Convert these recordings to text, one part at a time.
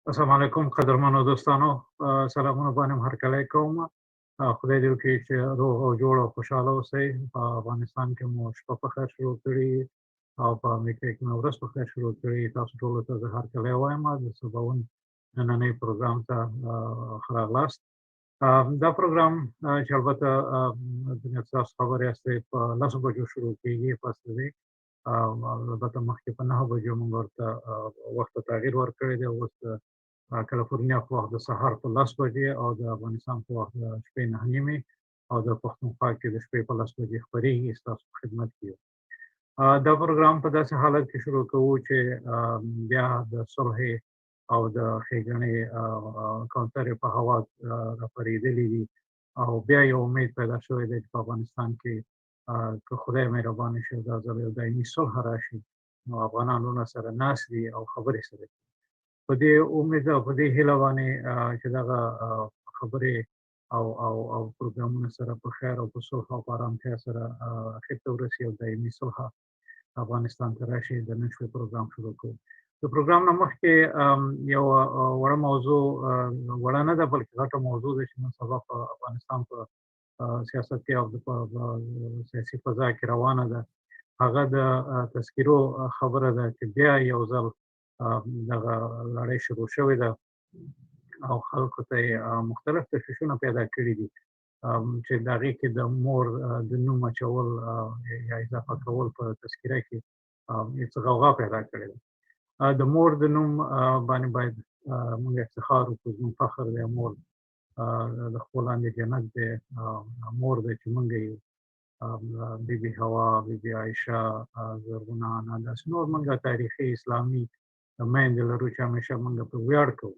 السلام علیکم قدرمنو دوستانو سلامونه باندې هرکلی کوم خدای دې وکړي چې روغ او جوړ او خوشاله اوسئ په افغانستان کې مو شپه په خیر شروع کړي او په امریکا کې مو ورځ په خیر شروع کړي تاسو ټولو ته زه هرکلی وایم د سباوون نننۍ پروګرام ته ښه راغلاست دا پروګرام چې البته تاسو خبرې یاستئ په 10 بجو شروع کیږي پس دې البته مخکې په 9 بجو موږ ورته وخت ته تغییر ورکړی دی اوس کالیفورنیا په وخت د سهار په 10 بجې او د افغانستان په وخت د شپې 9 او د پښتونخوا کې د شپې په 10 بجې خپرېږي ستاسو په خدمت کې دا پروګرام په داسې حالت کې شروع کوو چې بیا د صلح او د ښېګڼې کوترې په هوا راپرېدلې دي او بیا یو امید پیدا شوی دی چې په افغانستان کې که خدای مهربانه شي دا ځل یو دایمي صلح راشي نو افغانان ورونه سره ناست دي او خبرې سره کوي په دې امید او په دې هیله باندې چې دغه خبرې او پروګرامونه سره په خیر او په صلح او په ارامتیا سره اخر ته ورسي او دایمي صلح افغانستان ته راشي د نن شپې پروګرام شروع کوو د پروګرام نه مخکې یو وړه موضوع وړه نه ده بلکې غټه موضوع ده چې نن سبا په افغانستان په سیاست کې او په سیاسي فضا کې روانه ده هغه د تذکیرو خبره ده چې بیا یو ځل دغه لړۍ شروع شوې ده او خلکو ته مختلف تشویشونه پیدا کړي دي چې د هغې کې د مور د نوم اچول یا اضافه کول په تذکیره کې هېڅ غوغا پیدا کړې ده د مور د نوم باندې باید موږ افتخار وکړو زموږ فخر دی مور د خپل لاندې جنت دی مور دی چې موږ یو بیبي حوا بیبي عایشه زرغونه انا داسې نور موږ تاریخي اسلامي میندې لرو چې همیشه موږ په ویاړ کوو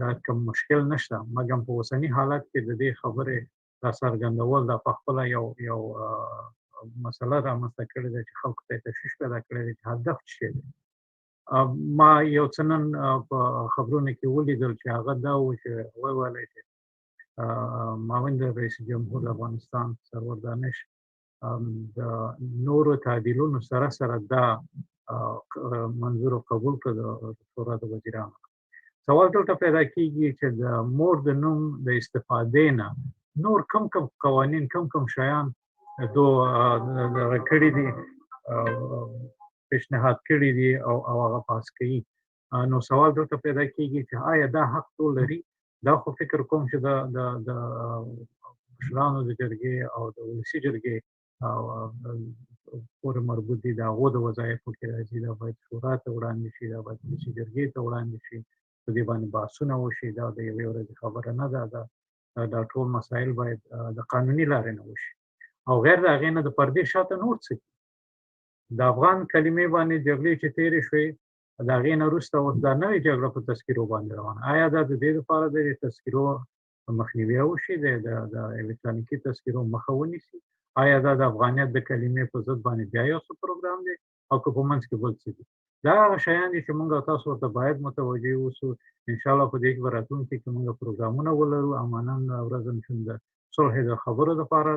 دا کوم مشکل نشته مګر په اوسني حالت کې د دې خبرې را څرګندول دا په خپله یو مسله رامنځته کړې ده چې خلکو ته تشویش پیدا کړی دی چې هدف څه شی دی ما یو څه نن په خبرونو کې ولیدل چې هغه دا و چې وویل چې معاون رئیس جمهور افغانستان سرور دانش د نورو تعدیلونو سره سره دا منظور او قبول کړ د شورا د وزیرانو سوال دلته پیدا کیږي چې د مور د نوم د استفادې نه نور کم قوانین کم شیان دغه کړي دي پیشنهاد کړي دي او هغه پاس کوي نو سوال دلته پیدا کیږي چې آیا دا حق ټول لري دا خو فکر کوم چې د مشرانو د جرګې او د ولسي جرګې پورې مربوط دي د هغو د وظایفو کې راځي دا باید شورا ته وړاندې شي دا باید ولسي جرګې ته وړاندې شي په دې باندې بحثونه وشي دا د یوې ورځې خبره نه ده دا ټول مسایل باید د قانوني لارې نه وشي او غیر د هغې نه د پردې شاته نور څه د افغان کلمې باندې جګړې چې تېرې شوې د هغې نه وروسته اوس دا نوې جګړه په تذکیرو باندې روانه آیا دا د دې لپاره د تذکیرو مخنیوی وشي د الکترونیکي تذکیرو مخه ونیسي آیا دا د افغانیت د کلمې په ضد باندې بیا یو څه پروګرام دی او که په منځ کې بل څه دي دا هغه شیان دي چې موږ تاسو ورته باید متوجه اوسو انشاءالله په دې کې به راتلونکي کې موږ پروګرامونه ولرو اما نن ورځ هم د صلح د خبرو لپاره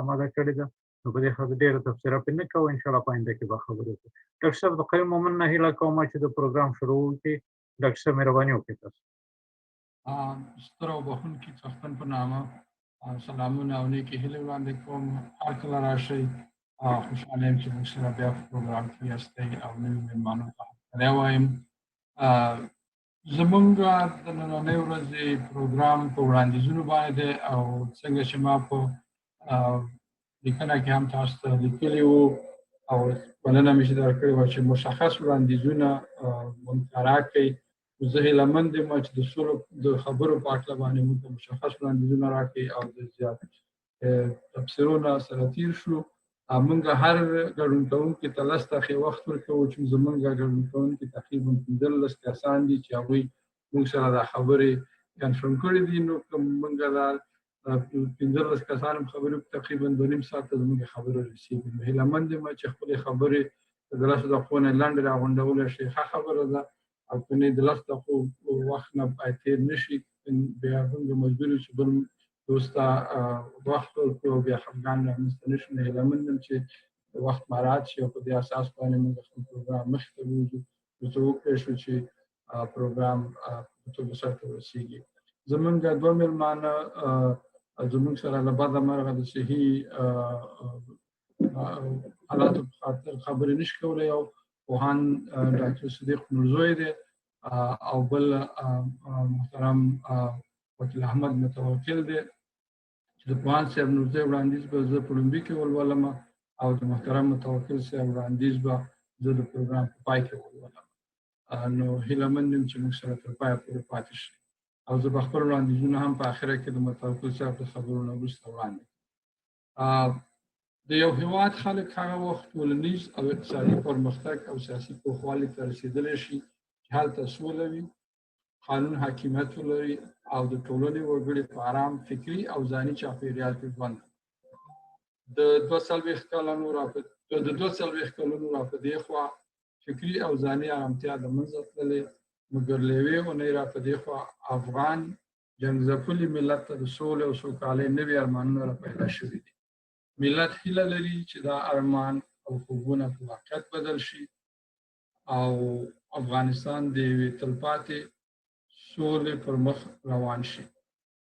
آماده کړې ده نو په دې خبره ډېره تبصره پرې نه کوو انشاءالله په آینده کې به خبرې وکړو ډاکټر صاحب د قیوم مومن نه هیله کوم چې د پروګرام شروع وکړي ډاکټر صاحب مهرباني وکړئ تاسو ستر او بخونکي څښتن په نامه سلامونه او نیکې هیلې وړاندې کوم هر کله راشئ خوشحاله یم چې موږ سره بیا په پروګرام کې یاستئ او نوي مېلمانو ته هرکلی وایم زمونږ د نننۍ ورځې پروګرام په وړاندیزونو باندې دی او څنګه چې ما په لیکنه کې هم تاسو ته لیکلي وو او بلنه مې چې درکړې وه چې مشخص وړاندیزونه موږ ته راکړئ زه هیلهمند یم چې د خبرو په هکله باندې موږ ته مشخص وړاندیزونه راکړئ او د زیات تبصرو نه سره تېر شو موږ هر ګډون کوونکي ته 10 دقیقې وخت ورکوو چې زموږ ګډون کوونکي تقریبا 15 کسان دي چې هغوی موږ سره دا خبرې کنفرم کړي دي نو که موږ دا 15 کسان هم خبرې تقریبا 2.5 ساعته زموږ خبرې رسېږي نو هیلهمند یم چې خپلې خبرې د 10 دقیقو نه لنډې راغونډولی شي ښه خبره ده او که نه د 10 دقیقو وخت نه باید تېر نه شي بیا موږ مجبور یو چې بل دوست ته وخت ورکړو او بیا خفګان رامنځته نه شي نو هیلهمند یم چې وخت مراعات شي او په دې اساس باندې موږ خپل پروګرام مخکې ته ووځو ترڅو وکړای شو چې پروګرام په توګه سرته ورسیږي. زمونږ دوه مېلمانه زمونږ سره له بده مرغه د صحي حالاتو په خاطر خبرې نشي کولی. یو پوهاند ډاکټر صدیق نورزوی دی او بل محترم وکیل احمد متوکل دی چې د پوهاند صاحب نورزوی وړاندیز به زه په لومړي کې ولولم او د محترم متوکل صاحب وړاندیز به زه د پروګرام په پای کې ولولم. نو هیله مند یم چې موږ سره تر پایه پورې پاتې شي او زه به خپل وړاندیزونه هم په اخره کې د متوکل صاحب د خبرو نه وروسته وړاندې د یو هېواد خلک هغه وخت ټولنیز او اقتصادي پرمختګ او سیاسي پوخوالي ته رسېدلی شي چې هلته سوله وي، قانون حاکمیت ولري او د ټولنې وګړي په ارام فکري او ځاني چاپېریال کې ژوند وکړي. د 42 کلونو را په دې خوا فکري او ځاني ارامتیا د منځه تللې، مګر له یوې اونۍ را په دې خوا افغان جنګ ځپلي ملت ته د سولې او سوکالۍ نوي ارمانونه را پیدا شوي دي. ملت هیله لري چې دا ارمان او خوبونه په واقعیت بدل شي او افغانستان د یوې تلپاتې سولې پر مخ روان شي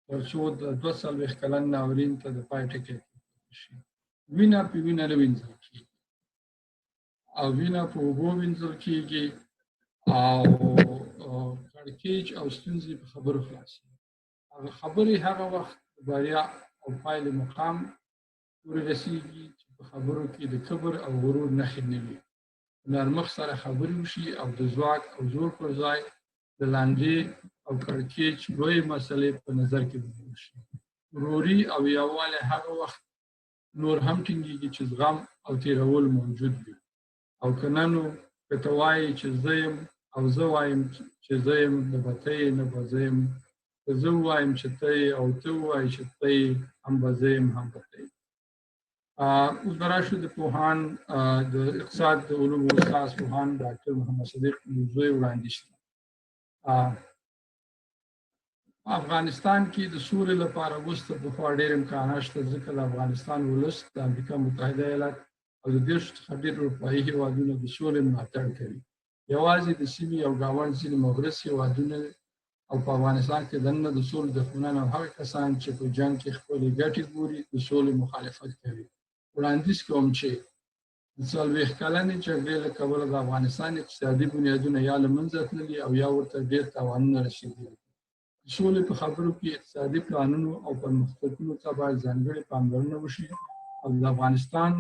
ترڅو د 42 کلن ناورین ته د پای ټکی کېښودل شي. وینه په وینه نه وینځل کېږي او وینه په اوبو وینځل کېږي او کړکېچ او ستونزې په خبرو خلاصېږي. هغه خبرې هغه وخت د بریا او پایلې مقام پورې رسېږي چې په خبرو کې د کبر او غرور نښې نه وي. نرمښت سره خبرې وشي او د ځواک او زور پر ځای د لانجې او کړکېچ لویې مسلې په نظر کې ونیول شي. وروري او یووالی هغه وخت نور هم ټینګېږي چې زغم او تېرول موجود وي. او که نه نو که ته وایې چې زه یم او زه وایم چې زه یم، نه به ته یې نه به زه یم. که زه ووایم چې ته یې او ته ووایې چې ته یې، هم به زه یم هم به ته یې. اوس به راشو د پوهاند د اقتصاد د علومو استاد پوهاند ډاکټر محمد صدیق نورزوی وړاندیز ته. افغانستان کې د سولې لپاره اوس تر پخوا ډېر امکانات شته، ځکه د افغانستان ولس د امریکا متحده ایالات او د 30 څخه ډېر اروپایي هېوادونو د سولې ملاتړ کوي. یوازې د سیمې او ګاونډ ځینې مغرض هېوادونه او په افغانستان کې دننه د سولې دښمنان او هغه کسان چې په جنګ کې خپلې ګټې ګوري د سولې مخالفت کوي. وړاندیز کوم چې د 40 کلنې جګړې له کبله د افغانستان اقتصادي بنیادونه یا له منځه تللي او یا ورته ډېر تاوانونه رسېدلي. د سولې په خبرو کې اقتصادي پلانونو او پرمختګونو ته باید ځانګړې پاملرنه وشي او د افغانستان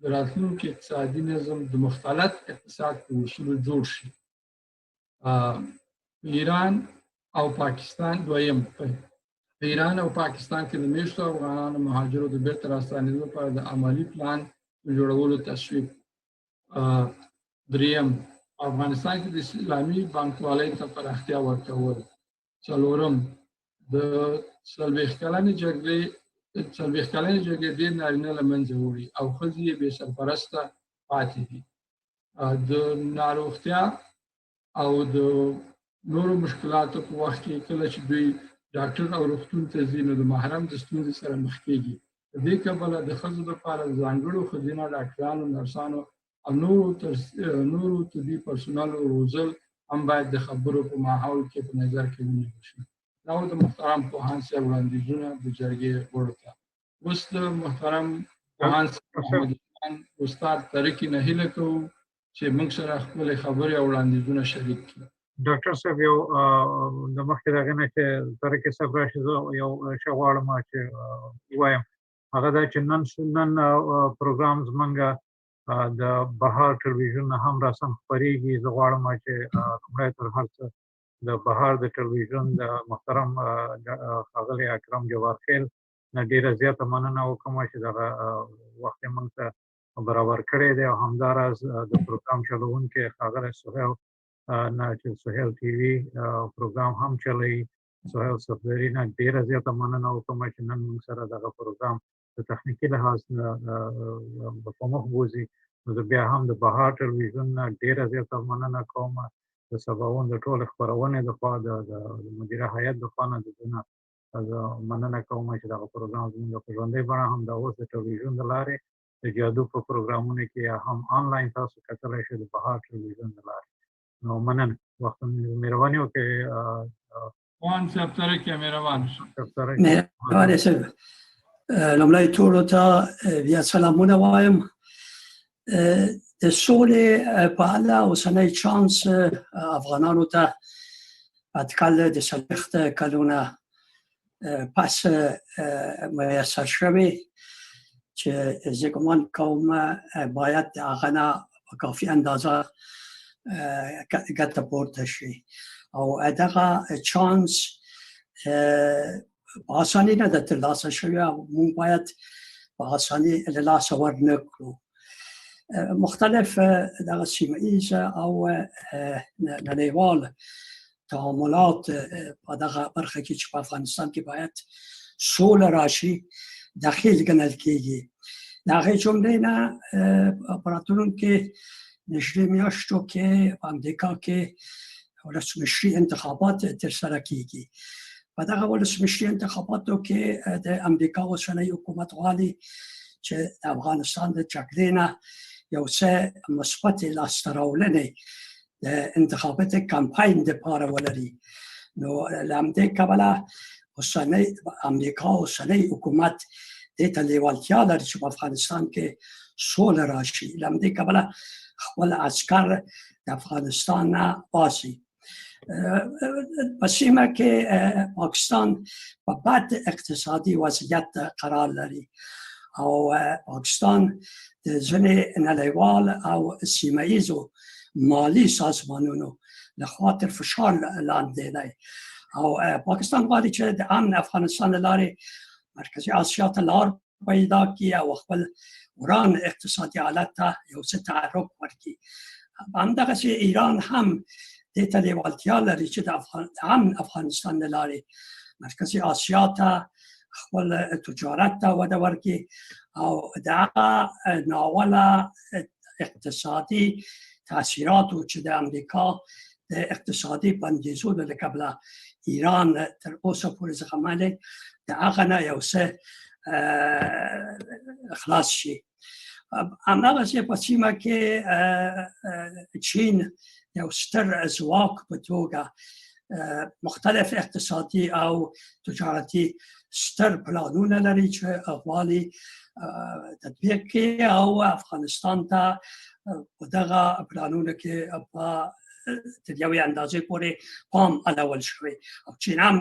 د راتلونکي اقتصادي نظم د مختلط اقتصاد په اصولو جوړ شي. ایران او پاکستان دویم په ایران او پاکستان کې د میشتو افغانانو مهاجرو د بیرته راستنېدو لپاره د عملي پلان جوړولو تصویب. دریم، افغانستان کې د اسلامي بانکوالۍ ته پراختیا ورکول. څلورم، د 40 کلنې جګړې ډېر نارینه له منځه وړي او ښځې یې بې سرپرسته پاتې دي. د ناروغتیا او د نورو مشکلاتو په وخت کې کله چې دوی ډاکټر او روغتون ته ځي نو د محرم د ستونزې سره مخ کېږي. د دې کبله د ښځو لپاره ځانګړو ښځینه ډاکټرانو، نرسانو او نورو طبي پرسونالو روزل هم باید د خبرو په ماحول کې په نظر کې ونیول شي. دا د محترم پوهاند صاحب وړاندیزونه د جرګې غړو ته. اوس د محترم پوهاند محمد خان استاد ترکي نه هیله کوو چې موږ سره خپلې خبرې او وړاندیزونه شریک کړي. ډاکټر صاحب یو د مخکې د هغې نه چې ترکي صاحب راشي زه یو شی غواړم چې ووایم، هغه دا چې نن پروګرام زموږ د بهار ټلویزیون نه هم راسم خپرېږي. زه غواړم چې لومړی تر هر څه د بهار د ټلویزیون د محترم ښاغلی اکرم جوار خیل نه ډېره زیاته مننه وکړم چې دغه وخت یې موږ ته برابر کړی دی او همداراز د پروګرام چلوونکی ښاغلی سهیل نه چې سهیل ټي وي پروګرام هم چلوي، سهیل صفدري نه ډېره زیاته مننه وکړم چې نن موږ سره دغه پروګرام د تخنیکي لحاظ په مخ بوځي. نو زه بیا هم د بهار ټلویزیون نه ډېره زیاته مننه کوم د سباوون د ټولې خپرونې لخوا د مدیره هیات لخوا نه د دوی نه مننه کوم چې دغه پروګرام زموږ په ژوندۍ بڼه هم دا اوس د ټلویزیون له لارې د جادو په پروګرامونو کې یا هم آنلاین تاسو کتلی شئ د بهار ټلویزیون له لارې. نو مننه وخت مهرباني وکړئ وان صاحب سره کیمراوان شو مهرباني صاحب لومړی ټولو ته بیا سلامونه وایم د سولې په اړه اوسنی چانس افغانانو ته اټکل د څلوېښت کلونه پس میسر شوی چې زه ګمان کوم باید د هغه نه په کافي اندازه ګټه پورته شي او دغه چانس په اسانۍ نه ده ترلاسه شوې او موږ باید په اسانۍ له لاسه ورنه کړو. مختلف دغه سیمه ایز او نړیوال تعاملات په دغه برخه کې چې په افغانستان کې باید سوله راشي داخل ګڼل کېږي. د هغې جملې نه په راتلونکو نږدې میاشتو کې په امریکا کې ولسمشري انتخابات ترسره کېږي. په دغه ولسمشري انتخاباتو کې د امریکا اوسنی حکومت غواړي چې د افغانستان د جګړې نه یو څه مثبتې لاسته راوړنې د انتخاباتي کمپاین دپاره ولري. نو له همدې کبله امریکا اوسنی حکومت دې ته لیوالتیا لري چې په افغانستان کې سوله راشي. له همدې کبله خپل عسکر د افغانستان نه باسي. په سیمه کې پاکستان په بد اقتصادي وضعیت قرار لري او پاکستان د ځینې نړیوال او سیمه ایزو مالی سازمانونو لخوا تر فشار لاندې دی او پاکستان غواړي چې د امن افغانستان له لارې مرکزي اسیا ته لار پیدا کړي او خپل وران اقتصادي حالت ته یو څه تحرک ورکړي. همدغسې ایران هم دې ته لیوالتیا لري چې د امن افغانستان له لارې مرکزي اسیا ته خپل تجارت ته وده ورکړي او د هغه ناوله اقتصادي تاثیراتو چې د امریکا د اقتصادي بندیزونو له کبله ایران تر اوسه پورې زغملی د هغه نه یو څه خلاص شي. همدغسې په سیمه کې چین یو ستر ځواک په توګه مختلف اقتصادي او تجارتي ستر پلانونه لري چې غواړي تطبیق کړي او افغانستان ته په دغه پلانونو کې په تر یوې اندازې پورې پام اړول شوی او چین هم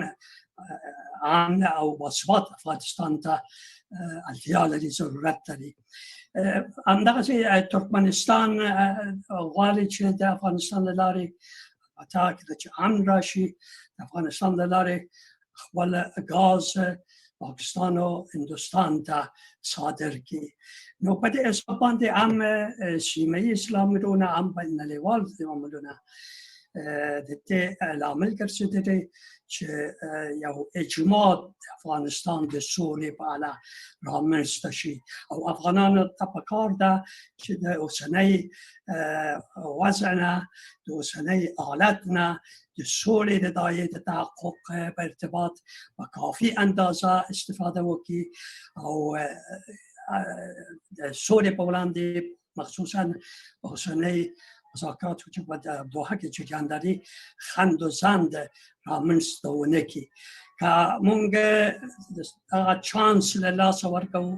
امن او باثبات افغانستان ته اړتیا لري، ضرورت لري. همدغسې ترکمنستان غواړي چې د افغانستان له لارې کله چې امن راشي د افغانستان له لارې خپل ګاز پاکستان او هندوستان ته صادر کړي. نو په دې اساس باندې هم سیمه ایز لاملونه هم بین‌المللي لاملونه د دې لامل ګرځېدلي چې یو اجماع د افغانستان د سولې په اړه رامنځته شي او افغانانو ته پکار ده چې د اوسنۍ وضع نه د اوسنۍ حالت نه د سولې د دایې د تحقق په ارتباط په کافي اندازه استفاده وکړي او د سولې په وړاندې مخصوصا اوسنۍ مذاکراتو چې په دوحه کې جریان لري خند و زند رامنځته ونه کړي. که موږ هغه چانس له لاسه ورکوو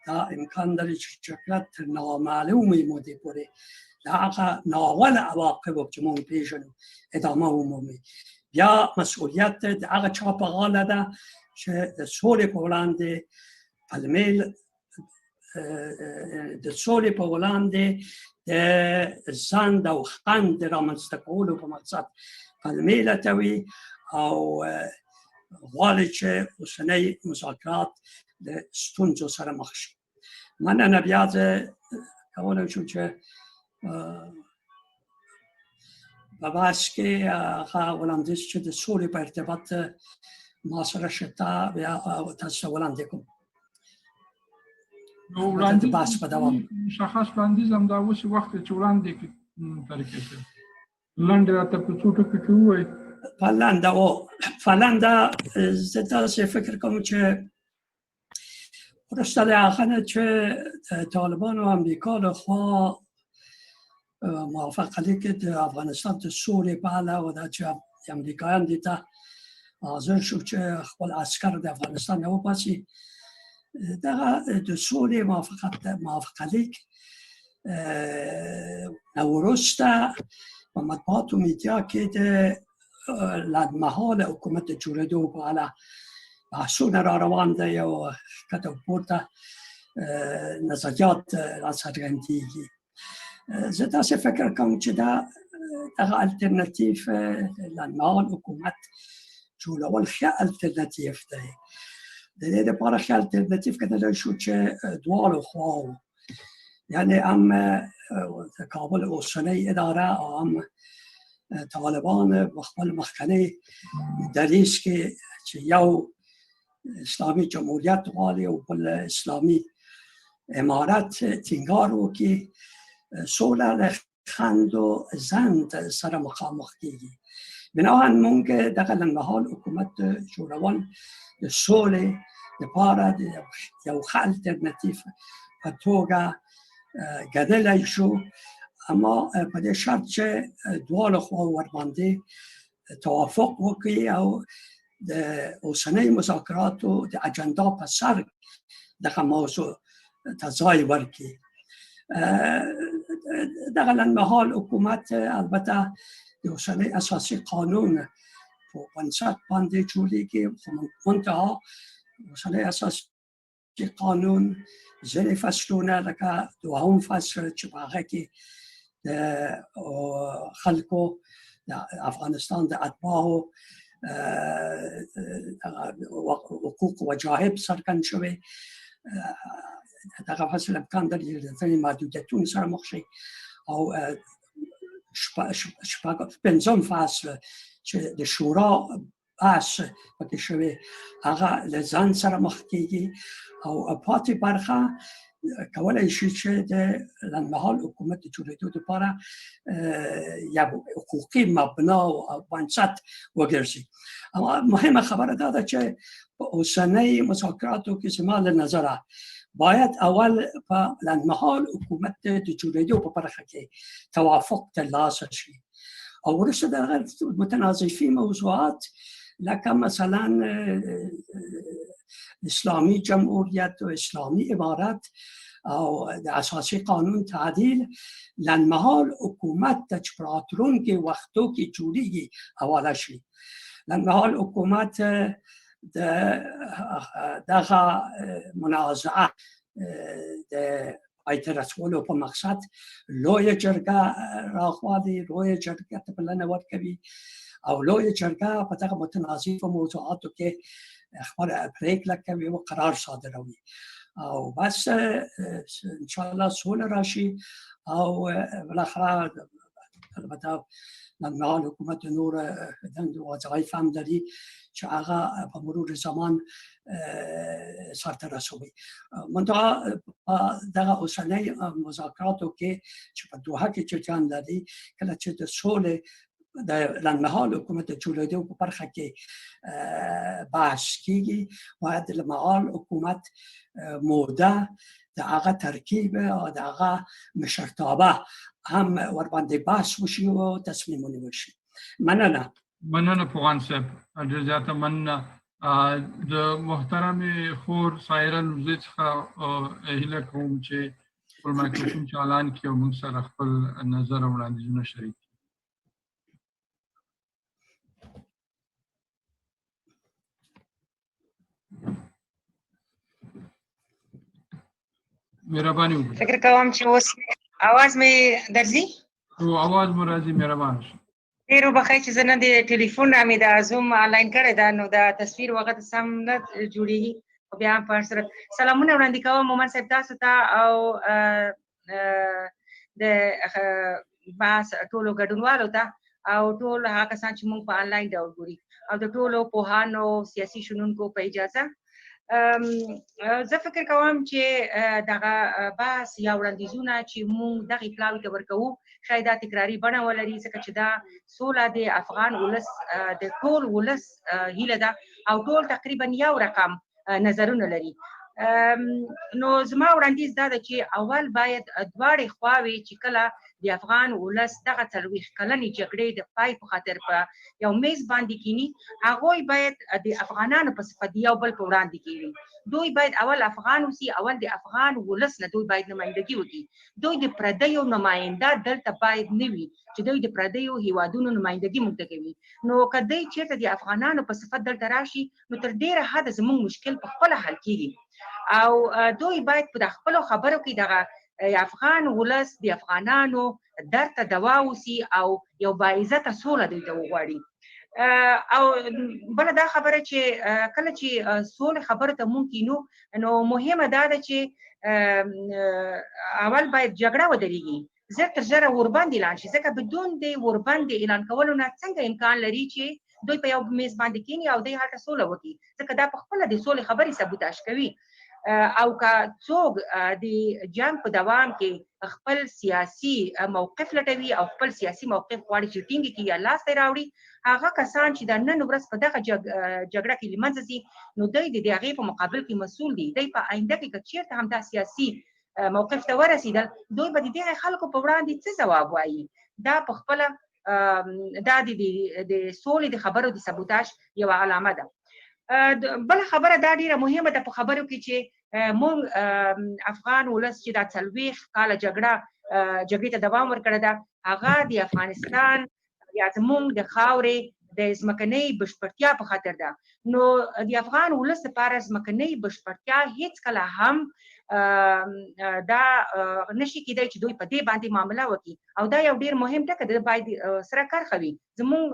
دا امکان لري چې جګړه تر نامعلومې مودې پورې د هغه ناوله عواقبو چې موږ پېژنو ادامه ومومي. بیا مسؤلیت د هغه چا په غاړه ده چې د سولې په وړاندې پلمې د سولې په وړاندې د زند او خند رامنځته کولو په مقصد پلمې لټوي او غواړي چې اوسنۍ مذاکرات د ستونزو سره مخ شي. مننه. بیا زه کولی شم چې په بحث کې هغه وړاندیز چې د سولې په ارتباط ما سره شته بیا تاسو ته وړاندې کوم. نو وړاندیز بحث په دوام مشخص وړاندیز هم دا اوس وخت چې وړاندې طریقې سره لنډ راته په څو ټکو کې ووایي. په لنډه زه داسې فکر کوم چې وروسته د هغه نه چې طالبانو امریکا له خوا موافقه لیکه د افغانستان د سولې په اړه او دا چې امریکایان دې ته حاضر شو چې خپل عسکر د افغانستان نه وباسي. دغه د سولې موافقه لیک وروسته په مطبوعاتو میډیا کې د لنډمهاله حکومت د جوړېدو په اړه بحثونه را روان دی او ښکته پورته نظریات راڅرګندېږي. زه داسې فکر کوم چې دغه الټرناتیف لنډمهال حکومت جوړول ښه الټرناتیف دی. د دې لپاره ښه الټرناتیف کېدلی شو چې دواړو خواوو یعنې هم د کابل اوسنۍ اداره او هم طالبان په خپل مخکنی دریځ کې چې یو اسلامي جمهوریت غواړي او بل اسلامي امارت ټینګار وکړي، سوله له خند و زند سره مخامخ کېږي. بنابراین موږ دغه لنډمهال حکومت جوړول د سولې لپاره د یو ښه الټرناتیف په توګه ګڼلی شو، اما په دې شرط چې دواړو خواو ورباندې توافق وکړي او د اوسنۍ مذاکراتو د اجندا په سر دغه موضوع ته ځای ورکړي. دغه لنډمهال حکومت البته د اوسنۍ اساسي قانون په بنسټ باندې جوړېږي، منتها اوسنۍ اساسي قانون ځینې فصلونه لکه دوهم فصل چې په هغه کې د خلکو د افغانستان د اتباعو حقوق و وجایب څرګند شوي، دغه فصل امکان لري د ځینې محدودیتونو سره مخ شي، او پنځم فصل چې د شورا بحث پکې شوی هغه له ځان سره مخ کېږي، او پاتې برخه کولی شي چې د لنډمهال حکومت د جوړېدو لپاره یو حقوقي مبنا او بنسټ وګرځي. اما مهمه خبره دا ده چې په اوسنۍ مذاکراتو کې زما له نظره باید اول په لنډمهال حکومت د جوړېدو په برخه کې توافق ترلاسه شي، او وروسته دغه متنازعې موضوعات لکه مثلا اسلامی جمهوریت و اسلامی امارت او د اساسي قانون تعدیل لنډمهال حکومت د چې په راتلونکي وختو کې جوړېږي حواله شي. لنډمهال حکومت دغه منازعه د پای ته رسولو په مقصد لویه جرګه راغواړي، لویه جرګه ته بلنه ورکوي او لویه جرګه په دغه متنازعو موضوعاتو کې خپله پرېکړه کوي او قرار صادروي، او بس انشاءالله سوله راشي. او بالاخره البته لنډمهال حکومت نور دندې او وظایف هم لري چې هغه په مرور زمان سرته رسوي. منتها دغه اوسنۍ مذاکراتو کې چې په دوحه کې جریان لري، کله چې د سولې د لنډمهال حکومت د جوړېدو په برخه کې بحث کېږي، باید د لنډمهال حکومت موده د هغه ترکیب او د هغه مشرتابه هم ورباندې بحث وشي او تصمیم ونیول شي. مننه پوغان صاحب، ډېر زیاته مننه. د محترمې خور سایره نورزۍ څخه هیله کوم چې خپل مایکروفون چالان کړي او موږ سره خپل نظر او وړاندیزونه شریک کړي. مهرباني وکړئ. فکر کوم چې اوس اواز مې درځي؟ او اواز مو راځي، مهربانه شئ. ډېر وبخئ چې زه نه د ټلیفون مې د زوم آنلاین کړی ده، نو د تصویر وخت سم نه جوړېږي، خو بیا هم په هر صورت سلامونه وړاندې کوم مومن صاحب تاسو ته او د بحث ټولو ګډونوالو ته او ټول هغه کسان چې موږ په آنلاین ډول ګوري، او د ټولو پوهانو سیاسي شنونکو په اجازه زه فکر کوم چې دغه بحث یا وړاندیزونه چې موږ دغې پلاوي ته ورکوو ښایي دا تکراري بڼه ولري، ځکه چې دا سوله د افغان ولس د ټول ولس هیله ده او ټول تقریبا یو رقم نظرونه لري. نو زما وړاندیز دا ده چې اول باید دواړې خواوې چې کله د افغان ولس دغه 40 کلنې جګړې د پای په خاطر په یو میز باندې کینی، هغوی باید د افغانانو په صفت یو بل په وړاندې کینی. دوی باید اول افغان اوسي، اول د افغان ولس نه دوی باید نمایندګي وکړي. دوی د پردیو نماینده دلته باید نه وي چې دوی د پردیو هیوادونو نمایندګي موږ ته کوي. نو که دوی چېرته د افغانانو په صفت دلته راشي نو تر ډېره حده زموږ مشکل په خپله حل کېږي. او دوی باید په خپلو خبرو کې دغه افغان ولس د افغانانو درد ته دوا وسي او یو باعزته سوله دوی ته وغواړي. او بله دا خبره چې کله چې سولې خبرو ته مونږ کینو نو مهمه دا ده چې اول باید جګړه ودرېږي، زر تر زره ورباندې اعلان شي، ځکه بدون د ورباندې اعلان کولو نه څنګه امکان لري چې دوی په یو میز باندې کینی او دوی هلته سوله وکړي، ځکه دا په خپله د سولې خبرې سبوتاژ کوي. او که څوک د جنګ په دوام کې خپل سیاسي موقف لټوي او خپل سیاسي موقف غواړي چې ټینګ کړي یا لاسته راوړي، هغه کسان چې د نن ورځ په دغه جګړه کې له منځه ځي نو دوی د هغې په مقابل کې مسؤل دي. دوی په آینده کې که چېرته همدا سیاسي موقف ته ورسېدل دوی به د دغه خلکو په وړاندې څه ځواب وایي. دا په خپله دا د سولې د خبرو د سبوتاژ یوه علامه ده. بله خبره دا ډیره مهمه ده په خبرو کې چې مونږ افغان ولس چې دا 40 کاله جګړې ته دوام ورکړی ده، هغه د افغانستان یا زمونږ د خاورې د ځمکنۍ بشپړتیا په خاطر ده. نو د افغان ولس لپاره ځمکنۍ بشپړتیا هیڅکله هم دا نشي کېدی چې دوی په دې باندې معامله وکړي. او دا یو ډیر مهم ټکی ده، باید سره کرښه وي. زمونږ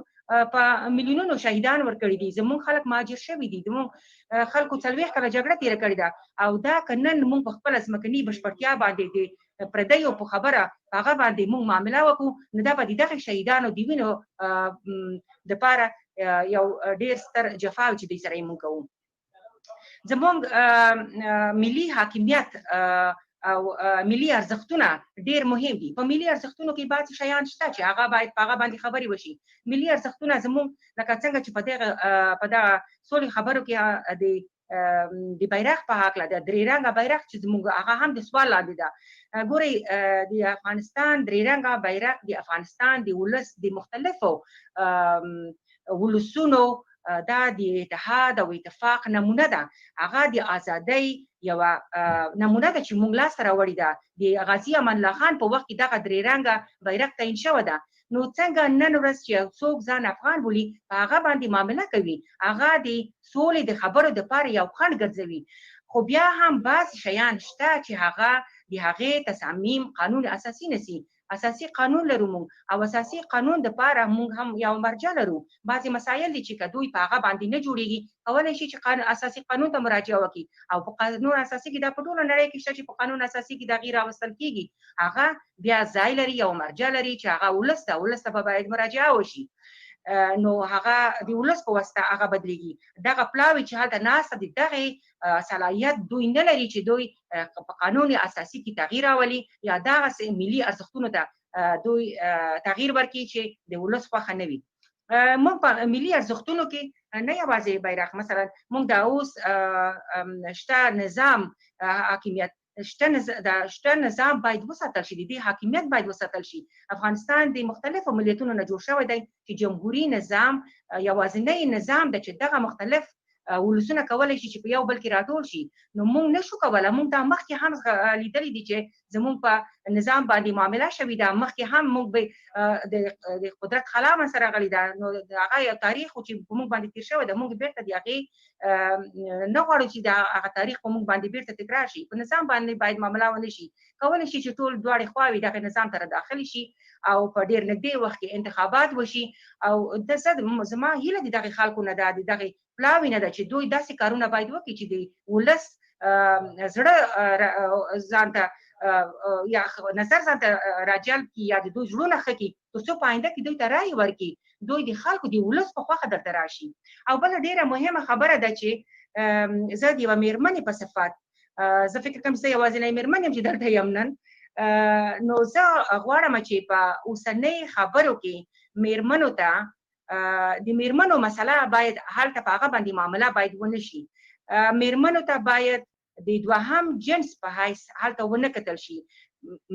په میلیونونو شهیدان ورکړي دي، زمونږ خلک مهاجر شوي دي، زمونږ خلکو 40 کاله جګړه تېره کړې ده. او دا که نن مونږ په خپله ځمکنۍ بشپړتیا باندې د پردیو په خبره هغه باندې مونږ معامله وکړو نو دا به د دغه شهیدانو د وینو دپاره یو ډېر ستر جفا چې دوی سره یې مونږ کوو. زمونږ ملي حاکمیت او ملي ارزښتونه ډېر مهم دي. په ملي ارزښتونو کې بعضې شیان شته چې هغه باید په هغه باندې خبرې وشي. ملي ارزښتونه زمونږ لکه څنګه چې په دغه سولې خبرو کې د بیرغ په هکله د درې رنګه بیرغ چې زمونږ هغه هم د سوال لاندې ده. ګورئ د افغانستان درې رنګه بیرغ د افغانستان د ولس د مختلفو ولسونو دا د اتحاد او اتفاق نمونه ده. هغه د ازادۍ یوه نمونه ده چې موږ لاسته راوړې ده. د غازي امان الله خان په وخت کې دغه درې رنګه بیرغ تعیین شوی ده. نو څنګه نن ورځ چې څوک ځان افغان بولي په هغه باندې معامله کوي، هغه د سولې د خبرو دپاره یو خنډ ګرځوي. خو بیا هم بعضې شیان شته چې هغه د هغې تصامیم قانون اساسي نسی. اساسي قانون لرو موږ او اساسي قانون دپاره موږ هم یو مرجع لرو. بعضې مسایل دي چې که دوی په هغه باندې نه جوړېږي کولی شي چې اساسي قانون ته مراجعه وکړي. او په قانون اساسي کې دا په ټوله نړۍ کې شته چې په قانون اساسي کې د هغې راوستل کېږي، هغه بیا ځای لري، یو مرجع لري چې هغه ولس ته به باید مراجعه وشي. نو هغه د ولس په واسطه هغه بدلیږي. دغه پلاوي چې هلته ناسته دي دغې صلاحیت دوی نه لري چې دوی په قانون اساسي کې تغییر راولي یا دغسې ملي ارزښتونو ته دوی تغییر ورکړي چې د ولس خوښه نه وي. موږ په ملي ارزښتونو کې نه یوازې بیرغ، مثلا موږ دا اوس شته نظام حاکمیت شته نظام باید وساتل شي، د دې حاکمیت باید وساتل شي. افغانستان د مختلفو ملیتونو نه جوړ شوی دی چې جمهوري نظام یوازینی نظام ده چې دغه مختلف ولسونه کولی شي چې په یو بل کې راټول شي. نو موږ نشو کولی، موږ دا مخکې هم لیدلی دي چې زموږ په نظام باندې معامله شوې ده. مخکې هم موږ به د قدرت خلا منځته راغلې ده. نو هغه یو تاریخ چې په موږ باندې تېر شوی ده، موږ بېرته د هغې نه غواړو چې هغه تاریخ په موږ باندې بېرته تکرار شي. په نظام باندې باید معامله ونه شي. کولی شي چې ټول دواړې خواوې دغه نظام ته داخلي شي او په ډېر نږدې وخت کې انتخابات وشي. او زما هیله د دغې خلکو نه ده، د دغې پلاوي نه ده چې دوی داسې کارونه باید وکړي چې د ولس زړه ځان ته یا نظر ځان ته راجلب کړي یا د دوی زړونه ښه کړي تر څو په آینده کې دوی ته رایې ورکړي، دوی د خلکو د ولس په خوښه درته راشي. او بله ډېره مهمه خبره ده چې زه د یوه مېرمنې په صفت زه فکر کوم زه یوازینۍ مېرمن یم چې دلته یم نن. نو زه غواړم چې په اوسنۍ خبرو کې مېرمنو ته د مېرمنو مسله باید هلته په هغه باندې معامله باید ونه شي. مېرمنو ته باید د دوهم جنس په حیث هلته ونه کتل شي.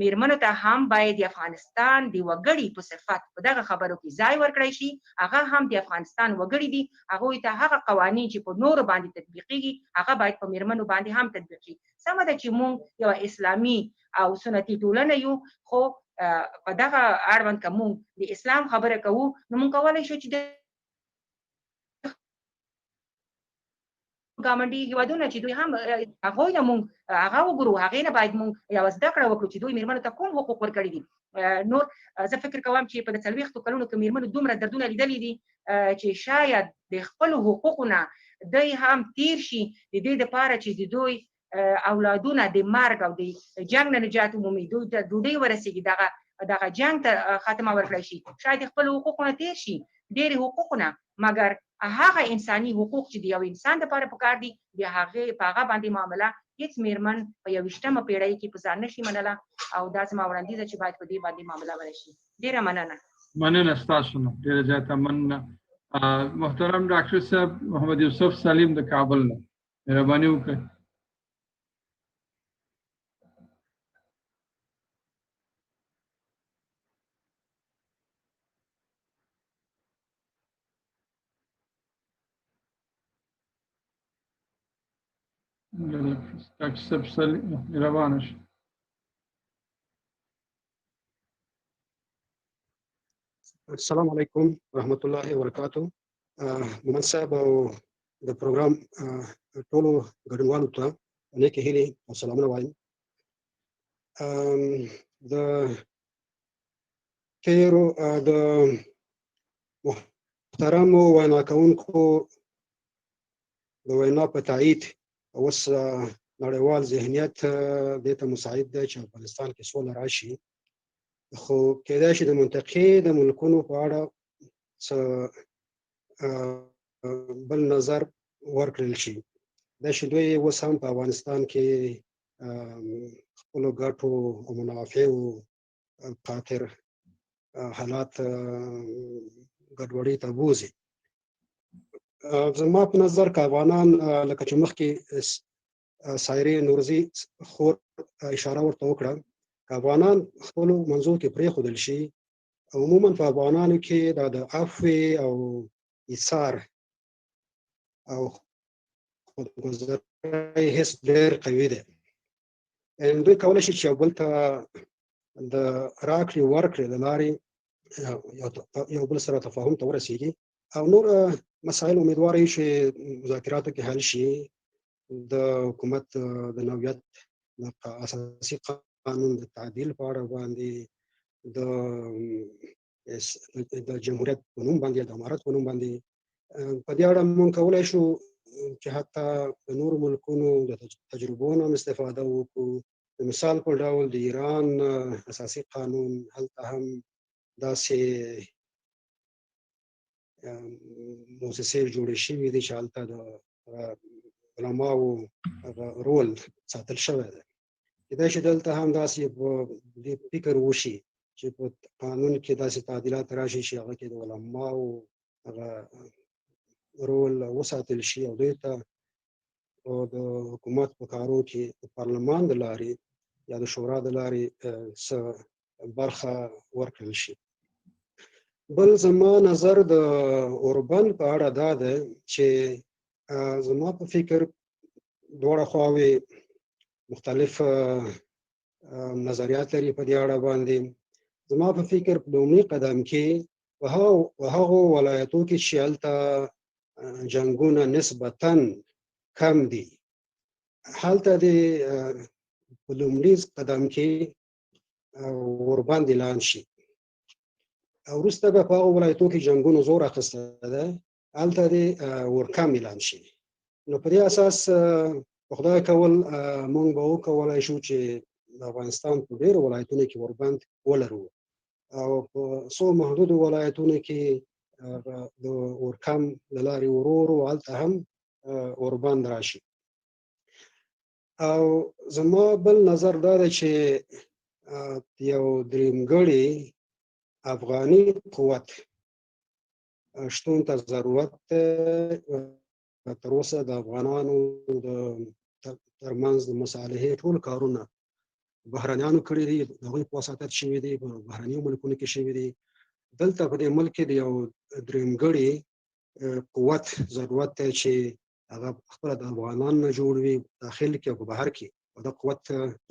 میرمنو ته هم باید د افغانستان د وګړي په صفت په دغه خبرو کې ځای ورکړی شي. هغه هم د افغانستان وګړي دي، هغوی ته هغه قوانین چې په نورو باندې تطبیقیږي هغه باید په میرمنو باندې هم تطبیق شي. سمه ده چې موږ یو اسلامي او سنتي ټولنه یو، خو په دغه اړوند که موږ د اسلام خبره کوو نو موږ کولی شو چې د ګاونډي هېوادونه چې دوی هم هغوی نه موږ هغه وګورو، هغې نه باید موږ یوه زده کړه وکړو چې دوی میرمنو ته کوم حقوق ورکړي دي. نور زه فکر کوم چې په 40 کلونو کې میرمنو دومره دردونه لیدلي دي چې شاید د خپلو حقوقو نه دوی هم تیر شي د دې دپاره چې د دوی اولادونه د مرګ او د جنګ نه نجات ومومي، دوی ته ډوډۍ ورسېږي، دغه جنګ ته خاتمه ورکړی شي، شاید د خپلو حقوقو نه تیر شي، ډېرې حقوقو نه، مګر هغه انساني حقوق چې د یو انسان دپاره پکار دي د هغې په هغه باندې معامله هېڅ میرمن په 21مه پېړۍ کې په ځان نشي منله، او دا زما وړاندیز ده چې باید په دې باندې معامله ونشي. ډېره مننه. مننه ستاسو نه، ډېره زیاته مننه. محترم ډاکټر صاحب محمد یوسف سلیم د کابل نه، مهرباني وکړئ. ډاکټر صاحب سلیم مهربانه شئ. السلام علیکم ورحمۃ اللہ وبرکاتہ. محمد صاحب او د پروګرام ټولو ګډونوالو ته نیکې هیلې او سلامونه وایم. د تیرو د محترمو وینا کوونکو د وینا په تایید اوس نړیوال ذهنیت دې ته مساعد دی چې افغانستان کې سوله راشي، خو کېدای شي د منطقې د ملکونو په اړه څه بل نظر ورکړل شي. دا چې دوی اوس هم په افغانستان کې خپلو ګټو او منافعو خاطر حالات ګډوډۍ ته بوځي. زما په نظر که افغانان لکه چې مخکې سایرې نورزي خور اشاره ورته وکړه، که افغانان خپلو منځو کې پرېښودل شي، عموما په افغانانو کې دا د عفوې او ایثار او خودګذرۍ حس ډېر قوي دی. دوی کولی شي چې یو بل ته د راکړې ورکړې له لارې یو بل سره تفاهم ته ورسېږي، او نور مسایل امیدواره یو چې مذاکراتو کې حل شي. د حکومت د نوعیت د اساسي قانون د تعدیل په اړه باندې، د جمهوریت په نوم باندې، د امارت په نوم باندې، په دې اړه موږ کولی شو چې حتی د نورو ملکونو د تجربو نه استفاده وکړو. د مثال په ډول د ایران اساسي قانون هلته هم داسې موسسې جوړې شوې دي چې هلته د علماو رول ساتل شوی دی. کېدای شي دلته هم داسې دې فکر وشي چې په قانون کې داسې تعدیلات راشي چې هغه کې د علماو هغه رول وساتل شي، او دوی ته د حکومت په کارو کې د پارلمان د لارې یا د شورا د لارې څه برخه ورکړل شي. بل زما نظر د اوربند په اړه دا ده چې زما په فکر دواړه خواوې مختلف نظریات لري په دې اړه باندې. زما په فکر په لومړي قدم کې په هغو ولایتو کې چې هلته جنګونه نسبتاً کم دي، هلته د په لومړي قدم کې اوربند اعلان شي. وروسته به په هغو ولایتو کې جنګونو زور اخیسته ده، هلته د اورکم اعلان شي. نو په دې اساس په خدای کول موږ به وکولی شو چې د افغانستان په ډېرو ولایتونو کې اوربند ولرو، او په څو محدودو ولایتونو کې د اورکم له لارې ورو ورو هلته هم اوربند راشي. او زما بل نظر دا ده چې یو درېمګړی افغاني قوت شتون ته ضرورت دی. تر اوسه د افغانانو د ترمنځ د مصالحې ټول کارونه بهرنیانو کړي دي، د هغوی په وساطت شوي دي، په بهرنیو ملکونو کې شوي دي. دلته په دې ملک کې د یو درېمګړي قوت ضرورت دی چې هغه خپله د افغانانو نه جوړ وي، داخل کې او په بهر کې، او د قوت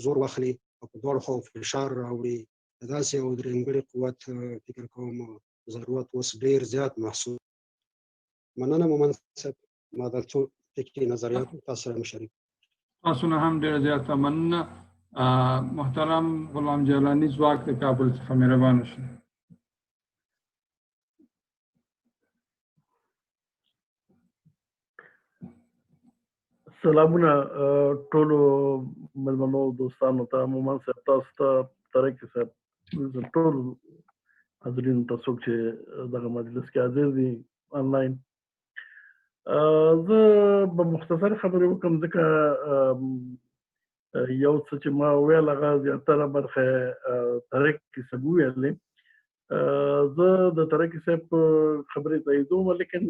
زور واخلي او په دواړو خواو فشار راوړي. د داسې یو درېمګړي قوت فکر کوم ضرورت اوس ډېر زیات محسوس. مننه مومن صاحب، ما دا څو فکري نظریات تاسو سره مشارک. تاسو نه هم ډېره زیاته مننه. محترم غلام جیلاني ځواک د کابل څخه مهربانه شئ. سلامونه ټولو مېلمنو دوستانو ته، مومن صاحب تاسو ته، ترکي صاحب، ټول حاضرینو ته، څوک چې دغه مجلس کې حاضر دي آنلاین. زه به مختصر خبرې وکړم ځکه یو څه چې ما وویل هغه زیاتره برخه ترکي صاحب وویلې. زه د ترکي صاحب خبرې تاییدوم، لیکن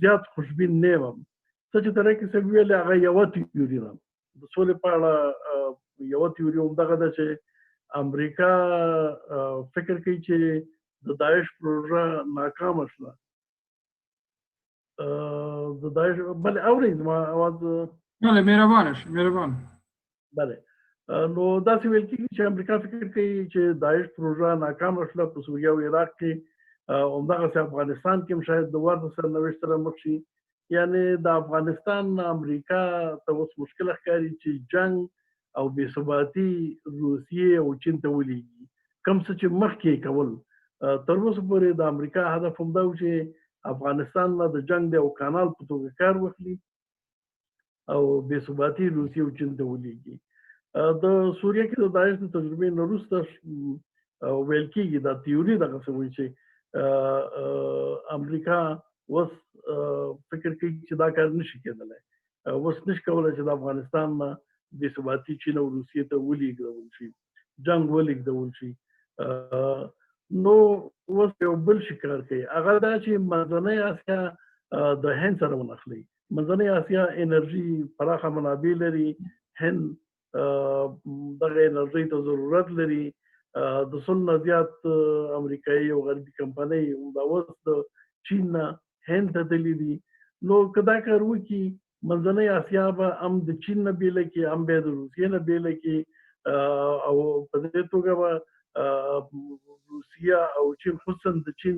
زیات خوشبین نه یم. څه چې ترکي صاحب ویلې هغه یوه تیوري ده. د سولې په اړه یوه تیوري همدغه ده چې امریکا فکر کوي چې د داعش پروژه ناکامه شوه. د داعش بله اورئ زما اواز؟ بله، مهربانه شئ، مهربانه. بله، نو داسې ویل کېږي چې امریکا فکر کوي چې داعش پروژه ناکامه شوه په سوریه او عراق کې، همدغسې افغانستان کې هم شاید د ورته سرنوشت سره مخ شي. یعنې د افغانستان امریکا ته اوس مشکل ښکاري چې جنگ او بې ثباتي روسیې او چین ته ولیږي. کوم څه چې مخکې یې کول، تر اوسه پورې د امریکا هدف همدا و چې افغانستان نه د جنگ د یو کانال په توګه کار واخلي او بې ثباتي روسیې او چین ته ولیږي. د سوریه کې د داعش د تجربې نه وروسته ویل کېږي، دا تیوري دغسې وایي چې امریکا اوس فکر کوي چې دا کار نشي کېدلی، اوس نشي کولی چې د افغانستان نه بې ثباتي چین او روسیې ته ولېږدول شي، جنګ ولېږدول شي. نو اوس یو بل شي کار کوي، هغه دا چې منځنۍ اسیا د هند سره ونښلوي. منځنۍ اسیا انرژي پراخه منابع لري، هند دغه انرژۍ ته ضرورت لري. د سل نه زیات امریکایي او غربي کمپنۍ همدا اوس د چین نه هند ته تللي دي. نو که دا کار وکړي، منځنۍ اسیا به هم د چین نه بېله کړي، هم بیا د روسیې نه بېله کړي، او په دې توګه به روسیه او چین، خصوصا د چین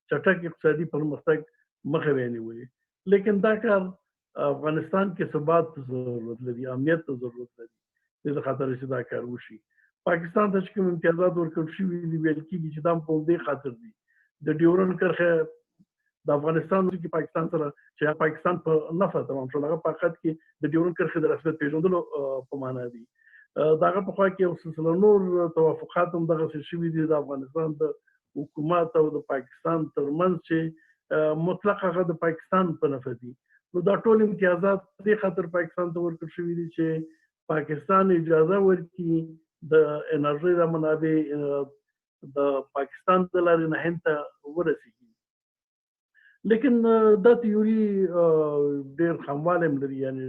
چټک اقتصادي پرمختګ مخه ونیولي. لیکن دا کار افغانستان کې ثبات ته ضرورت لري، امنیت ته ضرورت لري، دې خاطر چې دا کار وشي. پاکستان ته چې کوم امتیازات ورکړل شوي دي، ویل کېږي چې دا په همدې خاطر دي. د ډیورنډ کرښه د افغانستان کې پاکستان سره چې پاکستان په نفع تمام شو، هغه په حقیقت کې د ډیورنډ کرښې د رسمیت پېژندلو په معنا دي. د هغه په خوا کې یو سلسله نور توافقات هم دغسې شوي دي د افغانستان د حکومت او د پاکستان ترمنځ چې مطلق هغه د پاکستان په نفع دي. نو دا ټول امتیازات دې خاطر پاکستان ته ورکړل شوي دي چې پاکستان اجازه ورکړي د انرژۍ د منابع د پاکستان د لارې نه هند ته ورسېږي. لیکن دا تیوري ډېر خاموالی هم لري، یعنې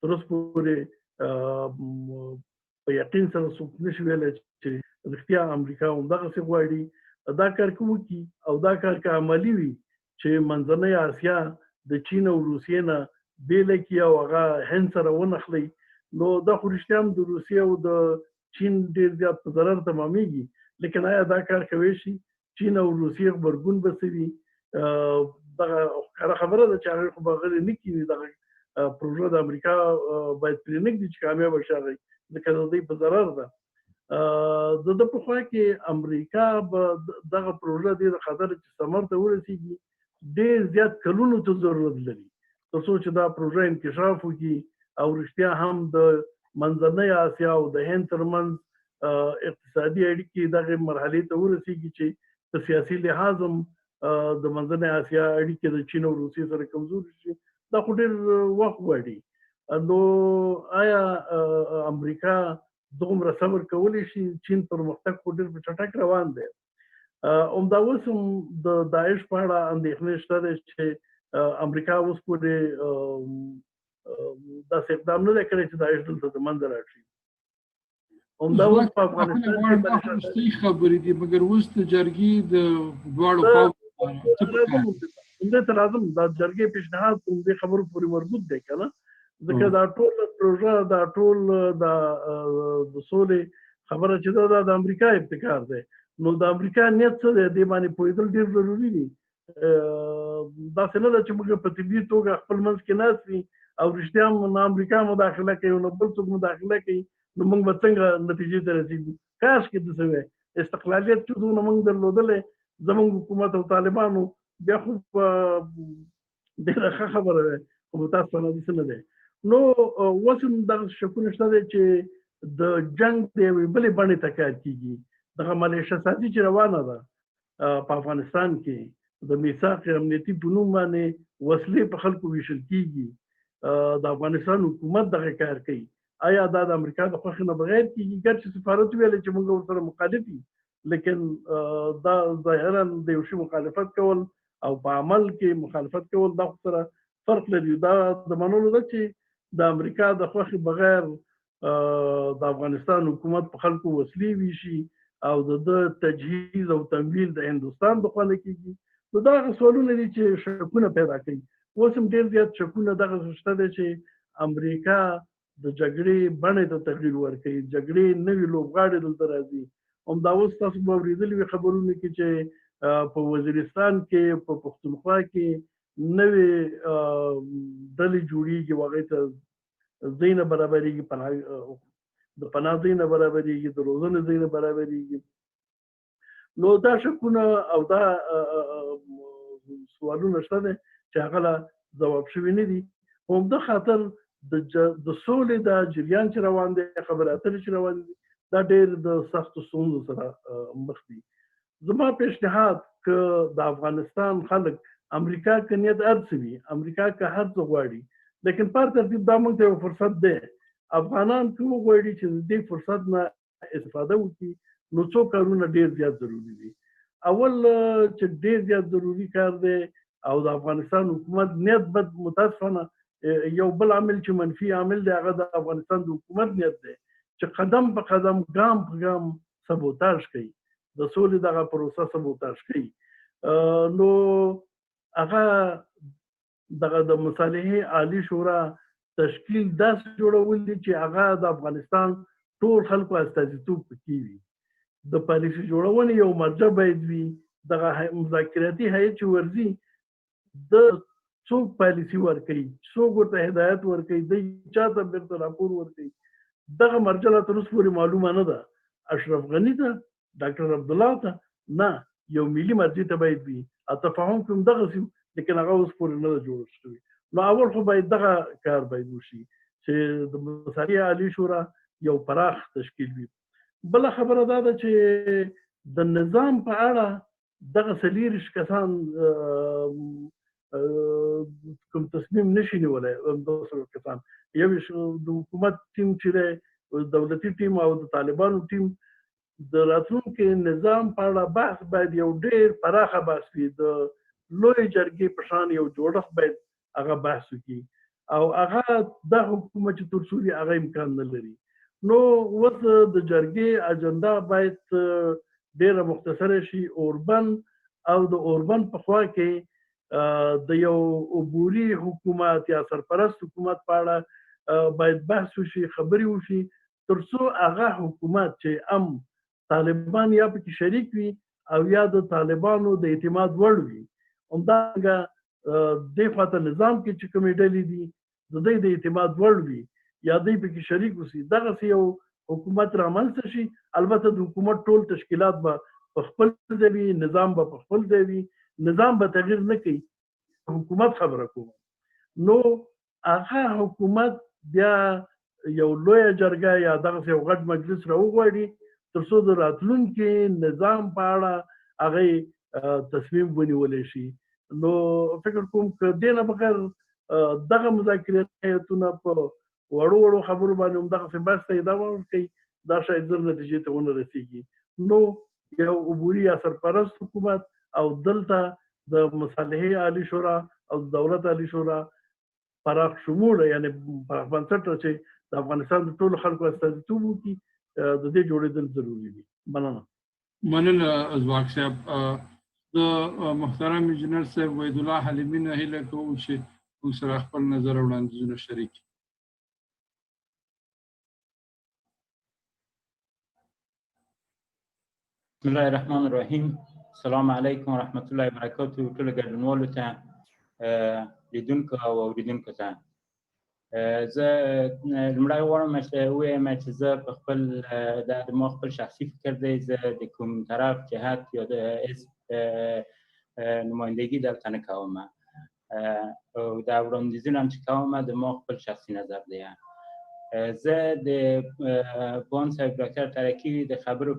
تر اوسه پورې په یقین سره څوک نشي ویلی چې رښتیا امریکا همدغسې غواړي دا کار که وکړي، او دا کار که عملي وي چې منځنۍ اسیا د چین او روسیې نه بېله کړي او هغه هند سره ونښلوي، نو دا خو رښتیا هم د روسیې او د چین ډېر زیات په ضرر تمامېږي. لیکن آیا دا کار کولی شي؟ چین او روسیې غبرګون به څه وي؟ دغه ښکاره خبره ده چې هغوی خو به غلې نه کړي، دغه پروژه د امریکا باید پرې نه ږدي چې کامیابه شي هغوی، ځکه د دوی په ضرر ده. د ده په خوا کې امریکا به دغه پروژه دې د خاطره چې ثمر ته ورسېږي ډېر زیات کلونو ته ضرورت لري تر څو چې دا پروژه انکشاف وکړي او رښتیا هم د منځنۍ اسیا او د هند ترمنځ اقتصادي اړیکې دغه مرحلې ته ورسېږي چې په سیاسي لحاظ هم د منځنۍ اسیا اړیکې د چین او روسیې سره کمزوري شي. دا خو ډېر وخت غواړي. نو آیا امریکا دومره صبر کولی شي؟ چین پرمختګ خو ډېر په چټک روان دی. همدا اوس هم د داعش په اړه اندېښنې شته دی چې امریکا اوس پورې داسې اقدام نه دی کړی چې داعش دلته د منځه راشي. همدا اوس په افغانستان کې بلشتي خبرې دي مګر اوس د جرګې د دواړو خواو همدې ته راځم. دا جرګې پیشنهاد همدې خبرو پورې مربوط دی که نه، ځکه دا ټول پروژه دا ټول د سولې خبره چې ده دا د امریکا ابتکار دی. نو د امریکا نیت څه دی دې باندې پوهېدل ډېر ضروري دي. داسې نه ده چې موږ په طبیعي توګه خپل منځ کې ناست وي او رښتیا نه امریکا مداخله کوي نه بل څوک مداخله کوي، نو موږ به څنګه نتیجې ته رسېږو؟ کاش کې داسې وی استقلالیت چې دونه موږ درلودلی زموږ حکومت او طالبانو بیا خو ډېره ښه خبره ده، خو تاسو نه داسې نه دی. نو اوس هم دغه شکونه شته دی چې د جنګ د یوې بلې بڼې ته کار کېږي. دغه ملیشه سازي چې روانه ده په افغانستان کې د میثاق امنیتي په نوم باندې وسلې په خلکو ویشل کېږي. د افغانستان حکومت دغه کار کوي. آیا دا د امریکا د خوښې نه بغیر کېږي؟ ګرچې سفارت ویلی چې موږ ورسره مخالف یو، لیکن دا ظاهرا د یو شي مخالفت کول او په عمل کې مخالفت کول دا خو سره فرق لري. دا د منلو ده چې د امریکا د خوښې بغیر د افغانستان حکومت په خلکو وسلې ویشي او د تجهیز او تمویل د هندوستان د خوا نه کېږي. نو دا هغه سوالونه دي چې شکونه پیدا کوي. اوس هم ډېر زیات شکونه دغه شته دی چې امریکا د جګړې بڼې ته تغییر ورکوي، جګړې نوي لوبغاړي دلته راځي. همدا اوس تاسو به اورېدلي وي خبرونه کې چې په وزیرستان کې په پښتونخوا کې نوې ډلې جوړېږي، هغې ته ځای نه برابرېږي، د پناه ځای نه برابرېږي، د روزنې ځای نه برابرېږي. نو دا شکونه او دا سوالونه شته دی چې هغه لا ځواب شوي نه دي. په همده خاطر د سولې دا جریان چې روان دی، خبرې اترې چې روان دي، دا ډېر د سختو ستونزو سره مخ دي. زما پیشنهاد که د افغانستان خلک امریکا که نیت هر څه وي، امریکا که هر څه غواړي، لیکن پر ترتیب دا موږ ته یو فرصت دی. افغانان که وغواړي چې د دې فرصت نه استفاده وکړي، نو څو کارونه ډېر زیات ضروري دي. اول چې ډېر زیات ضروري کار دی او د افغانستان حکومت نیت بد متاسفانه یو بل عامل چې منفي عامل دی، هغه د افغانستان د حکومت نیت دی چې قدم په قدم ګام په ګام سبوتاژ کوي، د سولې دغه پروسه سبوتاژ کوي. نو هغه دغه د مصالحې عالی شورا تشکیل داسې جوړول دي چې هغه د افغانستان ټول خلکو استازیتوب پکې وي. د پالیسي جوړونې یو مرجع باید وي. دغه مذاکراتي هیئت چې ورځي د څوک پالیسي ورکوي، څوک ورته هدایت ورکوي، دی چا ته بیرته راپور ورکوي، دغه مرجع لا تر اوسه پورې معلومه نه ده. اشرف غني ته، ډاکټر عبدالله ته نه، یو ملي مرجع ته باید وي. تفاهم کوم دغسې و، لیکن هغه اوس پورې نه ده جوړ شوی. نو اول خو باید دغه کار باید وشي چې د مصالحې عالی شورا یو پراخ تشکیل وي. بله خبره دا ده چې د نظام په اړه دغه 40 کسان کوم تصمیم نشي نیولی. 200 کسان، یو د حکومت ټیم چې دی، دولتي ټیم او د طالبانو ټیم، د راتلونکي نظام په اړه بحث باید یو ډېر پراخه بحث وي. د لوی جرګې په شان یو جوړښت باید هغه بحث وکړي او هغه دا حکومت چې تر څو وي هغه امکان نه لري. نو اوس د جرګې اجنډا باید ډېره مختصره شي. اوربند او د اوربند په خوا کې د یو عبوري حکومت یا سرپرست حکومت په اړه باید بحث وشي، خبرې وشي، تر څو هغه حکومت چې طالبان یا پکې شریک وي او یا د طالبانو د اعتماد وړ وي، همدارنګه دې خواته نظام کې چې کومې ډلې دي د دوی د اعتماد وړ وي یا دوی پکې شریک وسي، دغسې یو حکومت رامنځته شي. البته د حکومت ټول تشکیلات به په خپل ځای وي، نظام به په خپل ځای وي، نظام به تغییر نه کوي. حکومت خبره کوم، نو هغه حکومت بیا یو لویه جرګه یا دغسې یو غټ مجلس راوغواړي تر څو د راتلونکي نظام په اړه هغه تصمیم ونیولی شي. نو فکر کوم که دې نه بغیر دغه مذاکراتي هیئتونه په وړو وړو خبرو باندې همدغسې بحث ته ادامه ورکوي، دا شاید زر نتیجې ته ونه رسېږي. نو یو عبوري یا سرپرست حکومت او دلته د مصالحې عالی شورا او د دولت عالی شورا پراخ شموله یعنی پراخ بنسټه چې د افغانستان د ټولو خلکو استازیتوب وکړي د دې جوړېدل ضروري دي. مننه ازواق صاحب. د محترم انجینر صاحب وحید الله حلیمي نه هیله کوم چې موږ سره خپل نظر او وړاندیزونه شریک کړي. بسم الله الرحمن الرحیم. السلام علیکم ورحمت الله وبرکاته. ټول ګډونوالو ته لیدونکو او اوریدونکو ته زه لومړی غواړم چې ووایم چې زه په خپل ما خپل شخصي فکر دی، زه د کوم طرف جهت یا د حزب نمایندګي دلته نه کوم او دا وړاندیزونه هم چې کوم د ما خپل شخصي نظر دی. زه د بان صاحب ډاکټر ترکی د خبرو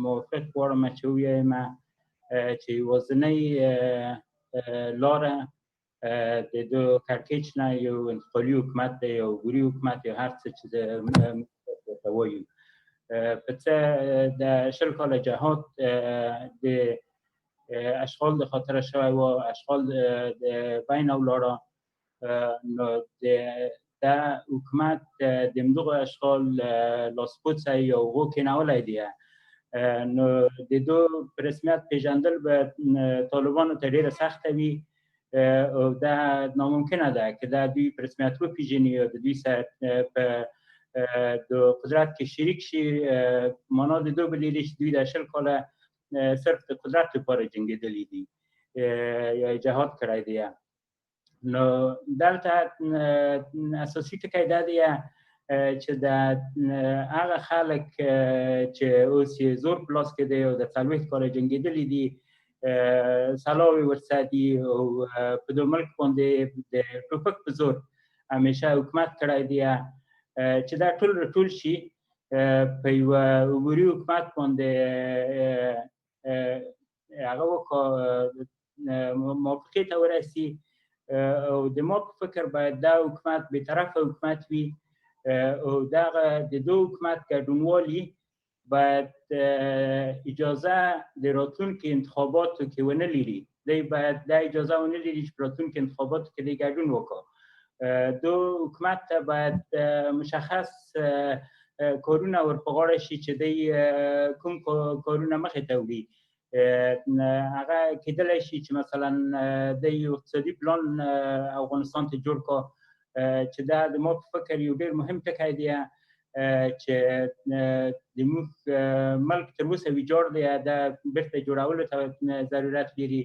موافق غواړم چې ووایم چې یوازینۍ لاره د دو کړکېچ نه یو انتقالي حکومت دی، یو ګوري حکومت، یو هر څه چې ورته وایو. په څه د 20 کاله جهاد د اشغال د خاطره شوی و، اشغال د بین ولاړه، نو دا حکومت د همدغه اشغال لاسپوڅی یا هغو کېنولی دی. نو د دو په رسمیت پیژندل به طالبانو ته ډېره سخته وي او دا ناممکنه ده که دا دوی په رسمیت وپېژني او د دوی سره په د قدرت کې شریک شي. معنا د دو بلې دی چې دوی د 20 کاله صرف د قدرت لپاره جنګېدلي دي یا جهاد کړی دی. نو دلته اساسي ټکی دا دی چې د هغه خلک چې اوس یې زور په لاس کې دی او د 40 کاله جنګېدلي دي، سلاوي ورڅخه دي او په دو ملک باندې د ټوپک په زور همیشه حکومت کړی دی، چې دا ټول راټول شي په یوه عبوري حکومت باندې هغه موافقې ته ورسي. او د ما په فکر باید دا حکومت بېطرفه حکومت وي او دغه د دو حکومت ګډونوالي باید اجازه د راتلونکي انتخاباتو کې ونه لري. دی باید دا اجازه ونه لري چې په راتلونکي انتخاباتو کې دی ګډون وکړي. دو حکومت ته باید مشخص کارونه ورپه غاړه شي چې دی کوم کارونه مخې ته وړي. هغه کېدلی شي چې مثلا د یو اقتصادي پلان افغانستان ته جوړ کړه چې دا د ما په فکر یو ډېر مهم ټکی دی چې د موږ ملک تر اوسه ویجاړ دی، دا بېرته جوړولو ته ضرورت لري.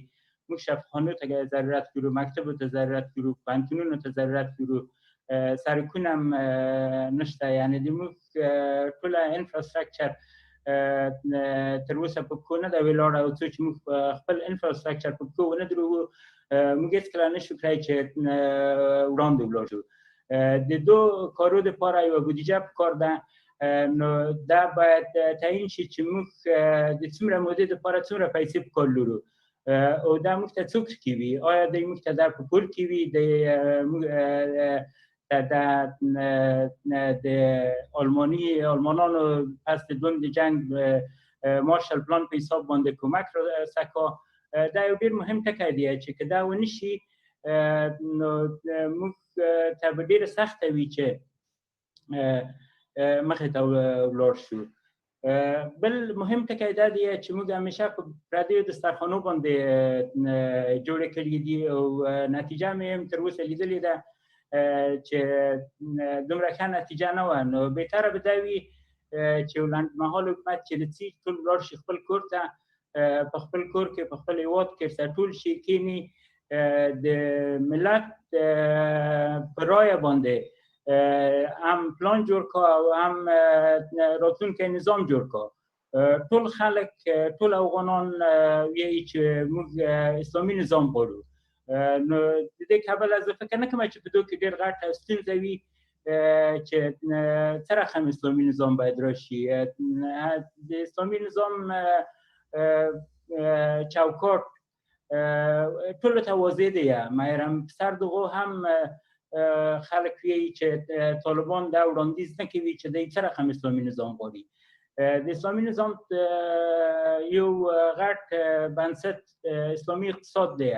موږ شفاخانو ته ضرورت لرو، مکتبو ته ضرورت لرو، پوهنتونونو ته ضرورت لرو، سړکونه هم نشته. یعنې د موږ ټوله انفراستراکچر تر اوسه په پښو نه ده ولاړه او څو چې موږ خپل انفراستراکچر په پښو ونه دروو موږ هېڅکله نشو کړی چې وړاندې ولاړ شو. د دو کارو دپاره یوه بودیجه پکار ده. نو دا باید تعیین شي چې موږ د څومره مودې دپاره څومره پیسې پکار لرو او دا موږ ته څوک کوي. آیا دی موږ ته دا په پور کې وي د آلمانانو پس د دویم د جنگ مارشل پلان په حساب باندې کمک سکا. دا یو ډېر مهم ټکی دی چې که دا ونه شي نو موږ ته به ډېره سخته وي چې مخې ته ولاړ شو. بل مهم ټکی دا دی چې موږ همیشه په پردیو دسترخوانو باندې جوړې کړي دي او نتیجه مې هم تر اوسه لیدلې ده چې دومره ښه نتیجه نه وه. نو بهتره به دا وي چې یو لنډمهاله حکومت چې رسي ټول ولاړ شي خپل کور ته، په خپل کور کې په خپل هېواد کې سټول شي، کښېني، د ملت په رایه باندې هم پلان جوړ کړه او هم راتلونکی نظام جوړ کړه. ټول خلک، ټول افغانان وایي چې موږ اسلامي نظام غواړو. نو د دې کبله زه فکر نه کوم چې په دو کې ډېر غټه ستونزه وي چې څه رقم اسلامي نظام باید راشي. د اسلامي نظام چوکاټ ټولو ته واضح دی. مګر سر دغو هم خلک وایي چې طالبان دا وړاندیز نه کوي چې دی څه رقم اسلامي نظام غواړي. د اسلامي نظام یو غټ بنسټ اسلامي اقتصاد دی.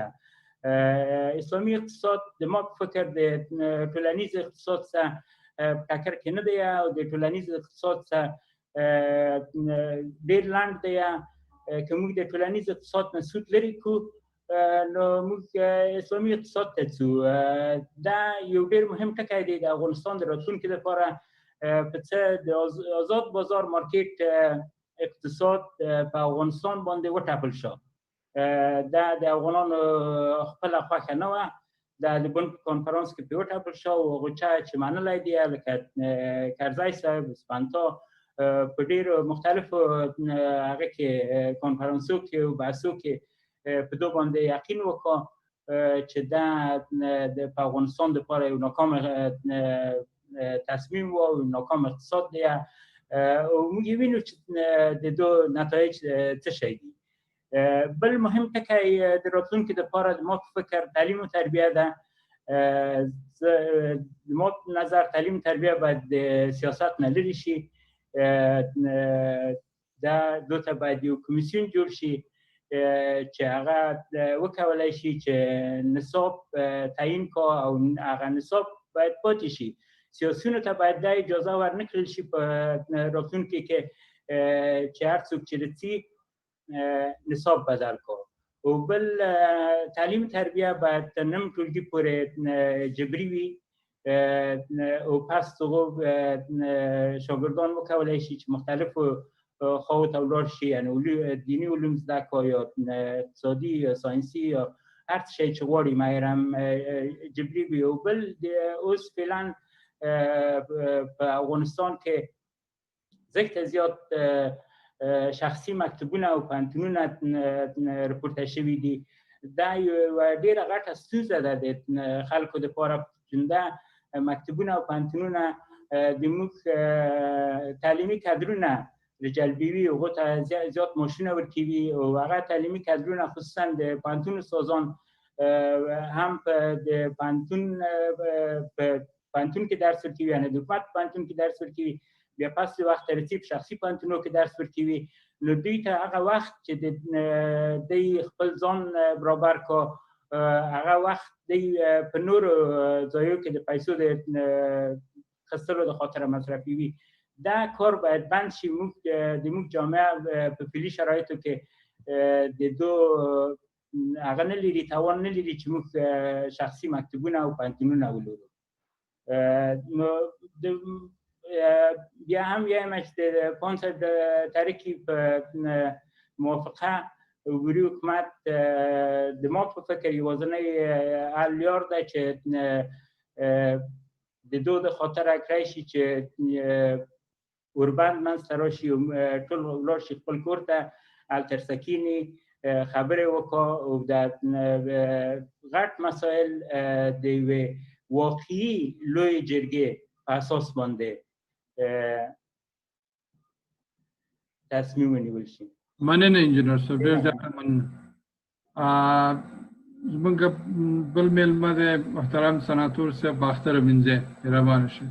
اسلامي اقتصاد د ما په فکر د ټولنیز اقتصاد څخه ټکر کې نه دی او د ټولنیز اقتصاد څخه ډېر لاندې دی. که موږ د ټولنیز اقتصاد نه سود لرې کړو نو موږ اسلامي اقتصاد ته ځو. دا یو ډېر مهم ټکی دی د افغانستان د راتلونکي لپاره په څه د آزاد بازار مارکیټ اقتصاد په افغانستان باندې وټاکل شو. دا د افغانانو خپله خوښه نه وه. دا د بن په کنفرانس کې پرې وټاکل شو او هغو چا چې منلی دی لکه کرزی صاحب، سپنتا په ډېرو مختلفو هغه کې کنفرانسو کې او بحثو کې په دو باندې یقین وکړه چې دا په افغانستان دپاره یو ناکام تصمیم و او ناکام اقتصاد دی او موږ وینو چې د دو نتایج څه شی دي. بل مهم ټکی د راتلونکي دپاره د ما په فکر تعلیم و تربیه ده. د ما په نظر تعلیم و تربیه باید د سیاست نه لرې شي. دا دو ته باید یو کمیسیون جوړ شي چې هغه وکولی شي چې نصاب تعیین کا او هغه نصاب باید پاتې شي. سیاسیونو ته باید دا اجازه ورنکړل شي په راتلونکي کې چې هر څوک چې رسي نصاب بدل کا. او بل تعلیم تربیه باید تر نیم ټولګي پورې جبري وي او پس هغو شاګردان وکولی شي چې مختلفو خواو ته ولاړ شي، یعنې دیني علوم زده کړه یا اقتصادي یا ساینسي یا هر څه شی چې غواړي مګر هم جبري وي. او بل اوس فعلا په افغانستان کې زیاته زیات شخصي مکتبونه او پوهنتونونه راپورته شوي دي. دا یوه ډېره غټه ستونزه ده د خلکو دپاره چې دا مکتبونه او پوهنتونونه زموږ تعلیمي کادرونه جلبوي، هغو ته زیات معاشونه ورکوي او هغه تعلیمي کادرونه خصوصا د پوهنتون استادان هم په د پوهنتون کې درس ورکوي، یعنې د حکومت پوهنتون کې درس ورکوي، بیا پس د وخت رسي په شخصي پوهنتونو کې درس ورکوي. نو دوی ته هغه وخت چې دوی خپل ځان برابر کا هغه وخت دوی په نورو ځایو کې د پیسو د خیستلو د خاطره مصرفوي. دا کار باید بند شي. موږ د موږ جامعه په فعلي شرایطو کې د دو هغه نه لري، توان نه لري چې موږ شخصي مکتبونه او پوهنتونونه ولرو. نو بیا هم وایم چې د پوهاند صاحب د تحریکي په موافقه عبوري حکومت د ما په فکر یوازینی حل لار ده چې د دو د خاطره کړی شي چې اوربند منځته راشي او ټول ولاړ شي خپل کور ته، هلته سکینې خبرې وکړه او د غټ مسایل د یوې واقعي لویې جرګې په اساس باندې تصمیم ونیول شي. مننه انجینر صاحب، ډېر زیاته مننه. زموږ بل میلمه دی محترم سناتور صاحب باختر امینزی، مهربانه شئ.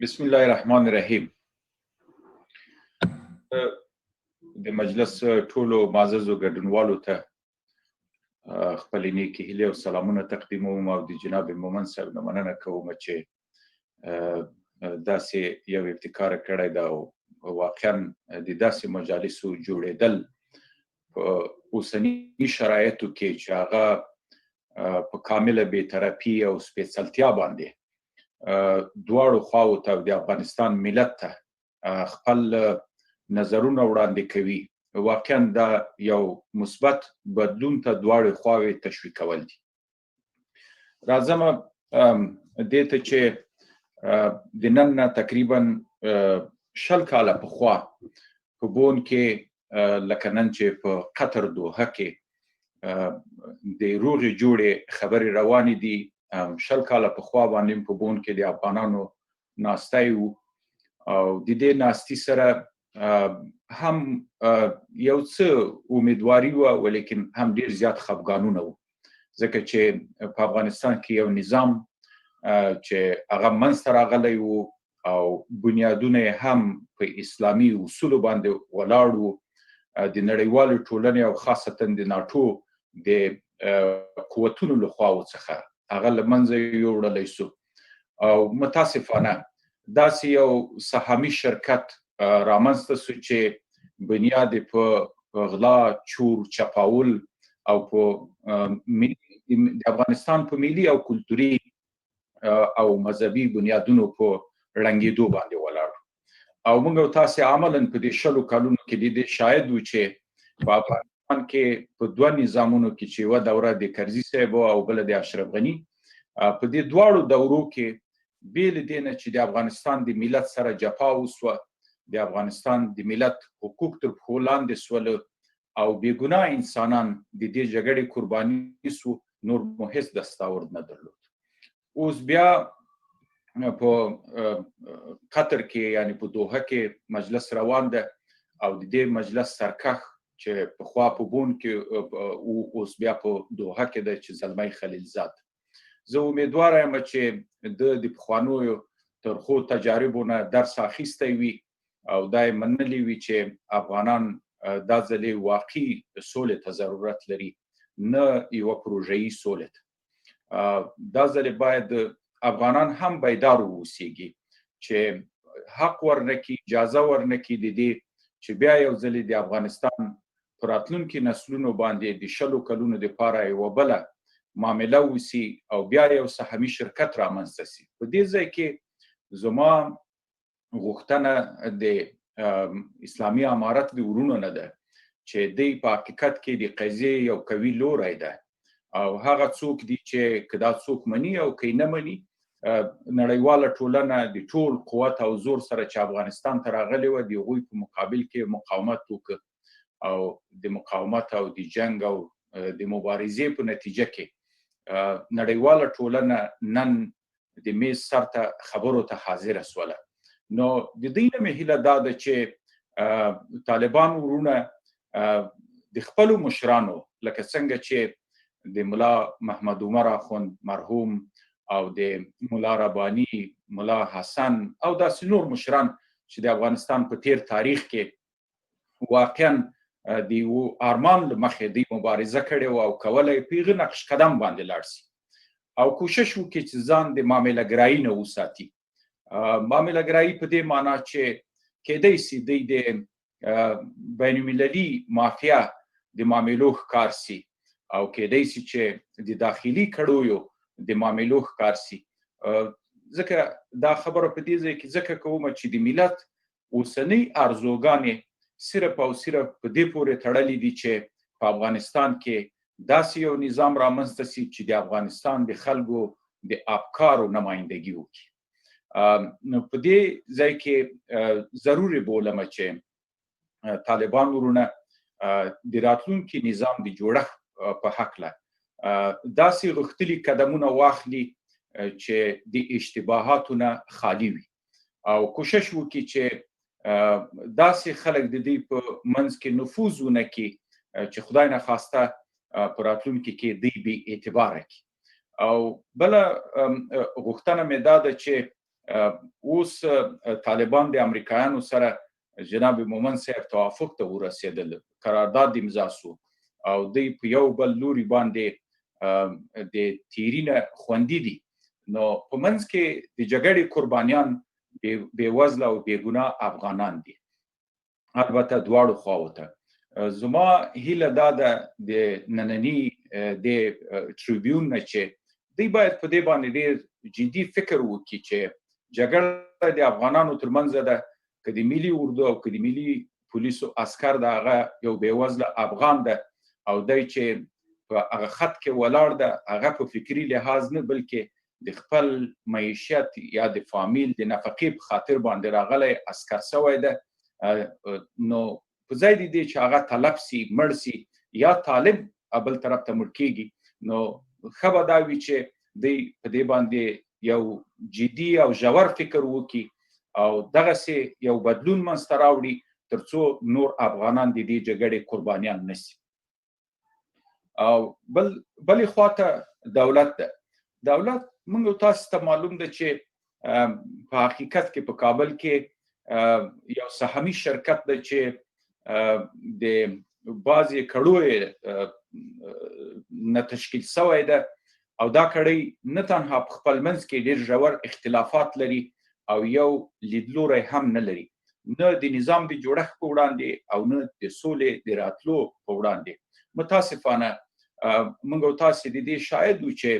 بسم الله الرحمن الرحیم. د مجلس ټولو معززو ګډونوالو ته خپلې نیکې هیلې او سلامونه تقدیموم او د جناب مومن صاحب نه مننه کوم چې داسې یو ابتکار کړی ده او واقعا د داسې مجالسو جوړېدل په اوسني شرایطو کې چې هغه په کامله بېطرفي او سپېڅلتیا باندې دواړو خواو ته د افغانستان ملت ته خپل نظرونه وړاندې کوي، واقعا دا یو مثبت بدلون ته دواړې خواوې تشویقول دي. راځم دې ته چې د نن نه تقریبا 20 کاله پخوا په بون کې لکه نن چې په قطر دوحه کې د روغې جوړې خبرې روانې دي، 20 کاله پخوا باندې په بون کې د افغانانو ناستی وو او د دې ناستي سره هم یو څه امیدواري وه ولیکن هم ډېر زیات خفګانونه وو، ځکه چې په افغانستان کې یو نظام چې هغه منځته راغلی وو او بنیادونه هم په اسلامي اصولو باندې ولاړ وو د نړیوالې ټولنې او خاصتا د ناټو د قوتونو له خواو څخه هغه له منځه یوړلی سو او متاسفانه داسې یو سهامي شرکت رامنځته سو چې بنیاد په غلا چور چپاول او په د افغانستان په ملي او کلتوري او مذهبي بنیادونو په ړنګېدو باندې ولاړ او موږ تاسې عملاً په دې 100 کالونو کې د دې شاهد وو چې په افغانستان کې په 2 نظامونو کې چې یوه دوره د کرزي صاحب او بله د اشرف غني په دې دواړو دورو کې بې له دې نه چې د افغانستان د ملت سره جفا وسوه د افغانستان د ملت حقوق تر پښو لاندې سول او بېګناه انسانان د دې جګړې قرباني سو نور مو هېڅ دستاورد نه درلود اوس بیا په قطر کې یعنی په دوحه کې مجلس روان ده او د دې مجلس سرکښ چې پخوا په بون کې اوس بیا په دوحه کې ده چې زلمی خلیلزاد زه امیدواره یم چې د پخوانیو ترخو تجاربو نه درس اخیستی وي او دا یې منلی وي چې افغانان دا ځلې واقعي سولې ته ضرورت لري نه یوه پروژه‌یي سولې ته دا ځلې باید افغانان هم بیدار واوسیږي چې حق ورنکړي اجازه ورنکړي د دې چې بیا یو ځلې د افغانستان په راتلونکي نسلونو باندې د 100 کلونو دپاره یوه بله معامله وسي او بیا یو سهامي شرکت رامنځته سي په دې ځای کې زما غوښتنه د اسلامي امارت د ورونو نه ده چې دوی په حقیقت کې د قضیې یو قوي لوری ده او هغه څوک دي چې که دا څوک مني او که نه مني نړیواله ټولنه د ټول قوت او زور سره چې افغانستان ته راغلی وه د هغوی په مقابل کې مقاومت وکړ او د مقاومت او د جنګ او د مبارزې په نتیجه کې نړیواله ټولنه نن د میز سر ته خبرو ته حاضره سوله نو د دوی نه مې هیله دا ده چې طالبان ورونه د خپلو مشرانو لکه څنګه چې د ملا محمد عمر اخوند مرحوم او د ملا رباني ملا حسن او داسې نور مشران چې د افغانستان په تیر تاریخ کې واقعا د یو ارمان له مخې دوی مبارزه کړې وه او کولی په هغه نقش قدم باندې لاړ سي او کوشش وکړي چې ځان د معامله ګرایي نه وساتي معامله ګرایي په دې معنا چې کیدای سي دوی د بین المللي مافیا د معاملو ښکار سي او کیدای سي چې د داخلي کړیو د معاملو ښکار سي ځکه دا خبره په دې ځای کې ځکه کومه چې د ملت اوسنۍ ارزوګانې صرف او صرف په دې پورې تړلي دي چې په افغانستان کې داسې یو نظام رامنځته سي چې د افغانستان د خلکو د افکارو نمایندګي وکړي نو په دې ځای کې ضروري بولم چې طالبان ورونه د راتلونکي نظام د جوړښت په هکله داسې غښتلي قدمونه واخلي چې د اشتباهاتو نه خالي وي او کوشش وکړي چې داسې خلک د دوی په منځ کې نفوذ ونه کړي چې خدای نخواسته په راتلونکي کې دوی بې اعتباره کړي او بله غوښتنه مې دا ده چې اوس طالبان د امریکایانو سره جناب مومن صاحب توافق ته ورسېدل قرارداد امضا سو او دوی په یو بل لوري باندې د تیرینه خوندي دي نو په منځ کې د جګړې قربانیان بې وزله او بېګناه افغانان دي البته دواړو خواو ته زما هیله دا ده د ننني د ټریبیون نه چې دوی باید په دې باندې ډېر جدي فکر وکړي چې جګړه د افغانانو ترمنځ ده که د ملي اردو او که د ملي پولیسو عسکر د هغه یو بېوزله افغان ده او دی چې په هغه خط کې ولاړ ده هغه په فکري لحاظ نه بلکې د خپل معیشت یا د فامیل د نفقې په خاطر باندې راغلی عسکر سوی ده نو په ځای د دې چې هغه طلب سي مړ سي یا طالب بل طرف ته مړ کېږي نو ښه به دا وي چې دوی په دې باندې یو جدي او ژور فکر وکړي او دغسې یو بدلون منځته راوړي تر څو نور افغانان د دې جګړې قربانیان نه سي او بلې خواته دولت ده دولت موږ تاسو ته معلوم ده چې په حقیقت کې په کابل کې یو سهامي شرکت ده چې د بعضې کړو نه تشکیل سوی ده او دا کړۍ نه تنها په خپل منځ کې ډېر ژور اختلافات لري او یو لیدلوری هم نه لري، نه د نظام د جوړښت په وړاندې او نه د سولې د راتلو په وړاندې. متاسفانه موږ او تاسې د دې شاهد وو چې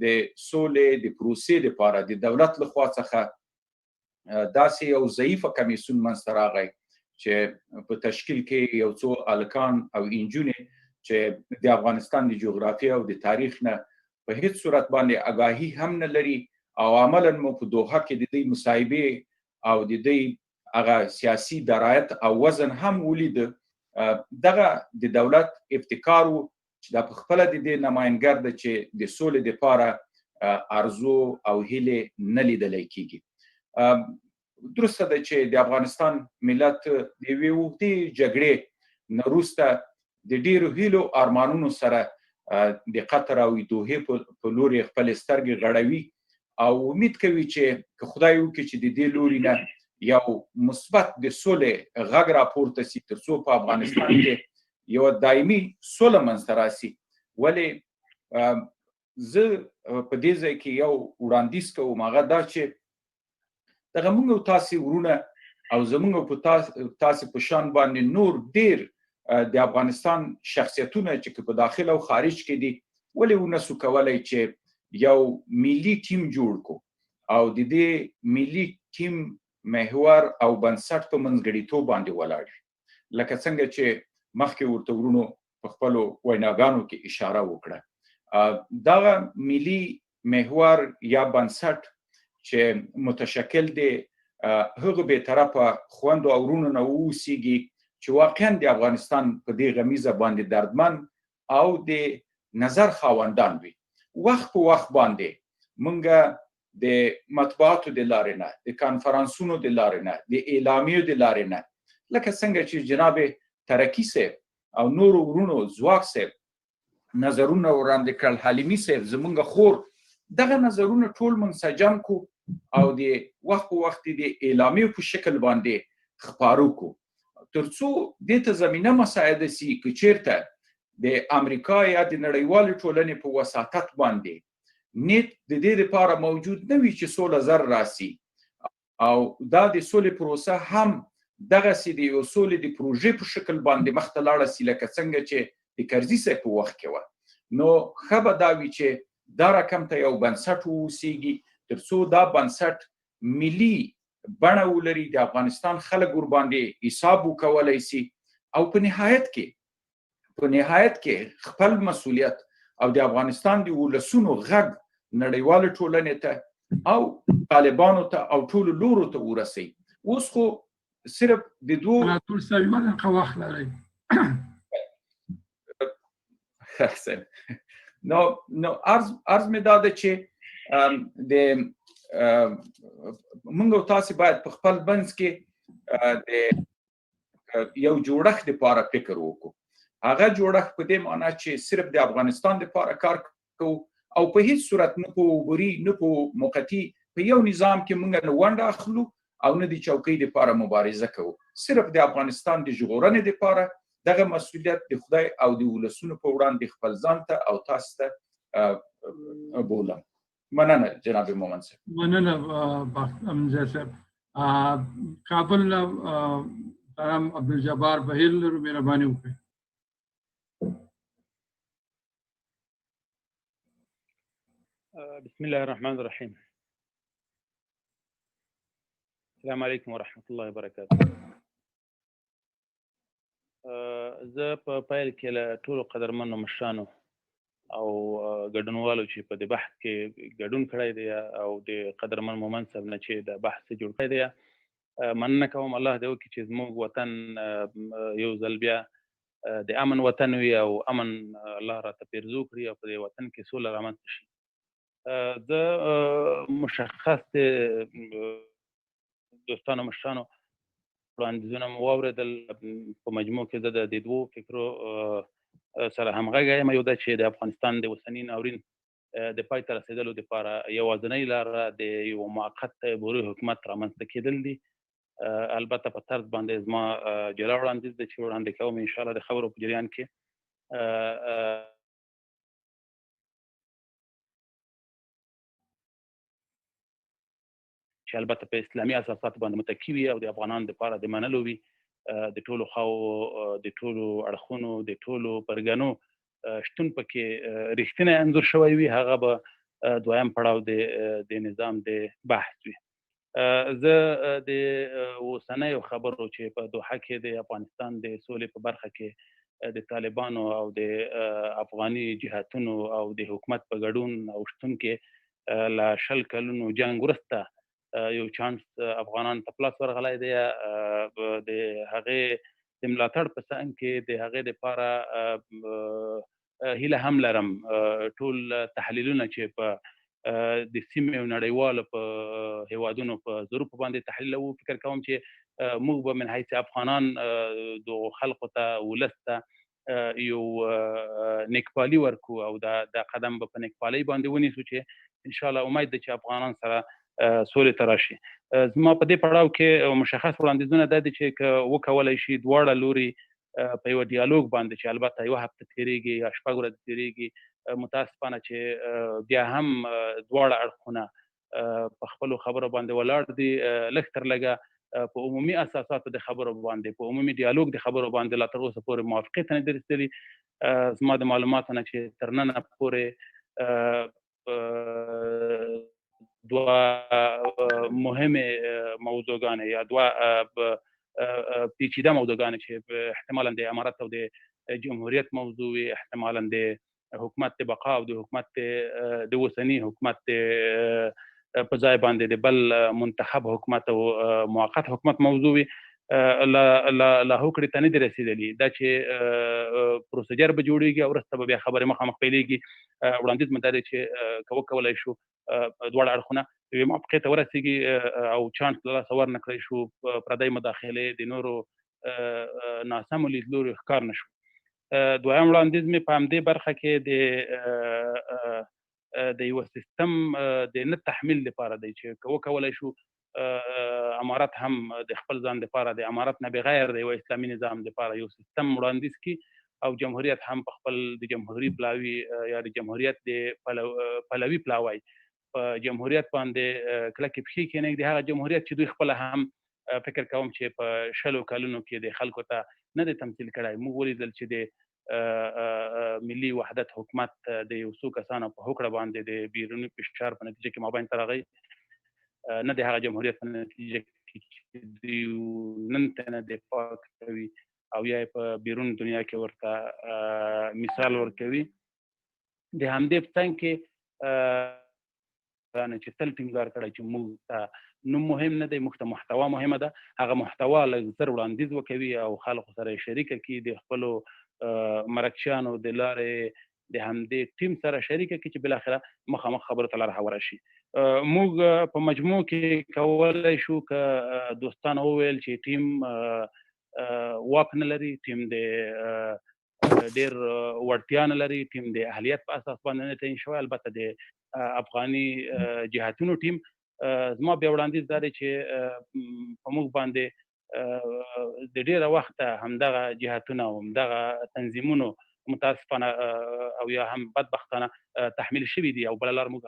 د سولې د پروسې لپاره د دولت لخوا څخه داسې یو ضعیفه کمیسیون منځته راغی چې په تشکیل کې یو څو هلکان او نجونې چې د افغانستان د جغرافیې او د تاریخ نه په هیڅ صورت باندې آګاهي هم نه لري او عملاً مو په دوحه کې د دوی مصاحبې او د دوی هغه سیاسي درایت او وزن هم ولیده. دغه د دولت ابتکار و چې دا په خپله د دې نماینګر ده چې د سولې دپاره ارزو او هیلې نه لیدلی کېږي. درسته ده چې د افغانستان ملت د یوې اوږدې جګړې نه وروسته د ډېرو هیلو ارمانونو سره د قطر او دوحې په لورې خپلې سترګې غړوي او امید کوي چې که خدای وکړي چې د دې لوري نه یو مثبت د سولې غږ راپورته سي تر څو په افغانستان کې یوه دایمي سوله منځته راسي. ولې زه په دې ځای کې یو وړاندیز کوم، هغه دا چې دغه موږ او تاسې ورونه او زموږ په تاسې په شان باندې نور ډېر د افغانستان شخصیتونه چې په داخل او خارج کې دي ولې ونسو کولی چې یو ملي ټیم جوړ کو او د دې ملي ټیم محور او بنسټ په منځګړیتوب باندې ولاړ شي، لکه څنګه چې مخکې ورته ورونو په خپلو ویناګانو کې اشاره وکړه. دغه ملي محور یا بنسټ چې متشکل دی هغه بې طرفه خویندو او ورونو نه واوسیږي چې واقعا د افغانستان په دې غمیزه باندې دردمن او د نظر خاوندان وي. وخت په وخت باندې موږ د مطبوعاتو د لارې نه، د کانفرانسونو د لارې نه، د اعلامیو د لارې نه، لکه څنګه چې جناب ترکی صاحب او نورو ورونو ځواک صاحب نظرونه وړاندې کړل، حلیمي صاحب زموږ خور، دغه نظرونه ټول منسجم کو او د وخت په وخت د اعلامیو په شکل باندې خپارو کو تر څو دې ته زمینه مساعده سي که چیرته د امریکا یا د نړیوالې ټولنې په وساطت باندې نیت د دې لپاره موجود نه وي چې سوله زر راسي او دا د سولې پروسه هم دغسې د یو سولې د پروژې په شکل باندې مخته لاړه سي لکه څنګه چې د کرزي صاحب په وخت کې وه. نو ښه به دا وي چې دا رقم ته یو بنسټ واوسیږي تر څو دا بنسټ ملي بڼه ولري، د افغانستان خلک ورباندې حساب وکولی سي او په نهایت کې خپل مسؤلیت او د افغانستان د ولسونو غږ نړیوالې ټولنې ته او طالبانو ته او ټولو لورو ته ورسوي. اوس خو صرف د دوو ټول سوي یوه دقیقه وخت لرئ. نو عرض مې دا ده چې د موږ او تاسې باید په خپل منځ کې د یو جوړښت دپاره فکر وکړو. هغه جوړښت په دې معنا چې صرف د افغانستان دپاره کار کوو او په هیڅ صورت نه په عبوري نه په موقتي په یو نظام کې موږ نه ونډه اخلو او نه د چوکۍ دپاره مبارزه کوو. صرف د افغانستان د ژغورنې دپاره دغه مسؤلیت د خدای او د ولسونو په وړاندې خپل ځان ته او تاسو ته بولم. مننه جناب مومن صاحب. مننه امجد صاحب. کابل نه عبدالجبار بهیل لرو، مهرباني وکړئ. بسم الله الرحمن الرحیم. السلام علیکم ورحمۃ اللہ وبرکاتہ. زه په پیل کې له ټولو قدرمنو مشرانو او ګډونوالو چې په دې بحث کې ګډون کړی دی او د قدرمن مومن صاحب نه چې د بحث جوړ کړی دی مننه کوم. الله دې وکړي چې زموږ وطن یو ځل بیا د امن وطن وي او امن الله راته پیرزو کړي او په دې وطن کې سوله رامنځته شي. زه مشخص دوستانو مشرانو وړاندیزونه مو واورېدل. په مجموع کې زه د دې دوو فکرو سره همغږی یم. یو دا چې د افغانستان د اوسني ناورین د پای ته رسېدلو دپاره یوازینۍ لاره د یو موقت بوري حکومت رامنځته کېدل دي البته په طرز باندې زما جلا وړاندیز دی چې وړاندې کوم ان شاء الله د خبرو په جریان کې چې البته په اسلامي اساسات باندې متکی وي او د افغانانو لپاره د منلو وي د ټولو خواو د ټولو اړخونو د ټولو پرګنو شتون پکې رښتینی انځور شوی وي هغه به دویم پړاو د نظام د بحث وي زه د اوسنیو خبرو چې په دوحه کې د افغانستان د سولې په برخه کې د طالبانو او د افغاني جهاتونو او د حکومت په ګډون او شتون کې له 20 کلونو جنګ وروسته یو چانس افغانان ته پلاس ورغلی دی د هغې د ملاتړ په څنګ کې د هغې دپاره هیله هم لرم ټول تحلیلونه چې په د سیمې او نړیوالو په هیوادونو په ظروفو باندې تحلیلوو فکر کوم چې موږ به من حیث افغانان دغو خلقو ته ولس ته یو نیکپالي ورکو او دا قدم به په نیکپالۍ باندې ونیسو چې انشاءالله امید ده چې افغانان سره سولې ته راشي زما په دې پړاو کې مشخص وړاندیزونه دا دي چې وکولی شي دواړه لوري په یوه ډیالوګ باندې چې البته یوه هفته تېرېږي یا 6 ورځې تېرېږي متاسفانه چې بیا هم دواړه اړخونه په خپلو خبرو باندې ولاړ دي لږ تر لږه په عمومي اساساتو د خبرو باندې په عمومي ډیالوګ د خبرو باندې لا تر اوسه پورې موافقې ته نه دي رسېدلي زما د معلوماتو نه چې تر ننه پورې دوه مهمې موضوعګانې یا دوه پیچیده موضوعګانې چې احتمالا د امارت او د جمهوریت موضوع وي احتمالا د حکومت د بقا او د حکومت د اوسني حکومت په ځای باندې د بل منتخب حکومت او موقت حکومت موضوع وي لا هوکړې ته نه دي رسېدلي دا چې پروسیجر به جوړېږي او وروسته به بیا خبرې مخامخ پیلېږي وړاندیز مې دا دی چې که وکولی شو دواړه اړخونه یوې موافقې ته ورسېږي او چانس له لاسه ورنکړی شو پردۍ مداخلې د نورو ناسمو لیدلوریو ښکار نه شو دویم وړاندیز مې په همدې برخه کې د یوه سیستم د نه تحمیل لپاره دی چې که وکولی شو امارت هم د خپل ځان لپاره د امارت نه بغیر د یو اسلامي نظام لپاره یو سیستم وړاندیز کړي او جمهوریت هم په خپل د جمهوري پلاوي یا د جمهوریت د پلوي پلاوی په جمهوریت باندې کلکې پښې کېنږدي هغه جمهوریت چې دوی خپله هم فکر کوم چې په 20 کلونو کې د خلکو ته نه دی تمثیل کړی موږ ولیدل چې د ملي وحدت حکومت د یو څو کسانو په هوکړه باندې د بیروني فشار په نتیجه کې مابین ته راغی نه د هغه جمهوریت په نتیجه کې چې دوی نن تنه دفاع کوي او یا په بیرون دنیا کې ورته مثال ورکوي د همدې په څنګ کې چې تل ټینګار کړی چې موږ ته نوم مهم نه دی موږ ته محتوا مهمه ده هغه محتوا لږ زر وړاندیز وکوي او خلکو سره یې شریکه کړي د خپلو مرکچیانو د لارې د همدې ټیم سره شریکه کړي چې بالاخره مخامخ خبرو ته لار هواره شي موږ په مجموع کې کولی شو که دوستانو وویل چې ټیم واک نه لري ټیم د ډېر وړتیا نه لري ټیم د اهلیت په اساس باندې نه تعیین شوی البته د افغاني جهاتونو ټیم زما بیا وړاندیز دا دی چې په موږ باندې د ډېره وخته همدغه جهاتونه او همدغه تنظیمونو متاسفانه او یا هم بدبختانه تحمیل شوي دي او بله لار موږ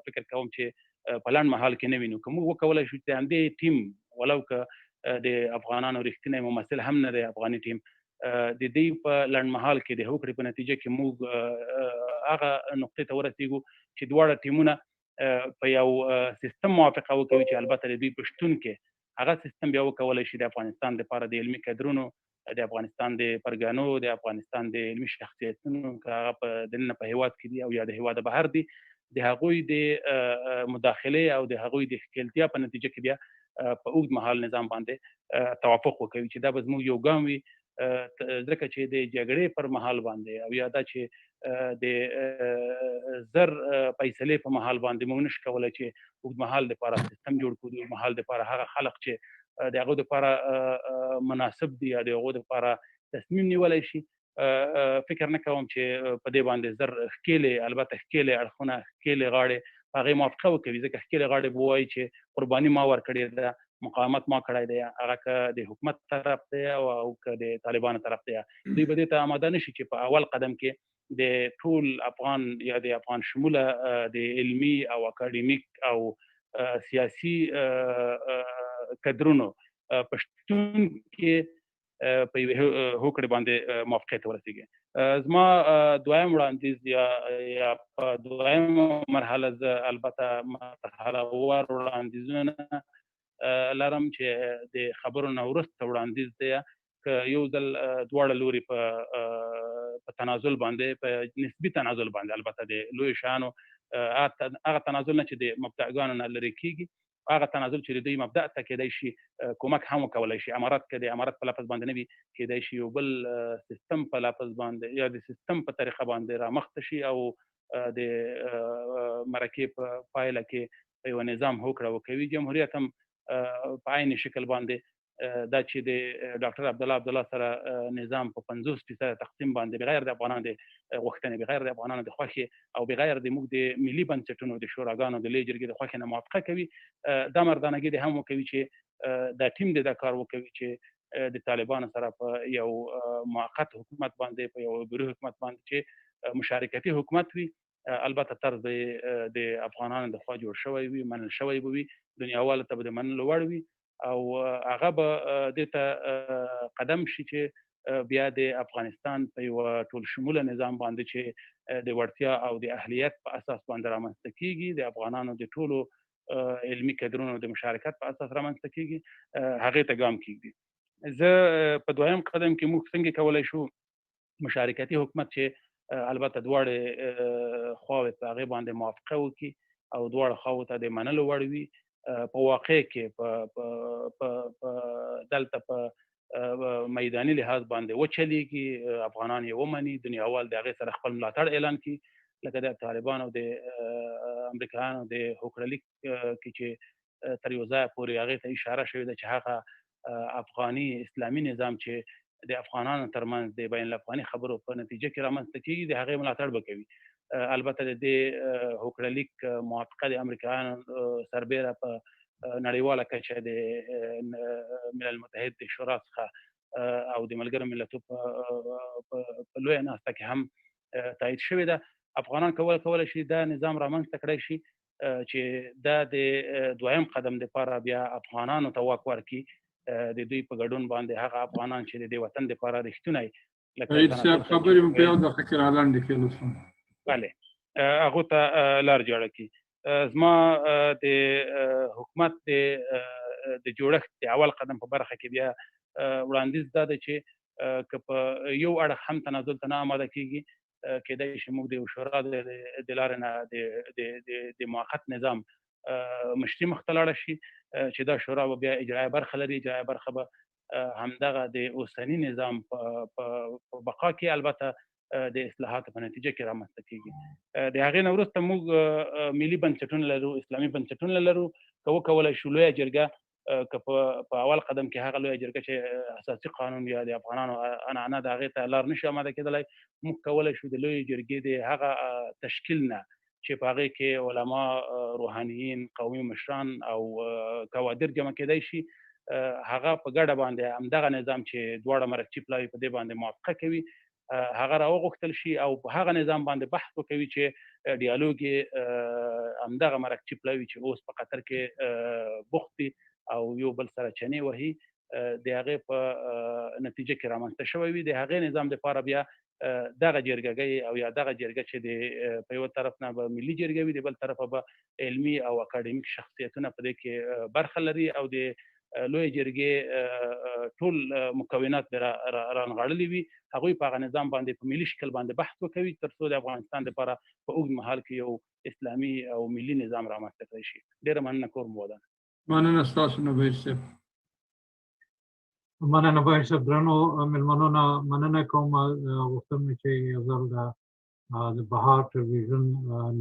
فکر کوم چې په لنډ مهال کې نه وینو که موږ وکولی شو چې همدې ټیم ولو که د افغانانو رښتینی ممثل هم نه دی افغاني ټیم د دې په لنډ مهال کې د هوکړې په نتیجه کې موږ هغه نقطې ته ورسېږو چې دواړه ټیمونه په یو سیستم موافقه وکوي چې البته د دوی په شتون کې هغه سیستم بیا وکولی شي د افغانستان لپاره د علمي کدرونو د افغانستان د پرګنو د افغانستان د علمي شخصیتونو که هغه په دننه په هیواد کې دي او یا د هیواد بهر دي د هغوی د مداخلې او د هغوی د ښکیلتیا په نتیجه کې بیا په اوږد مهال نظام باندې توافق وکوي چې دا به زموږ یو ګام وي ځکه چې د جګړې پر مهال باندې او یا دا چې د زر فیصلې په مهال باندې موږ نشو کولی چې اوږد مهال دپاره سیستم جوړ کړو د اوږد مهال دپاره هغه خلق چې د هغو دپاره مناسب دي یا د هغو دپاره تصمیم نیولی شي فکر نه کوم چې په دې باندې زر ښکېلې البته ښکېلې اړخونه ښکېلې غاړې په هغې موافقه وکوي ځکه ښکېلې غاړې به ووایي چې قرباني ما ورکړې ده مقاومت ما کړی دی هغه که د حکومت طرف دی او که د طالبانو طرف دی دوی به دې ته آماده نشي چې په اول قدم کې د ټول افغان یا د افغان شموله د علمي او اکاډمیک او سیاسي کدرونو پښتون کې په یوه هوکړې باندې موافقې ته ورسیږي. زما دویم وړاندیز یا په دویمه مرحله زه البته مرحله وار وړاندیزونه لرم چې د خبرو نه وروسته وړاندیز دی که یو ځل دواړه لوري په تنازل باندې په نسبي تنازل باندې البته د لویو شیانو هغه تنازل نه چې د مبدأګانو نه لرې کېږي هغه تنازل چې د دوی مبدأ ته کېدای شي کومک هم وکولی شي امارت که د امارت په لفظ باندې نه وي کېدای شي یو بل سیستم په لفظ باندې یا د سیستم په طریقه باندې رامخته شي او د مرکې په پایله کې یو نظام هوکړه وکوي. جمهوریت هم په عین شکل باندې دا چې د ډاکټر عبدالله سره نظام په 50% تقسیم باندې بغیر د افغانانو د غوښتنې بغیر د افغانانو د خوښې او بغیر د موږ د ملي بنسټونو د شوراګانو د لویې جرګې د خوښې نه موافقه کوي دا مردانګي د هم وکوي چې دا ټیم د دا کار وکوي چې د طالبانو سره په یو موقت حکومت باندې په یو عبوري حکومت باندې چې مشارکتي حکومت وي البته طرز د افغانانو د خوا جوړ شوی وي منل شوی به وي دنیاوالو ته به د منلو وړ وي او هغه به دې ته قدم شي چې بیا د افغانستان په یو ټول شموله نظام باندې چې د وړتیا او د اهلیت په اساس باندې رامنځته کیږي د افغانانو د ټولو علمي کدرونو د مشارکت په اساس رامنځته کیږي هغې ته ګام کیږدي. زه په دویم قدم کې موږ څنګه کولی شو مشارکتي حکومت چې البته دواړه خواوې په هغې باندې موافقه وکړي او دواړه خواوو ته د منلو وړ وي په واقع کې دلته په میداني لحاظ باندې وچلیږي افغانان یې ومني دنیاوال د هغې سره خپل ملاتړ اعلان کړي لکه د طالبانو د امریکایانو د هوکړه لیک کې چې تر یو ځایه پورې هغې ته اشاره شوې ده چې هغه افغاني اسلامي نظام چې د افغانانو ترمنځ د بین الافغاني خبرو په نتیجه کې رامنځته کېږي د هغې ملاتړ به کوي. البته د دې هوکړه لیک موافقه د امریکایانو سربیره په نړیواله کچه د ملل متحد د شورا څخه او د ملګرو ملتو په لویه ناسته کې هم تایید شوې ده. افغانان کولی شي دا نظام رامنځته کړی شي چې دا د دویم قدم دپاره بیا افغانانو ته واک ورکړي د دوی په ګډون باندې هغه افغانان چې د دې وطن دپاره رښتونی سعید صاحب خبرې مو په یو دقیقه کې رالاندې کړې لطفا بله هغو ته لار جوړه کړي. زما د حکومت د جوړښت د اول قدم په برخه کې بیا وړاندیز دا ده چې که په یو اړخ هم تنازل ته نه آماده کېږي کېدای شي موږ د یو شورا د لارې نه د موقت نظام مشري مخ ته لاړه شي چې دا شورا به بیا اجرایه برخه لري اجرایه برخه به همدغه د اوسني نظام په بقا کې البته د اصلاحاتو په نتیجه کې رامنځته کېږي. د هغې نه وروسته موږ ملي بنسټونه لرو اسلامي بنسټونه لرو که وکولی شو لویه جرګه که په اول قدم کې هغه لویه جرګه چې اساسي قانون یا د افغانانو عنعنه د هغې ته لار نشي آماده کېدلی موږ کولی شو د لویې جرګې د هغه تشکیل نه چې په هغې کې علما روحانیین قومي مشران او کوادر جمع کېدی شي هغه په ګډه باندې همدغه نظام چې دواړه مرکچي پلاوي په دې باندې موافقه کوي هغه راوغوښتل شي او په هغه نظام باندې بحث وکوي چې ډیالوګ یې همدغه مرکچي پلاوي چې اوس په قطر کې بوخت دي او یو بل سره چنې وهي د هغې په نتیجه کې رامنځته شوی وي د هغې نظام دپاره بیا دغه جرګګۍ او یا دغه جرګه چې په یو طرف نه به ملي جرګه وي د بل طرفه به علمي او اکاډمیک شخصیتونه په دې کې برخه لري او د لوی جرګې ټول مکونات رانغاړلي وي هغوی په هغه نظام باندې په ملي شکل باندې بحث وکوي تر څو د افغانستان لپاره په اوږد مهال کې یو اسلامي او ملي نظام رامنځته کړی شي. ډېره مننه کور مو ودان. مننه ستاسو نبیل صاحب. مننه بهیر صاحب درنو مېلمنو نه مننه کوم غوښتم چې یو ځل د بهار ټلویزیون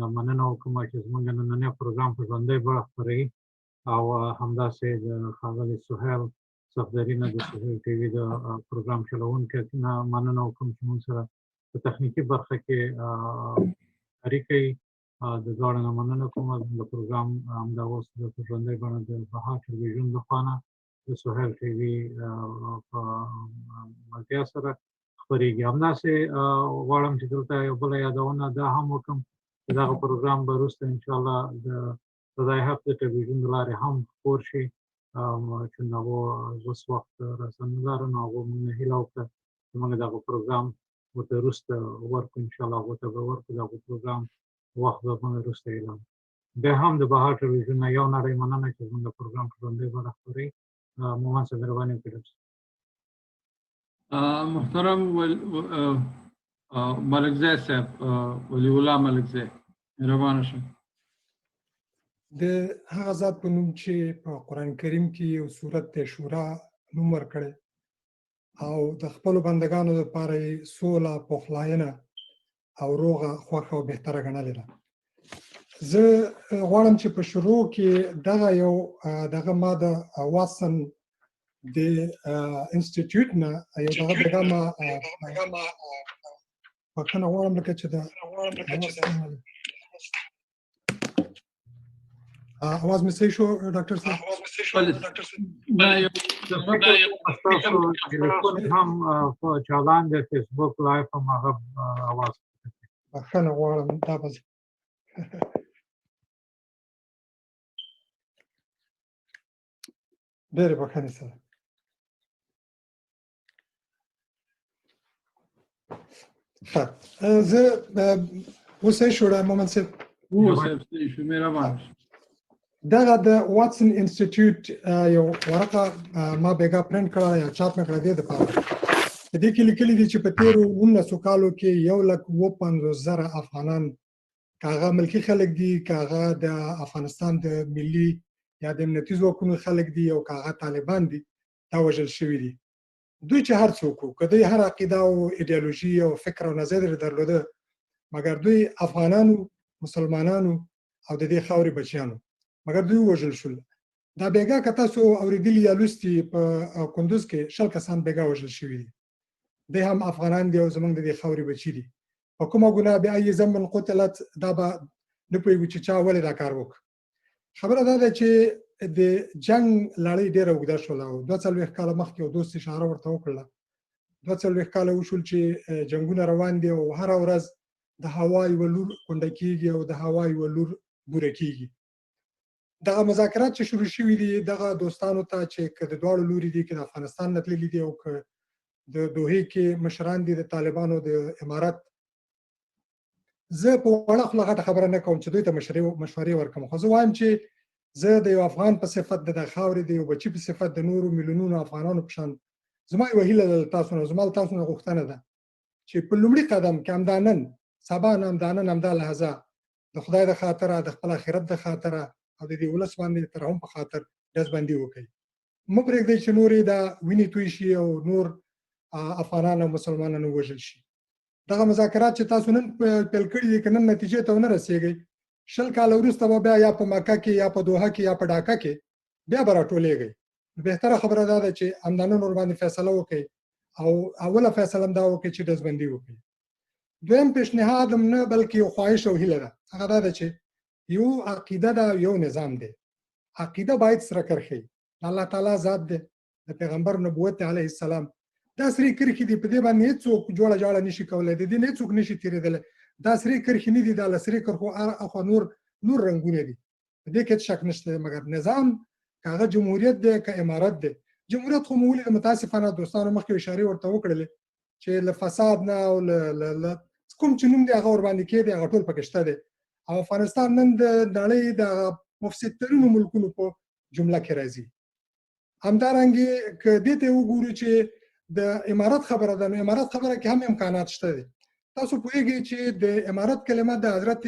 نه مننه وکړم چې زموږ نننی پروګرام په ژوندۍ بڼه خپروي او همداسې د ښاغلي سهیل صفدري نه د سهیل ټي وي د پروګرام چلوونکي نه مننه وکړم چې موږ سره په تخنیکي برخه کې همکاري کوي د دواړو نه مننه کوم د پروګرام همدا اوس د ژوندۍ بڼه د بهار ټلویزیون لخوا نه د سهیل ټي وي په ملتیا سره خپرېږي. همداسې غواړم چې دلته یو بله یادونه دا هم وکړم چې دغه پروګرام به وروسته انشاءالله د خدای حق د ټلویزیون د لارې هم خپور شي چې هغو اوس وخت رسنۍ لرو نو هغو موږ هیله وکړه چې موږ دغه پروګرام ورته وروسته ورکړو انشاءالله هغو ته به ورکړو دغه پروګرام وخت به موږ وروسته اعلان بیا هم د بهار ټلویزیون نه یو نړۍ مننه چې زموږ د پروګرام ژوندۍ بڼه خپروي. مومن صاحب مهرباني وکړئ. محترم ملکزی صاحب ولی الله ملکزی مهربانه شئ. د هغه ذات په نوم چې په قرآن کریم کې یو سورت شورا نوم ورکړی او د خپلو بندګانو لپاره یې سوله پخلاینه او روغه خوښه او بهتره ګڼلې ده. زه غواړم چې په شروع کې دغه ما د واتسن د انسټیټیوټ نه یو دغه ما بخښنه غواړم لکه چې د आवाज में सही शो डॉक्टर साहब هم چالان د فیسبوک لایف هم هغه आवाज بخښنه غواړم دا به ډېرې بخښنې سره. زه اوس صحیح شو مومن صاحب صحیح شو مهربانه شئ. دغه د واتسن انسټیټیوټ یو ورقه ما بیګا پرنټ کړه یا چاپ مې کړه دې دپاره په دې کې لیکلي دي چې په تېرو 19 کالو کې 1,50,000 افغانان که هغه ملکي خلک دي که هغه د افغانستان د ملي یا د امنیتي ځواکونو خلک دي او که هغه طالبان دي دا وژل شوي دي. دوی چې هر څوک وو که دوی هر عقیده او ایډیالوژي او فکر او نظر درلوده مګر دوی افغانانو مسلمانانو او د دې خاورې بچیانو مګر دوی وژل شول. دا بیګا که تاسو اورېدلي یا لوستي په کندوز کې 20 کسان بیګا وژل شوي دي. دوی هم افغانان دي او زموږ د دې خاورې بچي دي. په کومه ګناه بأي ذنب قتلت دا به نه پوهېږو چې چا ولې دا کار وکړ. خبره دا ده چې د جنګ لړۍ ډېره اوږده شوله او 42 کاله مخکې یو دوست اشاره ورته وکړله 42 کاله وشول چې جنګونه روان دي او هره ورځ د هوا یوه لور کونډه کېږي او د هوا یوه لور بوره کېږي. دغه مذاکرات چې شروع شوي دي دغه دوستانو ته چې که د دواړو لوري دي که د افغانستان نه تللي دي او که د دوحې کې مشران دي د طالبانو د امارت زه په وړه خوله غټه خبره نه کوم چې دوی ته مشورې ورکوم خو زه وایم چې زه د یو افغان په صفت د خاورې د یو بچي په صفت د نورو میلیونونو افغانانو په شان زما یوه هیله ده تاسو نه زما تاسو نه غوښتنه ده چې په لومړي قدم کې همدا نن سبا نه همدا لحظه د خدای د خاطره د خپل آخرت د خاطره او د دې ولس باندې تر هم په خاطر ډزبندي وکړي. مه پرېږدئ چې نورې دا وینې توی شي او نور افغانان او مسلمانان ووژل شي. دغه مذاکرات چې تاسو نن پیل کړي دي که نن نتیجې ته ونه رسېږئ 20 کاله وروسته به بیا یا په مکه کې یا په دوحه کې یا په ډاکا کې بیا به راټولېږئ. بهتره خبره دا ده چې همدا نن ورباندې فیصله وکړئ او اوله فیصله هم دا وکړئ چې ډزبندي وکړئ. دویم پیشنهاد هم نه بلکې یو خواهش او هیله ده هغه دا ده چې یو عقیده ده یو نظام دی. عقیده باید سره کرښئ الله تعالی ذات دی د پیغمبر نبوت علیه السلام دا سری کرښې دي په دې باندې هېڅوک جوړه جاړه نشي کولی د دې نه هېڅوک نشي تېرېدلی دا سری کرښې نه دي دا له سری کرښو اخوا نور رنګونه دي په دې کې هېڅ شک نشته مګر نظام که هغه جمهوریت دی که امارت دی جمهوریت خو مو ولیده متاسفانه دوستانو مخکې اشارې ورته وکړلې چې له فساد نه او له کوم چې نوم دی هغه ورباندې کېدی هغه ټول پکې شته دی او افغانستان نن د نړۍ د مفسدترینو ملکونو په جمله کې راځي. همدارنګې که دې ته وګورو چې د امارت خبره ده نو امارت خبره کې هم امکانات شته دي. تاسو پوهېږئ چې د امارت کلمه د حضرت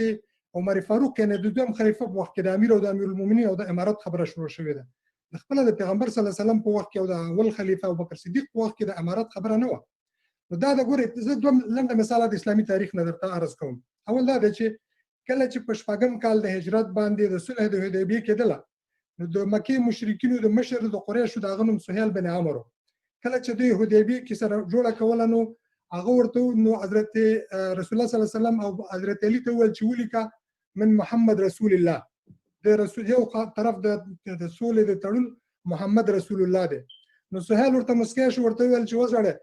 عمر فاروق یعنې د دویم خلیفه په وخت کې د امیر او د امیرالمؤمنین او د امارت خبره شروع شوې ده. د خپله د پیغمبر صلی الله علیه وسلم په وخت کې او د اول خلیفه ابوبکر صدیق په وخت کې د امارت خبره نه وه. نو دا د ګورئ زه دوه لنډه مثالات د اسلامي تاریخ نه درته عرض کوم. اول دا دی چې کله چې په شپږم کال د هجرت باندې د صلح د حدیبیې کېدله نو د مکې مشرکینو د مشر د قریشو د هغه نوم سهیل بن عمرو کله چې دوی حدیبیې کې سره جوړه کوله نو هغه ورته نو حضرت رسول الله صلی الله علیه وسلم او حضرت علي ته وویل چې ولیکه من محمد رسول الله د رسول یو طرف د سولې د تړون محمد رسول الله دی. نو سهیل ورته مسکی شو، ورته ویل چې وزړه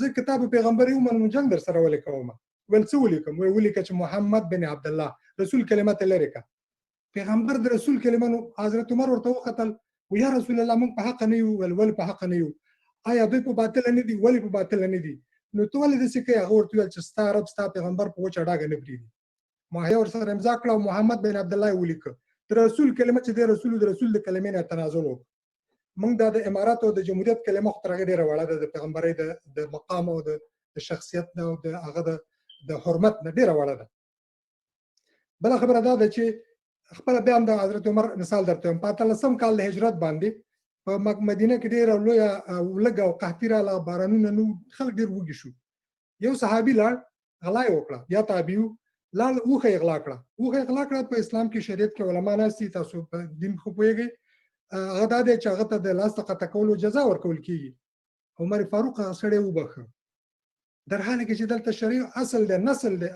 زه کتاب پیغمبر یو من جنگ در سره ولیکم. ول څه ولیکم؟ ولیکه چې محمد بن عبد الله رسول کلمه ته لري کا. پیغمبر د رسول کلمه نو حضرت عمر ورته وکتل و یا رسول الله موږ په حق نه یو، ول په حق نه یو. آیا دوی په باطل نه دي؟ ولې په باطل نه دي؟ نو ته ولې داسې کوې؟ هغه ورته ویل چې ستا رب ستا پیغمبر په وچه ډاګه نه پرېږدي. معاهده ورسره امضا کړه او محمد بن عبدالله یې ولیکه. د رسول کلمه چې دی رسول د رسول د کلمې نه تنازل وکړو. موږ دا د امارات او د جمهوریت کلمه خو تر هغې ډېره وړه ده، د پیغمبرۍ د مقام او د شخصیت نه او د هغه د حرمت نه ډېره وړه ده. بله خبره دا ده چې خپله بیا هم د حضرت عمر مثال درته وایم. په 18 کال د هجرت باندې په مدینه کې ډېره لویه لږه او قحطي راغله، بارانونه نه خلک ډېر وږي شو. یو صحابي لاړ غلا یې وکړه، یا تابعي و لاړ اوښه یې غلا کړه. اوښه یې غلا کړه. په اسلام کې شریعت کې علما ناست دي، تاسو په دین خو پوهېږئ. هغه دا دی چې هغه ته د لاس د قطع کولو جزا ورکول کېږي. عمر فاروق هغه سړی وبخښه، در حاله کې چې دلته شریع اصل دی، نسل دی،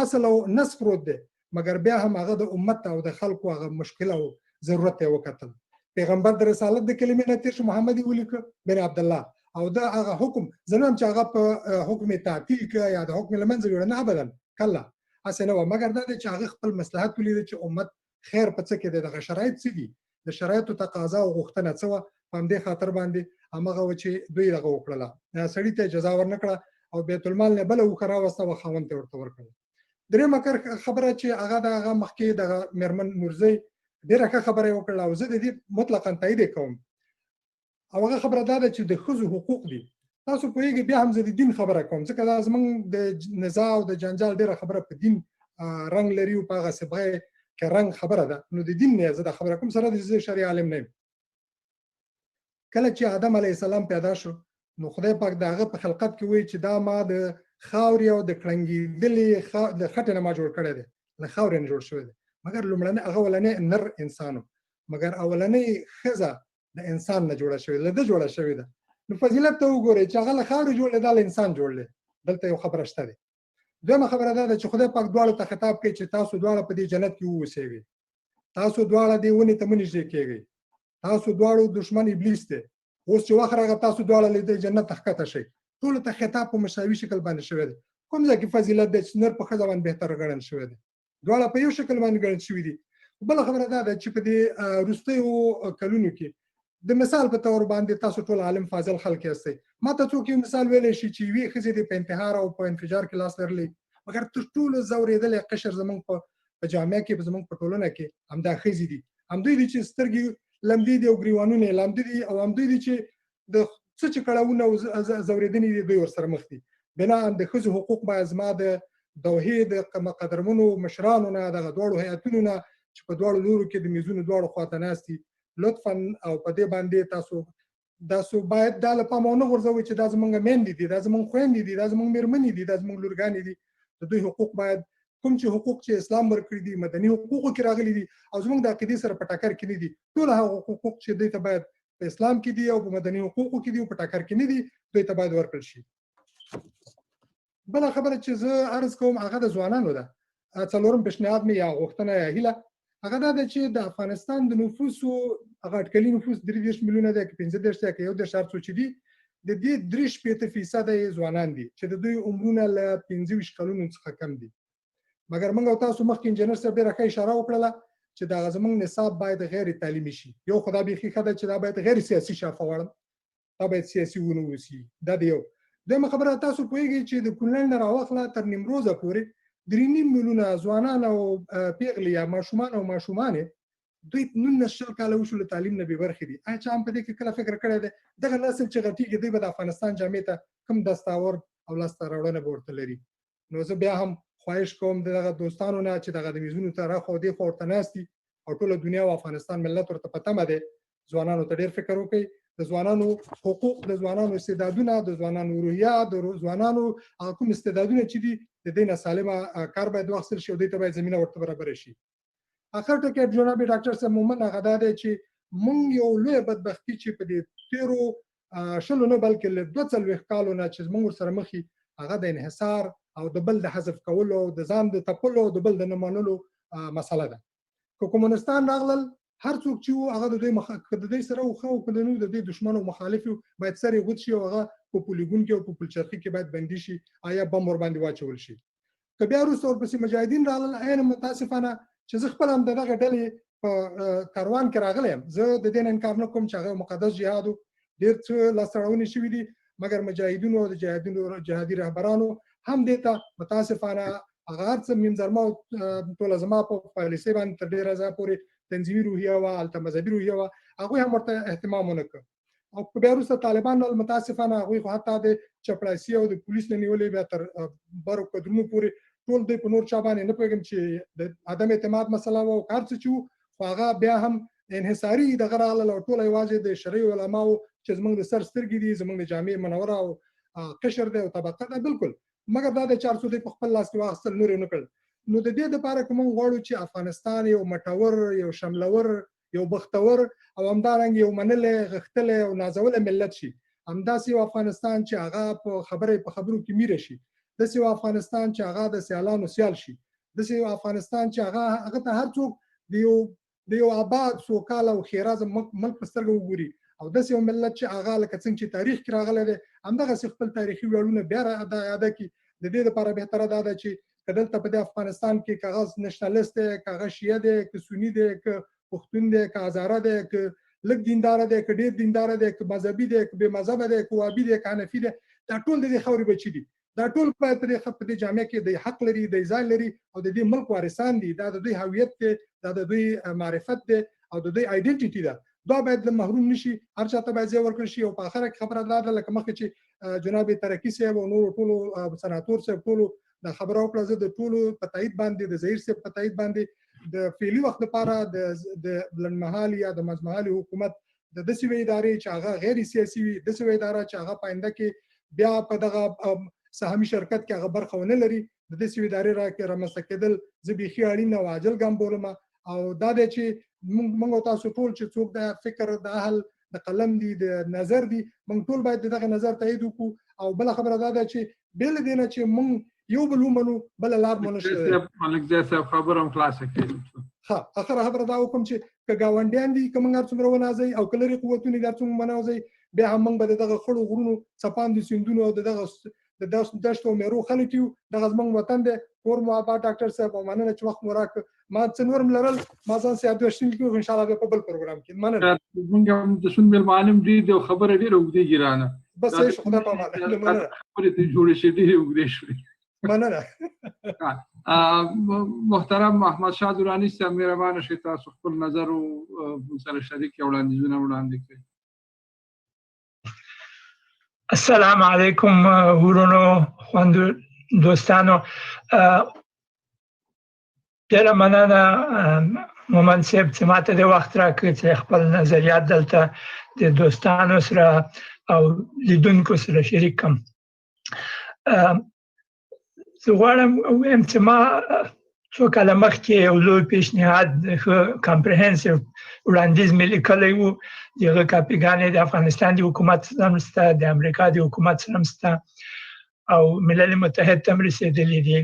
اصل او نس پروت دی، مګر بیا هم هغه د امت او د خلکو هغه مشکل او ضرورت یې وکتل. پیغمبر د رسالت د کلمې نه تېر شو، محمد یې ولیکه بن عبدالله، او دا هغه حکم زه نه وایم چې هغه په حکم تعطیل کړه یا د حکم له منځه یوړه، نه ابدا کله هسې نه وه، مګر دا دی چې هغه خپل مصلحت ولیده چې امت خیر په څه کې دی، دغه شرایط څه دي، د شرایطو تقاضا او غوښتنه څه وه. په همدې خاطر باندې همغه وه چې دوی دغه وکړله، سړي ته جزا ورنه کړه او بیت المال نه بله اوښه راوسته او خاوند ته ورته ورکړه. درېیمه خبره چې هغه د هغه مخکې دغه مېرمن نورزۍ ډېره ښه خبره یې وکړله او زه د دې مطلقا تایید یې کوم. او هغه خبره دا ده چې د ښځو حقوق دي. تاسو پوهېږئ بیا هم زه د دین خبره کوم، ځکه دا زموږ د نزاع او د جنجال ډېره خبره په دین رنګ لري او په هغه صبغه کې رنګ خبره ده. نو د دین نه زه دا خبره کوم، سره د زه شرعي عالم نه یم. کله چې آدم علیه السلام پیدا شو نو خدای پاک د هغه په خلقت کې وایي چې دا ما د خاورې او د کړنګېدلې د خټې نه ما جوړ کړی دی، له خاورې نه جوړ شوی دی. مګر لومړنی هغه اولنی نر انسان و، مګر اولنۍ ښځه د انسان نه جوړه شوې، له ده جوړه شوې ده. نو فضیلت ته وګورئ چې هغه له خاورې جوړ دی، دا له انسان جوړ دی. دلته یو خبره شته دی. دویمه خبره دا ده چې خدای پاک دواړو ته خطاب کوي چې تاسو دواړه په دې جنت کې واوسېږئ، تاسو دواړه دې ونې ته مه نږدې کېږئ، تاسو دواړو دشمن ابلیس دی. اوس چې وخت راغی تاسو دواړه له دې جنت ته ښکته شئ. ټولو ته خطاب په مساوي شکل باندې شوی دی. کوم ځای کې فضیلت دی چې نر په ښځه باندې بهتر ګڼل شوی دی، دواړه په یو شکل باندې ګڼل شوي دي. بله خبره دا ده چې په دې وروستیو کلونو کې د مثال په تور باندې تاسو ټول عالم فاضل خلک یاستئ. ما ته څوک یو مثال ویلی شي چې یوې ښځې دې په انتحار او په انفجار کې لاس لرلی، مګر تر ټولو ځورېدلی قشر زموږ په جامعه کې زموږ په ټولنه کې همدا ښځې دي. همدوی دي چې سترګې لمدې دي او ګریوانونه یې لامده دي، او همدوی دي چې د څه چې کړاوونه او ځورېدنې دي دوی ورسره مخ دي. بناء د ښځو حقوق باید زما د دوحې د قدرمنو مشرانو نه، دغه دواړو هیئتونو نه چې په دواړو لورو کې د میزونو دواړو خواته ناست دي، لطفا او په دې باندې تاسو باید دا له پامه ونه غورځوئ چې دا زموږ میندې دي، دا زموږ خویندې دي، دا زموږ مېرمنې دي، دا زموږ لورګانې دي. د دوی حقوق باید کوم چې حقوق چې اسلام ورکړي دي مدني حقوقو کې راغلي دي او زموږ د عقیدې سره په ټکر کې نه دي، ټول هغه حقوق چې دوی ته باید په اسلام کې دي او په مدني حقوقو کې دي او په ټکر کې نه دي، دوی ته باید ورکړل شي. بله خبره چې زه عرض کوم هغه د ځوانانو ده. څلورم پیشنهاد مې یا غوښتنه یا هیله هغه دا ده چې د افغانستان د نفوسو هغه اټکلي نفوس 33 میلیونه دی که 15 دی که 11 هر څو چې دي، د دې 63% یې ځوانان دي چې د دوی عمرونه له 25 کلونو څخه کم دي. مګر موږ او تاسو مخکې انجینر صاحب ډېره ښه اشاره وکړله چې دغه زموږ نصاب باید غیر تعلیمي شي. یو خو دا بیخي ښه ده چې دا باید غیر سیاسي شافه واړم، دا باید سیاسي ونه اوسي، دا د یو. دویمه خبره تاسو پوهېږئ چې د کونړ نه راواخله تر نیمروزه پورې 3.5 میلیونه ځوانان او پیغلې یا ماشومان او ماشومانې دوی 19 کاله وشو له تعلیم نه بې برخې دي. آیا چا هم په دې کې کله فکر کړی دی دغه نسل چې غټېږي دوی به د افغانستان جامې ته کوم دستاورد او لاسته راوړنه به ورته لري؟ نو زه بیا هم خواهش کوم د دغه دوستانو نه چې دغه د میزونو ته راخوا او دېخوا ورته ناست دي او ټوله دنیا او افغانستان ملت ورته په تمه دی، ځوانانو ته ډېر فکر وکړئ. د ځوانانو حقوق، د ځوانانو استعدادونه، د ځوانانو روحیه، د ځوانانو هغه کوم استعدادونه چې دي د دې نه سالمه کار باید واخیستل شي او دوی ته باید زمینه ورته برابره شي. اخر ټکی جناب ډاکټر صاحب مومن هغه دا دی چې موږ یو لویه بدبختي چې په دې تېرو شلو نه بلکې له 42 کالو نه چې موږ ورسره مخ یو هغه د انحصار او د بل د حذف کولو او د ځان د تپلو او د بل د نه منلو مسله ده. که کمونستان راغلل هر څوک چې وو هغه د دوی سره وخه او که د دوی دشمن او مخالف باید سر یې غوڅ شي او هغه په پولیګون کې او په پلچرخي کې باید بندي شي یا بم ور باندې واچول شي. که بیا وروسته ورپسې مجاهدین راغلل عین متاسفانه چې زه خپل هم د دغه ډلې په کاروان کې راغلی یم، زه د دې نه انکار نه کوم چې هغه مقدس جهاد و، ډېر څه لاسته راوړنې شوي دي، مګر مجاهدینو او د جهادي رهبرانو هم دې ته متاسفانه هغه هر څه منظرمه او ټوله زما په پالیسۍ باندې تر ډېره ځایه پورې تنظیمي روحیه وه، هلته مذهبي روحیه وه، هغوی هم ورته اهتمام ونه کړ. او بیا وروسته طالبان متاسفانه هغوی خو حتی د چپړاسي او د پولیس نه نیولې بیا تر برو قدرونو پورې ټول دوی په نور چا باندې نه پوهېږم چې د عدم اعتماد مسله وه او هر څه چې وو خو هغه بیا هم انحصاري دغه راغلل او ټوله یوازې د شرعي علماو چې زموږ د سر سترګې دي، زموږ د جامع منوره او قشر دی او طبقه ده بالکل، مګر دا د 400 دی په خپل لاس کې واخیستل، نور یې ونه کړل. نو د دې دپاره که موږ غواړو چې افغانستان یو مټور، یو شملور، یو بختور او همدارنګه یو منلی غښتلی او نازولی ملت شي، همداسې یو افغانستان چې هغه په خبرو کې میره شي، داسې یو افغانستان چې هغه د سیالانو سیال شي، داسې یو افغانستان چې هغه ته هر څوک د یو آباد سوکاله او ښېرازه ملک په سترګه وګوري، او داسې یو ملت چې هغه لکه څنګه چې تاریخ کې راغلی دی همدغسې خپل تاریخي ویاړونه بیا یاده کړي. د دې دپاره بهتره دا ده چې که دلته په دې افغانستان کې که هغه نشنلیست دی، که هغه شیعه دی، که سني دی، که پښتون دی، که هزاره دی، که لږ دینداره دی، که ډېر دینداره دی، که مذهبي دی، که بې مذهبه دی، که وابي دی، که حنفي دی، دا ټول د دې خاورې بچي دي. دا ټول باید په دې جامعه کې د حق لري، د ځای لري او د دې ملک وارثان دي. دا د دوی هویت دی، دا د دوی معرفت دی او د دوی آیډنټیټي ده. دا باید محروم نشي، هر چاته باید ځای ورکړل شي. او په اخره کې خبره دا ده لکه مخکې چې جناب ترکي صاحب او نورو ټولو سناتور صاحب ټولو دا خبره وکړه، زه د ټولو په تایید باندې، د ظهیر صاحب په تایید باندې د فعلي وخت لپاره د لنډمهالي یا د منځمهالي حکومت د داسې یوې ادارې چې هغه غیر سیاسي وي، داسې یوې اداره چې هغه په آینده کې بیا په دغه سهامي شرکت کې هغه برخه ونه لري، د داسې یوې ادارې رامنځته کېدل زه بیخي اړین او عاجل ګام بولم. او دا دی چې موږ او تاسو ټول چې څوک د فکر د اهل د قلم دي، د نظر دي، موږ ټول باید دغه نظر تایید وکړو. او بله خبره دا ده چې بېله دې نه چې موږ یو بل ومنو بله لار مو نشته. ملکزی صاحب خبره هم خلاصه کړئ. ښه، اخره خبره دا وکړم چې که ګاونډیان دي که موږ هر څومره ونازوئ او که لرې قوتونه دي هر څومره ونازوئ، بیا هم موږ به د دغه خړو غرونو، څپاندو سیندونو او د دغه دشتو او میرو خلک یو. دغه زموږ وطن دی. کور مو آباد ډاکټر صاحب، او مننه چې وخت مو راکړ. ما څه نور هم لرل، ما ځان سي ادوشتل کېږو انشاءالله بیا په بل پروګرام کې. مننه. موږ هم د شون بل معلم دي د خبره ډېره اوږدې ګرانه بس هیڅ خدای په امان. مننه. خبرې ته جوړې شي ډېرې اوږدې شوې. مننه. محترم احمد شاه دراني صاحب، مهربانه شئ تاسو خپل نظر سره شریک کړئ، وړاندیزونه وړاندې کړئ. السلام علیکم ورونو، خویندو، دوستانو. ډېره مننه مومن صاحب چې ماته د وخت راکړ چې خپل نظریات دلته د دوستانو سره او لیدونکو سره شریک کړم. زه غواړم ووایم چې ما څو کاله مخکې یو لوی پیشنهاد کامپریهنسیو وړاندیز مې لیکلی و. د هغه کاپیګانې د افغانستان د حکومت سره هم شته، د امریکا د حکومت سره هم شته او ملل متحد ته هم رسېدلي دي.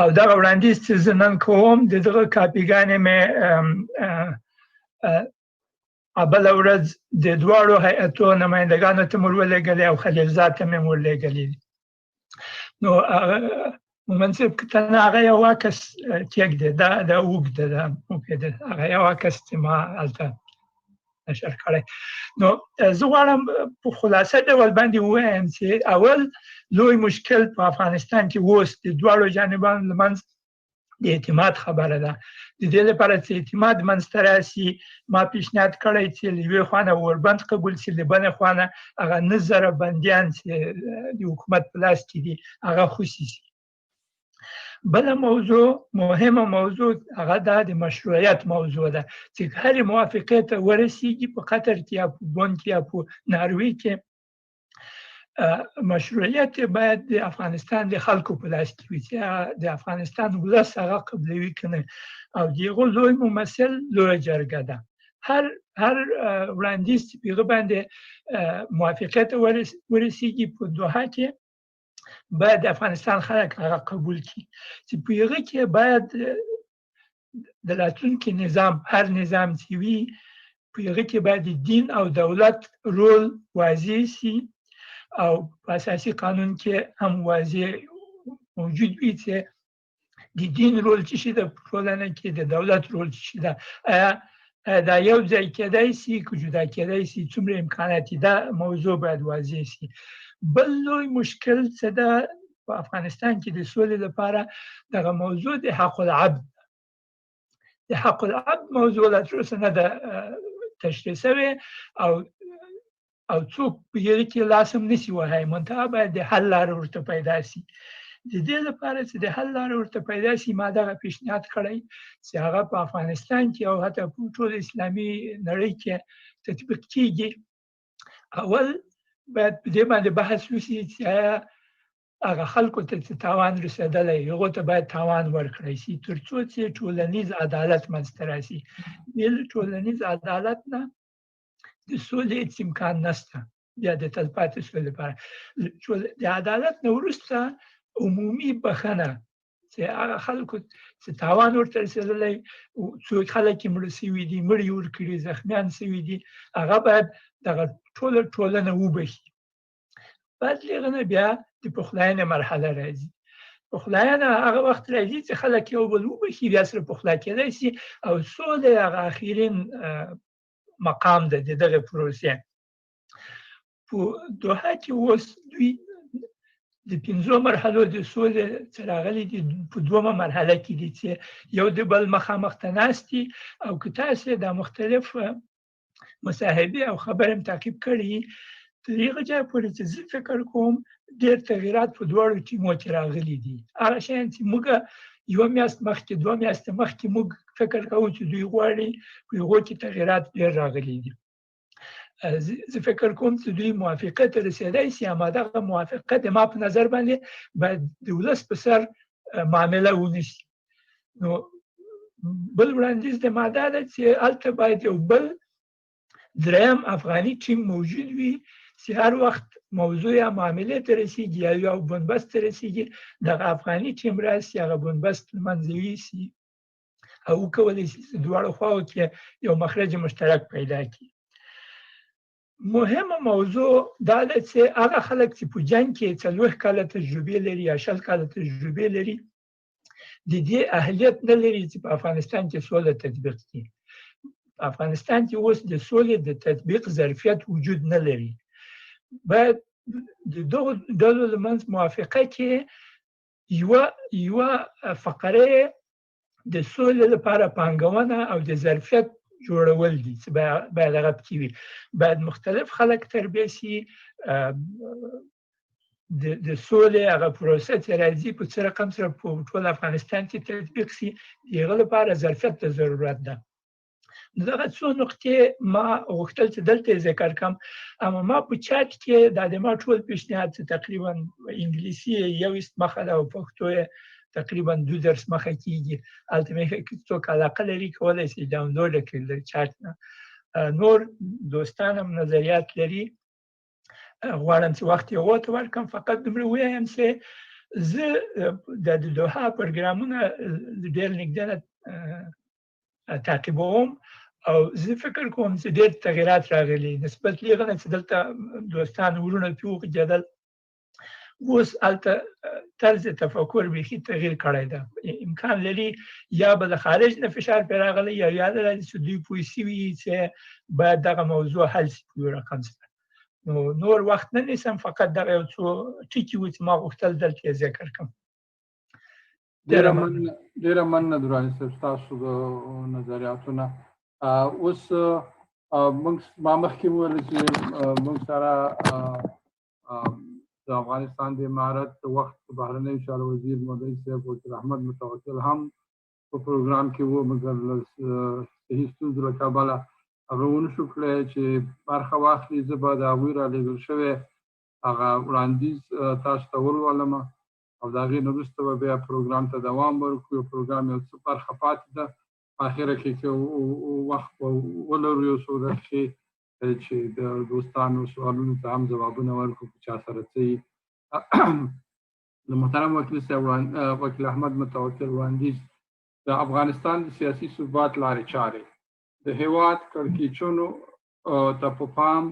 او دغه وړاندیز چې زه نن کوم د دغه کاپیګانې مې بله ورځ د دواړو هیئتو نمایندګانو ته مې ورولېږلې او خلیلزاد ته مې ورولېږلې. نو مومن صاحب که تنه هغه یو عکس کېږدې، دا اوږده ده، هغه یو عکس چې ما هلته نشر کړی. نو زه غواړم په خلاصه ډول باندې ووایم چې اول لوی مشکل په افغانستان کې اوس د دواړو جانبانو لمنځ د اعتماد خبره ده. د دې لپاره چې اعتماد منځته راسي، ما پیشنهاد کړی چې له یوې خوا نه اوربند قبول شي، له بلې خوا نه هغه 9,000 بندیان چې د حکومت په لاس کې دي هغه خوشي شي. بله موضوع، مهمه موضوع، هغه دا د مشروعیت موضوع ده چې هرې موافقې ته ورسیږي په قطر کې یا په بون کې یا په ناروې کې، مشروعیت باید د افغانستان د خلکو په لاس کې وي چې د افغانستان ولس هغه قبلوي که نه. او د هغو لوی ممثل لویه جرګه ده. هر وړاندیز چې په هغه باندې موافقې ته ورسیږي په دوحه کې باید د افغانستان خلک هغه قبول کړي چې په هغه کې باید د راتلونکي نظام هر نظام چې وي په هغه کې باید د دین او دولت رول واضح شي او په اساسي قانون کې هم واضح موجود وي چې د دین رول څه شي ده په ټولنه کې د دولت رول څه شي ده دا یو ځای کېدای شي که جدا کېدای شي څومره امکانات دي دا موضوع باید واضح شي بل لوی مشکل څه ده په افغانستان کې د سولې لپاره دغه موضوع د حق العبد د حق العبد موضوع لا تر اوسه نه ده تشریح شوې او څوک په هغې کې لاس هم نشي وهی منتها باید د حل لاره ورته پیدا شي د دې لپاره چې د حل لاره ورته پیدا شي ما دغه پیشنهاد کړی چې هغه په افغانستان کې او حتی په ټول اسلامي نړۍ کې تطبیق کیږي اول باید په دې باندې بحث وشي چې هغه خلکو ته چې تاوان رسېدلی هغو ته باید تاوان ورکړی شي تر څو چې ټولنیز عدالت منځته راشي د ټولنیز عدالت نه د سولې هېڅ امکان نشته بیا د تلپاتې سولې لپاره د عدالت نه وروسته عمومي بخښنه چې هغه خلکو چې تاوان ورته رسېدلی څوک خلک یې مړه شوي دي مړي یې ورکړي زخمیان شوي دي هغه باید دغه ټوله ټولنه وبخي بعد له هغه نه بیا د پخلاینې مرحله راځي پخلاینه هغه وخت راځي چې خلک یو بل وبخي بیا سره پخلا کېدای شي او سوله هغه اخرین مقام ده د دغه پروسې په دوحه کې اوس دوی د 5 مرحلو د سولې چې راغلي دي په 2مه مرحله کې دي چې یو د بل مخامخ ته ناست دي او که تاسې دا مختلف مصاحبې او خبرې هم تعقیب کړي تر هغه ځایه پورې چې زه فکر کوم ډېر تغیرات په دواړو ټیمو کې راغلي دي هغه شیان چې موږ یوه میاشت مخکې 2 میاشتې مخکې موږ فکر کوو چې دوی غواړي په هغو کې تغیرات ډېر راغلي دي زه فکر کوم چې دوی موافقه ته رسېدی شي اما دغه موافقه د ما په نظر باندې باید د ولس په سر معامله ونیسي نو بل وړاندیز د ما دا ده چې هلته باید یو بل دریم افغاني ټیم موجود وي چې هر وخت موضوع یا معاملې ته رسېږي یا یو بنبست ته رسېږي دغه افغاني ټیم راشي هغه بنبست له منځه یوسي او وکولی شي چې دواړو خواو کې یو مخرج مشترک پیدا کړي مهمه موضوع دا ده چې هغه خلک چې په جنګ کې 40 کاله تجربې لري یا 60 کاله تجربې لري د دې اهلیت نه لري چې په افغانستان کې سوله تطبیق کړي افغانستان کې اوس د سولې د تطبیق ظرفیت وجود نه لري باید د دغو ډلو له منځ موافقه کې یوه فقره د سولې لپاره پانګونه او د ظرفیت جوړول دي چې باید هغه پکې وي باید مختلف خلک تربیه شي د سولې هغه پروسه چې راځي په څه رقم سره په ټول افغانستان کې تطبیق شي د هغه لپاره ظرفیت ته ضرورت ده دغه څو نقطې ما غوښتل چې دلته ذکر کړم اما ما په چات کې دا د ما ټول پیشنهاد چې تقریبا انګلیسي یو است مخه ده او پښتو تقریبا 2 درس مخه کیږي هلته مې څوک علاقه لري کولی شي ډاونلوډ کړي د چات نه نور دوستان هم نظریات لري غواړم چې وخت یې هغو ته ورکړم فقط دومره ووایم چې زه د دوحه پروګرامونه ډېر نږدې نه تعقیبوم او زه فکر کوم چې ډېر تغیرات راغلي نسبت له هغه نه چې دلته دوستان ورونه پرې وغږېدل اوس هلته طرز تفکر بیخي تغییر کړی ده امکان لري یا به د خارج نه فشار پرې راغلی یا یاد لري چې دوی پوه شوي چې باید دغه موضوع حل شي په یو رقم سره نو نور وخت نه نیسم فقط دغه یو څو ټکي وو چې ما غوښتل دلته یې ذکر کړم ډېره مننه دراني صاحب ستاسو د نظریاتونه اوس ما مخکې وویل چې موږ سره د افغانستان د امارت وخت بهرنی چارو وزیر مولوي صاحب وکیل احمد متوکل هم په پروګرام کې وو مګر له صحیح ستونزو له کبله هغه ونشو کړی چې برخه واخلي زه به د هغوی رالېږل شوی هغه وړاندیز تاسو ته ولولم او د هغې نه وروسته به بیا پروګرام ته دوام ورکړو پروګرام یو څه برخه پاتې ده په اخره کې که وخت به ولرو یو څو دقیقې چې د دوستانو سوالونو ته هم ځوابونه ورکړو که چا سره څه وي د محترم وکیل صاحب وکیل احمد متوکل وړاندیز د افغانستان د سیاسي ثبات لارې چارې د هیواد کړکېچونو ته په پام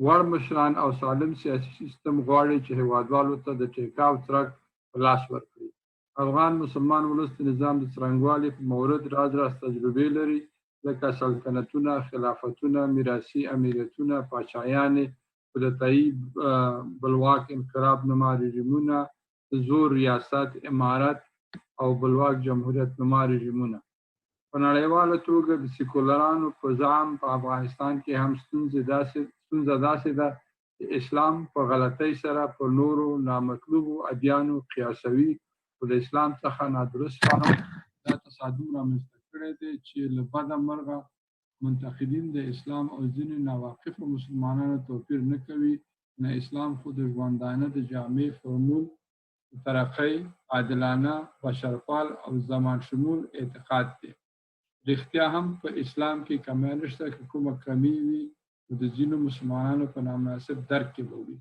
وړ مشران او سالم سیاسي سیستم غواړي چې هیوادوالو ته د ټیکا او څرک په لاس ورکړي. افغان مسلمان ولس د نظام د څرنګوالي په مورد راز تجربې لري، لکه سلطنتونه، خلافتونه، میراثي امیریتونه، پاچایانې، کودتایي بلواک انقلاب نما رژیمونه، زور ریاست امارت او بلواک جمهوریت نما رژیمونه. په نړیواله توګه د سیکولرانو په زعم په افغانستان کې هم ستونزه داسې ده چې اسلام په غلطۍ سره په نورو نامطلوبو ادیانو قیاسوي او د اسلام څخه نادرست فهم دا تصادم رامنځته کړی دی چې له بده مرغه منتقدین د اسلام او ځینې ناواقفو مسلمانانو توپیر نه کوي. نه اسلام خو د ژوندانه د جامع فرمول ترقی، عادلانه، بشرپال او زمان شمول اعتقاد دی. رښتیا هم په اسلام کې کمی نشته، که کومه کمی وي د ځینو مسلمانانو په نامناسب درک کې به وي.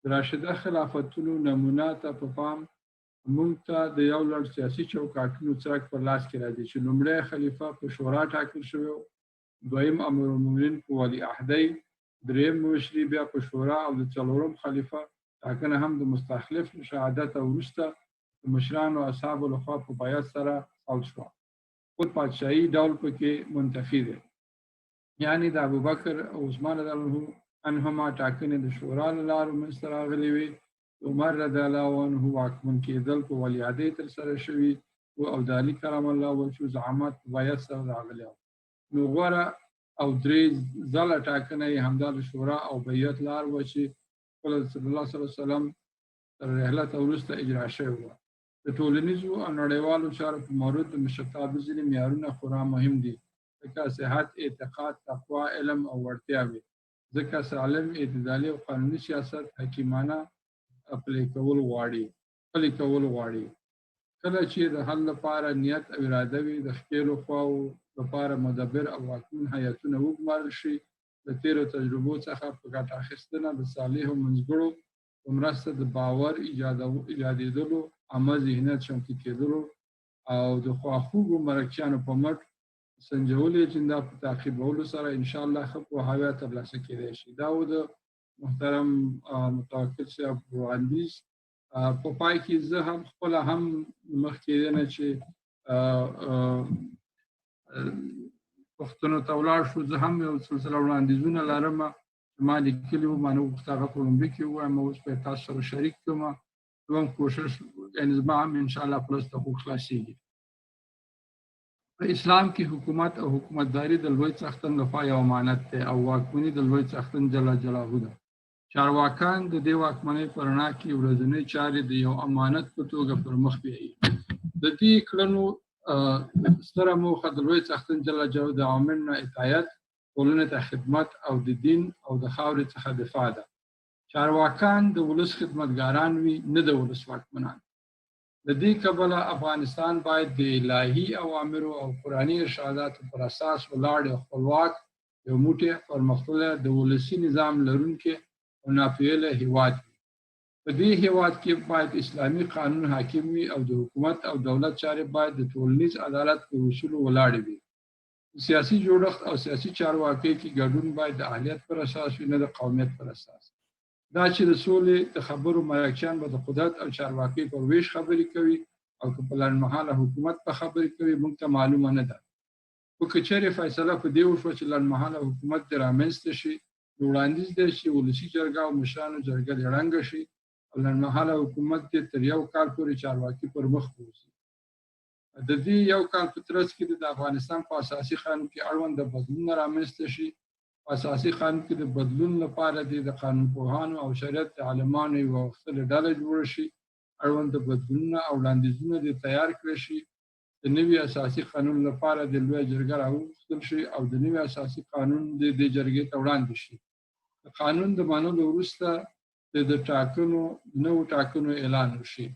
د راشده خلافتونو نمونه ته په پام موږ ته د یو لړ سیاسي چوکاټونو څرک په لاس کې راځي چې لومړی خلیفه په شورا ټاکل شوی، دویم امیرالمؤمنین په ولیعهدۍ، دریم مشري بیا په شورا او د څلورم خلیفه ټاکنه هم د مستخلف شهادت وروسته د مشرانو اصحابو لخوا په بیعت سره حل شوه. خود پادشاهي ډول پکې منتفي دی، یعنی د ابوبکر او عثمان رضی الله عنهما ټاکنې د شورا له لارې منځته راغلې وې. عمر رضی الله عنه واکمن کېدل په ولیعهدۍ ترسره شوي او د علي کرم الله وجهه زعامت په بیعت سره راغلی و. نو غوره او درې ځله ټاکنه یې همدا د شورا او بیعت لار وه چې رسول الله صلی الله علیه وسلم تر رحلت وروسته اجرا شوې وه. د ټولنیزو او نړیوالو چارو په مورد د مشرتابه ځینې معیارونه خورا مهم دي، لکه صحت، اعتقاد، تقوا، علم او وړتیاوې. ځکه سالم، اعتدالي او قانوني سیاست حکیمانه پلي کول غواړي. کله چې د حل لپاره نیت او اراده وي، د ښکېلو خواو لپاره مدبر او واکمن هیاتونه وګمارل شي. د تیرو تجربو څخه په ګټه اخیستنه د صالحو منځګړو په مرسته د باور ایجادېدلو، عامه ذهنیت چمتو کېدلو او د خواخوږو مرکچیانو په مټ سنجولې اجنډا په تعقیبولو سره انشاءالله ښه پوهاوی ترلاسه کېدای شي. دا و د محترم متوکل صاحب وړاندیز. په پای کې زه هم خپله هم مخکې نه چې پوښتنو ته ولاړ شو، زه هم یو سلسله وړاندیزونه لرم چې ما لیکلي وو، ما نه غوښته هغه په لومړي کې ووایم، اوس به یې تاسو سره شریک کړم. دویم کوشش یعنې زما هم انشاءالله پلس ته خو خلاصېږي. په اسلام کې حکومت او حکومتداري د لوی څښتن لخوا یو امانت دی او واکمني د لوی څښتن جل جلاله ده. چارواکان د دې واکمنۍ په رڼا کې ورځنۍ چارې د یو امانت په توګه پر مخ بیایي. د دې کړنو ستره موخه د لوی څښتن جل جلاله د اوامرو نه اطاعت، ټولنې ته خدمت او د دین او د خاورې څخه دفاع ده. چارواکان د ولس خدمتګاران وي، نه د ولس واکمنان. د دې کبله افغانستان باید د الهي اوامرو او قرآني ارشاداتو پر اساس ولاړ او خپلواک یو موټی پرمختللی د ولسي نظام لرونکی او ناپېیلی هیواد وي. په دې هیواد کې باید اسلامي قانون حاکم وي او د حکومت او دولت چارې باید د ټولنیز عدالت په اصولو ولاړې وي. سیاسي جوړښت او سیاسي چارواکۍ کې ګډون باید د اهلیت پر اساس وي، نه د قومیت پر اساس. دا چې د سولې د خبرو مرکچیان به د قدرت او چارواکۍ پر ویش خبرې کوي او که په لنډمهاله حکومت په خبرې کوي موږ ته معلومه نه ده. خو که چېرې فیصله په دې وشوه چې لنډمهاله حکومت دې رامنځته شي، نو وړاندیز دی چې ولسي جرګه او مشرانو جرګه دې ړنګه شي او لنډمهاله حکومت دې تر یو کال پورې چارواکي پر مخ بوځي. د دې یو کال په ترڅ کې د افغانستان په اساسي قانون کې اړونده بدلونونه رامنځته شي. په اساسي قانون کې د بدلون لپاره د قانونپوهانو او شریعت عالمانو یوه غښتلې ډله جوړه شي. اړونده بدلونونه او وړاندیزونه دې تیار کړای شي. د نوي اساسي قانون لپاره د لویه جرګه راوغوښتل شي او د نوي اساسي قانون د دې جرګې ته وړاندې شي. د قانون د منلو وروسته د نوو ټاکنو اعلان وشي.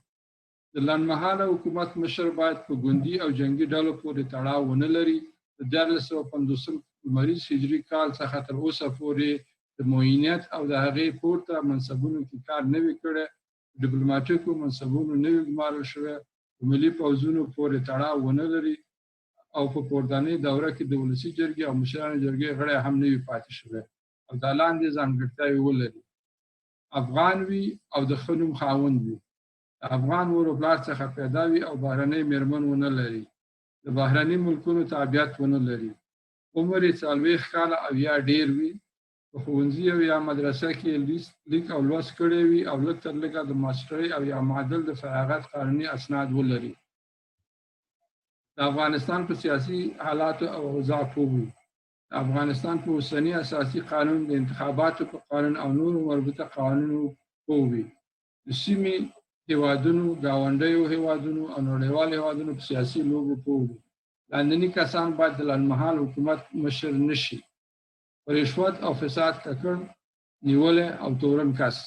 د لنډمهاله حکومت مشر باید په ګوندي او جنګي ډلو پورې تړاو ونه لري. د 1450 لمریز هجري کال څخه تر اوسه پورې د معینیت او د هغې پورته منصبونو کې کار نه وي کړی، ډیپلوماټیکو منصبونو نه وي ګمارل شوی ملي پوځونو پورې تړاو ونه لري او په پورتنۍ دوره کې د ولسي جرګې او مشرانو جرګې غړي هم نه وي پاتې شوی او دا لاندې ځانګړتیاوې ولري افغان وي او د ښه نوم خاوند وي افغان ور او پلار څخه پیدا وي او بهرنۍ میرمن ونه لري د بهرني ملکونو تابعیت ونه لري عمر یې 40 کاله او یا ډیر وي په ښوونځي او یا مدرسه کې لیک او لوست کړی وي او لږ تر لږه د ماسټرۍ او یا معادل د فراغت قانوني اسناد ولري د افغانستان په سیاسي حالاتو او اوضاع پوه وي د افغانستان په اوسني اساسي قانون د انتخاباتو په قانون او نورو مربوطه قوانینو پوه وي د سیمې هیوادونو ګاونډیو هیوادونو او نړیوالو هیوادونو په سیاسي لوبو پوه وي لاندني کسان باید د لنډمهال حکومت مشر نشي په رشوت او فساد ککړ نیولې او تورن کس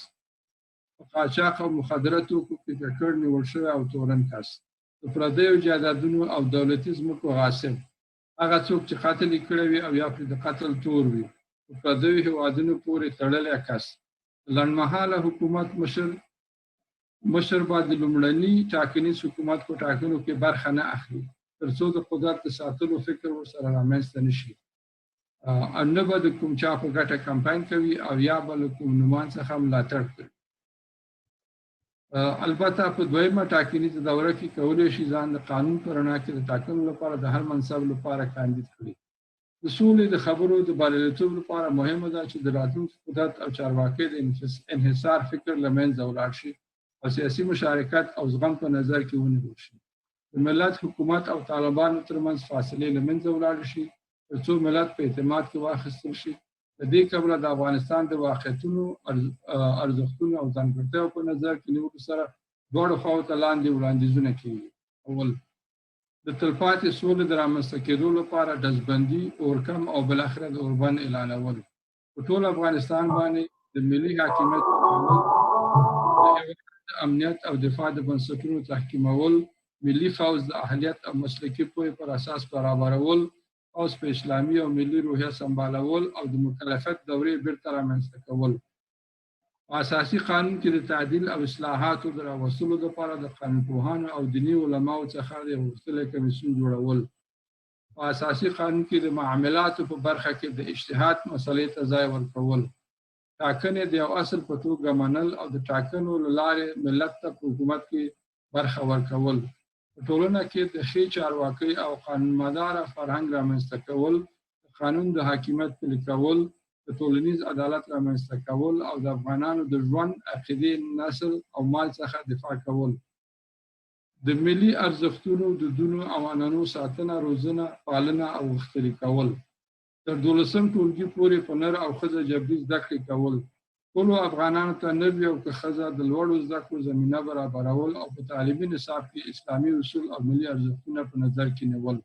په قاچاق او مخدره توکو کې ککړ نیول شوی او تورن کس د پردیو جایدادونو او دولتي ځمکو غاصب هغه څوک چې قتل یې کړی وي او یا پرې د قتل تور وي په پردیو هیوادونو پورې تړلی کس لنډمهاله حکومت مشر باید د لومړني ټاکنیز حکومت په ټاکنو کې برخه نه اخلي تر څو د قدرت د ساتلو فکر ورسره رامنځته نشي نه به د کوم چا په ګټه کمپاین کوي او یا به له کوم نومان څخه ملاتړ کوي البته په دویمه ټاکنیزه دوره کې کولی شي ځان د قانون په رڼا کې د ټاکنو لپاره د هر منصب لپاره کاندید کړي د سولې د خبرو د بریالیتوب لپاره مهمه ده چې د راتلونکي قدرت او چارواکۍ د انحصار فکر له منځه ولاړ شي او سیاسي مشارکت او زغم په نظر کې ونیول شي د ملت حکومت او طالبانو ترمنځ فاصلې له منځه ولاړ شي تر څو ملت په اعتماد کې واخیستل شي د دې کبله د افغانستان د واقعیتونو ارزښتونو او ځانګړتیاو په نظر کې نیولو سره دواړو خواو ته لاندې وړاندیزونه کیږي اول د تلپاتې سولې د رامنځته کېدو لپاره ډزبندي اورکم او بالاخره د اوربند اعلانول په ټول افغانستان باندې د ملي حاکمیت د امنیت او دفاع د بنسټونو تحکیمول ملي فوز د اهلیت او مسلکي پوهې پر اساس برابرول اوس په اسلامي او ملي روحیه سمبالول او د مکلفیت دورې بیرته رامنځته کول اساسي قانون کې د تعدیل او اصلاحاتو د راوستلو لپاره د قانونپوهانو او دیني علماو څخه د غوښتلې کمیسیون جوړول اساسي قانون کې د معاملاتو په برخه کې د اجتهاد مسلې ته ځای ورکول ټاکنې د یو اصل په توګه منل او د ټاکنو له لارې ملت ته په حکومت کې برخه ورکول په ټولنه کې د ښې چارواکۍ او قانونمداره فرهنګ رامنځته کول د قانون د حاکمیت پلي کول د ټولنیز عدالت رامنځته کول او د افغانانو د ژوند عقیدې نسل او مال څخه دفاع کول د ملي ارزښتونو دودونو او عنعنو ساتنه روزنه پالنه او غښتلي کول تر 12 ټولګي پورې په نر او ښځه جبري زده کړې کول ټولو افغانانو ته نر وي او که ښځه د لوړو زده کړو زمینه برابرول او په تعلیمي نصاب کې اسلامي اصول او ملي ارزښتونه په نظر کې نیول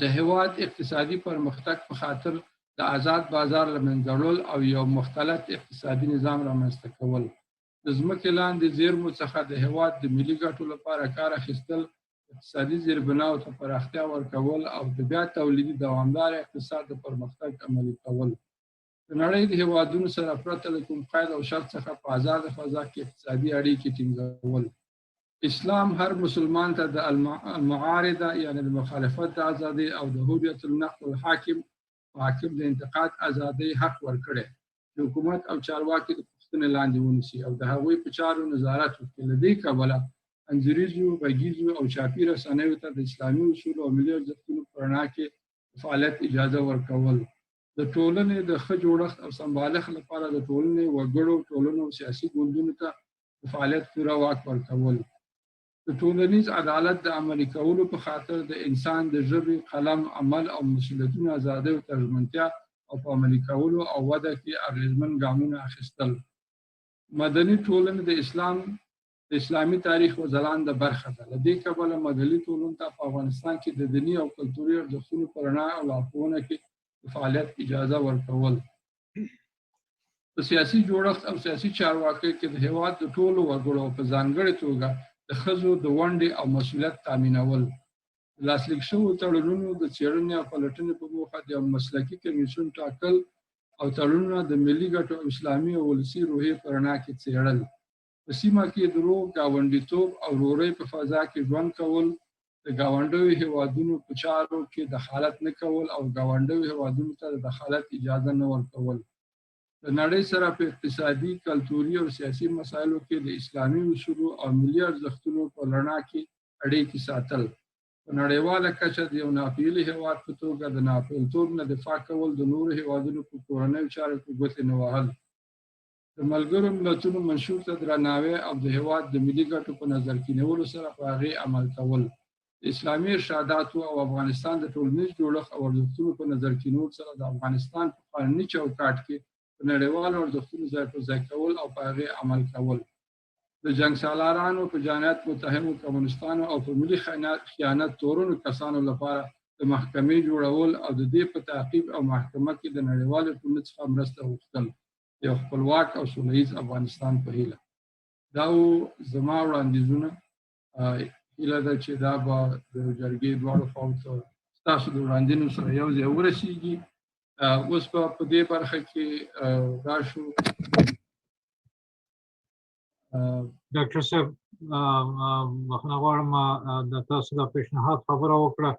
د هیواد اقتصادي پرمختګ په خاطر د آزاد بازار له منځه وړل او یو مختلط اقتصادي نظام رامنځته کول د ځمکې لاندې زیرمو څخه د هیواد د ملي ګټو لپاره کار اخیستل اقتصادي زیربناو ته پراختیا ورکول او د بیا تولیدي دوامدار اقتصاد د پرمختګ عملي کول د نړۍ د هیوادونو سره پرته له کوم قید او شرط څخه په آزاده فضا کې اقتصادي اړیکې ټینګول اسلام هر مسلمان ته د المعارضه یعنی د مخالفت د ازادۍ او د حریت النقد الحاکم د انتقاد ازادۍ حق ورکړي د حکومت او چارواکي د پوښتنې لاندې ونیسي او د هغوی په چارو نظارت وکړي له دې کبله انځوریزو غږیزو او چاپي رسنیو ته د اسلامي اصولو او ملي ارزښتونو په رڼا کې فعالیت اجازه ورکول د ټولنې د ښه جوړښت او سمبالښت لپاره د ټولنې وګړو ټولنو او سیاسي ګوندونو ته د فعالیت پوره واک ورکول د ټولنیز عدالت د عملي کولو په خاطر د انسان د ژبې قلم عمل او مسؤلیتونو ازادۍ او ترجمنتیا او په عملي کولو او وده کې اغیزمن ګامونه اخیستل مدني ټولنه د اسلامي تاریخ و ځلانده برخه ده له دې کبله مدني ټولنه ته په افغانستان کې د دیني او کلتوري ارزښتونو په رڼا او لارښوونه کې فعالیت اجازه ورکول په سیاسي جوړښت او سیاسي چارواکۍ کې د هیواد د ټولو وګړو په ځانګړې توګه د ښځو د ونډې او مسؤلیت تامینول لاسلیک شوو تړونونو د څېړنې او پلټنې په موخه د یو مسلکي کمیسیون ټاکل او تړونونه د ملي ګټو او اسلامي او ولسي روحیې په رڼا کې څېړل په سیمه کې دروغ، ګاونډیتوب او ورورۍ په فضا کې ژوند کول، د ګاونډیو هیوادونو په چارو کې دخالت نه کول او ګاونډیو هیوادونو ته د دخالت اجازه نه ورکول. د نړۍ سره په اقتصادي، کلتوري او سیاسي مسایلو کې د اسلامي اصولو او ملي ارزښتونو په رڼا کې اړیکې ساتل. په نړیواله کچه د یو ناپېیلي هیواد په توګه د ناپېیلتوب نه دفاع کول، د نورو هیوادونو په کورنیو چارو کې ګوتې نه وهل. د ملګرو ملتونو منشور ته درناوی او د هیواد د ملي ګټو په نظر کې نیولو سره په هغې عمل کول. د اسلامي ارشاداتو او افغانستان د ټولنیز جوړښت او ارزښتونو په نظر کې نیولو سره د افغانستان په قانوني چوکاټ کې په نړیوالو ارزښتونو ځای پر ځای کول او په هغې عمل کول. د جنګ سالارانو، په جنایت متهمو کمونستانو او په ملي خیانت تورنو کسانو لپاره د محکمې جوړول او د دې په تعقیب او محکمه کې د نړیوالو ټولنې څخه مرسته غوښتل. یو خپلواک او سوله ییز افغانستان په هیله. دا زما وړاندیزونه. هیله ده چې دا به د جرګې دواړو خواوو ته ستاسو د وړاندیزونو سره یو ځای ورسیږي. اوس به په دې برخه کې راشو. ډاکټر صاحب بخښنه غواړم د تاسو د پیشنهاد خبره وکړه.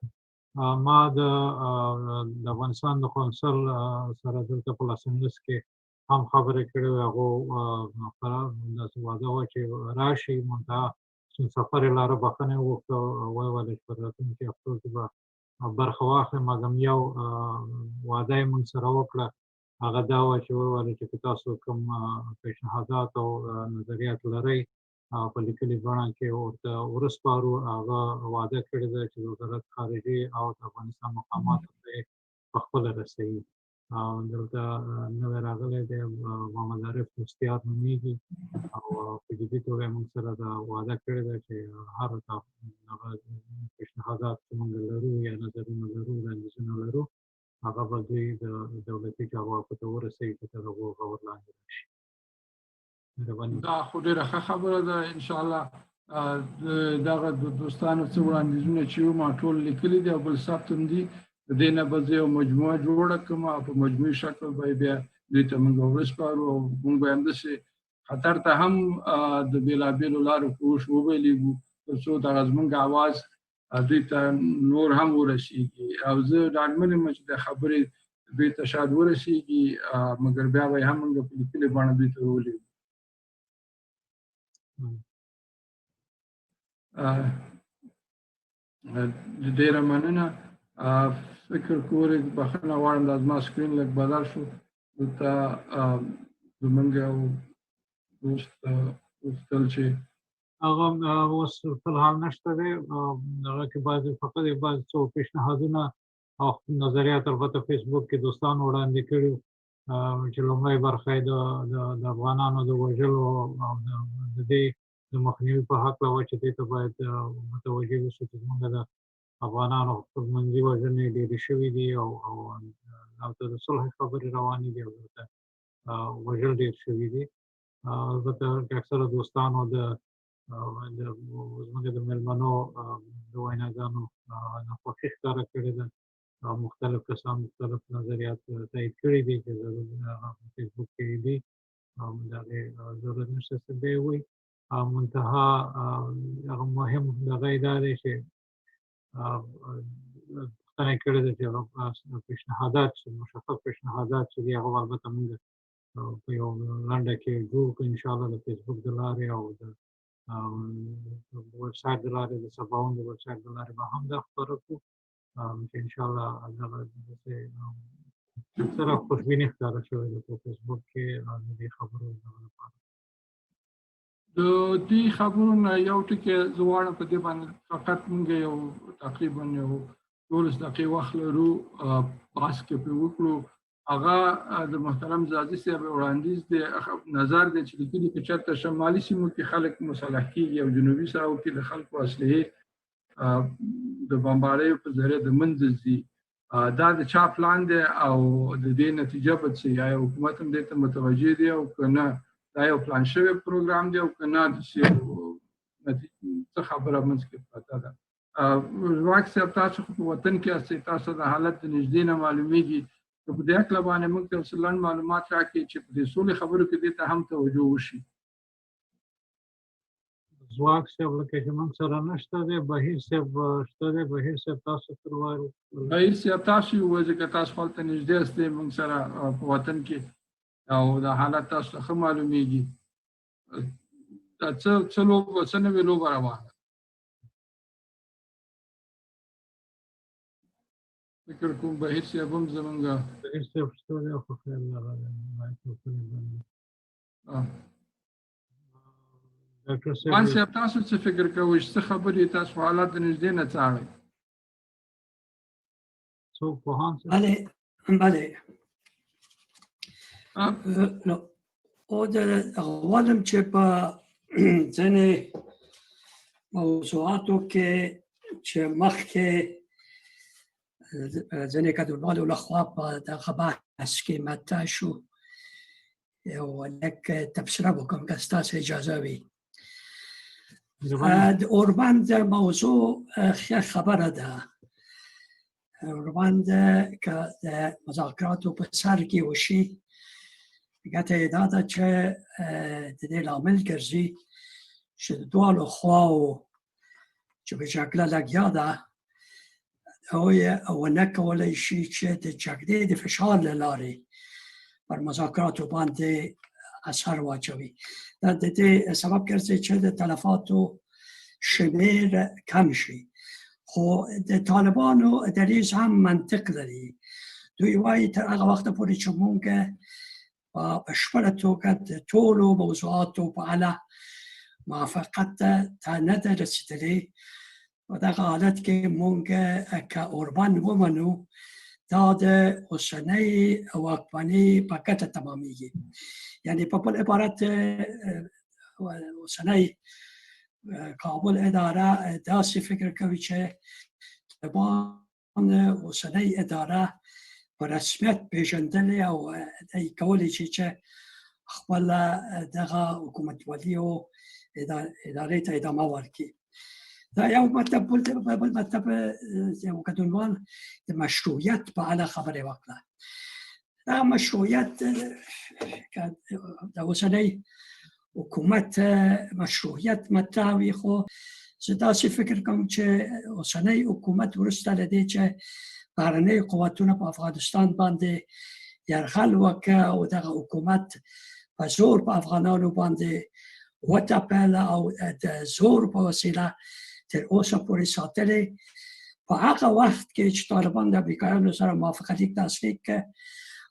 ما د افغانستان د قونسل سره دلته په لاس انجلس کې هم خبرې کړې وې. هغو داسې وعده وه چې راشي، منتها سفر یې لاره بخښنه یې وغوښته، ویې ویل چې په راتلونکي هفتو کې به برخه واخلي. مګم یو وعده یې موږ سره وکړه، هغه دا وه چې ویې ویل چې که تاسو کوم پیشنهادات او نظریات لرئ په لیکلي بڼه کې ورته ورسپارو. هغه وعده کړې ده چې د وزارت خارجې او د افغانستان مقاماتو ته یې پخپله رسوي. دلته نوی راغلی دی محمد عارف مستیار نومیږي او په جدي توګه یې موږ سره دا وعده کړې ده چې هر هغه پیشنهادات چې موږ لرو یا نظرونه لرو، وړاندیزونه لرو، هغه به دوی د دولتي چارواکو ته ورسوي چې تر هغو غور لاندې راشي. دا خو ډېره ښه خبره ده. انشاءالله دغه د دوستانو څه وړاندیزونه چې وو ما ټول لیکلي دي او بل ثبت هم دي. د دې نه به زه یو مجموعه جوړه کړم او په مجموعي شکل به یې بیا دوی ته موږ ورسپارو او موږ به همداسې خطر ته هم د بېلابېلو لارو په اوښ وبهېږو تر څو دغه زموږ اواز دوی ته نور هم ورسېږي. او زه ډاډمن یم چې د خبرې دوی ته شاید ورسېږي، مګر بیا به یې هم موږ په لیکلې بڼه دوی ته ولېږو. ډېره مننه. فکر کورې بخښنه غواړم دا زما سکرین لږ بدل شو. دلته زموږ یو دوست غوښتل چې هغه اوس فلحال نشته دی. هغه کې فقط بعض څو پیشنهادونه او نظریات البته فیسبوک کې دوستانو وړاندې کړي چې لومړی برخه یې د افغانانو د وژلو او د دې د مخنیوي په هکله وه چې دې ته باید متوجه اوسو چې زموږ د افغانانو خپلمنځي وژنې ډېرې شوي دي او هلته د صلح خبرې روانې دي او دلته وژل ډېر شوي دي. البته اکثره دوستانو زموږ د مېلمنو د ویناګانو ناخوښي ښکاره کړې ده. مختلف کسان مختلف نظریات تایید کړي دي چې په فیسبوک کې دي. د هغې ضرورت نشته چې بیا یې ووایي. منتها هغه مهم دغه یې دا دی چې پوښتنه یې کړې ده چې پیشنهادات چې مشخص پیشنهادات چې دي هغه به البته موږ په یو لنډه کې جوړ کړو انشاءالله د فیسبوک د لارې او د ویبسایټ د لارې د سباوون د ویبسایټ د لارې به هم دا خپاره کړو چې انشاءالله دغه اکثره خوشبیني ښکاره شوې ده په فیسبوک کې د دې خبرو لپاره. د دې خبرو نه یو ټکی زه غواړم په دې باندې فقط موږ یو تقریبا یو 12 دقیقې وخت لرو بحث کې پرې وکړو. هغه د محترم زادي صاحب وړاندیز دی، نظر دی چې لیکلي که چېرته شمالي سیمو کې خلک مسلح کېږي او جنوبي ساحو کې د خلکو اسلحې د بمباریو په ذریعه د منځه ځي. دا د چا پلان دی او د دې نتیجه به څه یا حکومت هم دې ته متوجه دی او که نه دا یو پلان شوی پروګرام دی او که نه څه خبره منځ کې پرته ده. ژواک صاحب تاسو خو په وطن کې یاستئ، تاسو د حالت د نږدې نه معلومیږي. په دې هکله باندې موږ ته لنډ معلومات راکړئ چې په دې سولې خبرو کې دې ته هم توجه وشي. ځواک صاحب لکه چې موږ سره نشته دی، بهیر صاحب شته دی. بهیر صاحب تاسو تر وایو بهیر صاحب تاسو یو ځکه تاسو خپل ته نږدې استئ موږ سره په وطن کې او دا حالت تاسو ته ښه معلومیږي. دا څه لوبه څه نوې لوبه روانه فکر کوم بهیر صاحب هم زمونږ بهیر صاحب شته دی خو خیر راغلی مایکروفون یې بند دی. ډاکټر مان صاحب صاحب تاسو څه فکر کوئ څه خبرې تاسو حالات د نږدې نه څارئ؟ څوک پوهان صاحب؟ بله نو او د غواړم چې په ځینې موضوعاتو کې چې مخکې ځینې کډوالو لخوا په دغه بحث کې مطرح شو یو لږ تبصره وکړم که ستاسو اجازه وي. د اوربند موضوع ښه خبره ده. اوربند که د مذاکراتو په سر کې وشي ګټه یې دا ده چې د دې لامل ګرځي چې د دواړو خواو چې په جګړه لګیا ده ونه کولی شي چې د جګړې د فشار له لارې پر مذاکراتو باندې اثر واچوي. دا د دې سبب ګرځي چې د تلفاتو شمیر کم شي. خو د طالبانو دریځ هم منطق لري. دوی وایي تر هغه وخته پورې چې موږ په بشپړه توګه د ټولو موضوعاتو په اړه موافقت ته نه ده رسېدلې، په دغه حالت کې موږ که اوربند ومنو دا د اوسنۍ واکمنۍ په ګټه تمامیږي. یعنی په بل عبارت اوسنۍ کابل اداره داسې فکر کوي چې طالبان اوسنۍ اداره په رسمیت پیژندلې او دی کولی شي چې خپل دغه حکومتولي او ادارې ته ادامه ورکړي. دا یو مطلب. بل مطلب یو ګډونوال د مشروعیت په اړه خبرې وکړه. دا مشروعیت د اوسنۍ حکومت مشروعیت مطرح وي، خو زه داسې فکر کوم چې اوسنۍ حکومت وروسته له دې چې بهرنۍ قوتونه په افغانستان باندې یرغل وکړه او دغه حکومت په زور په افغانانو باندې وتپله او د زور په وسیله تر اوسه پورې ساتلې. په هغه وخت کې چې طالبان د امریکایانو سره موافقت لیک لاسلیک کړ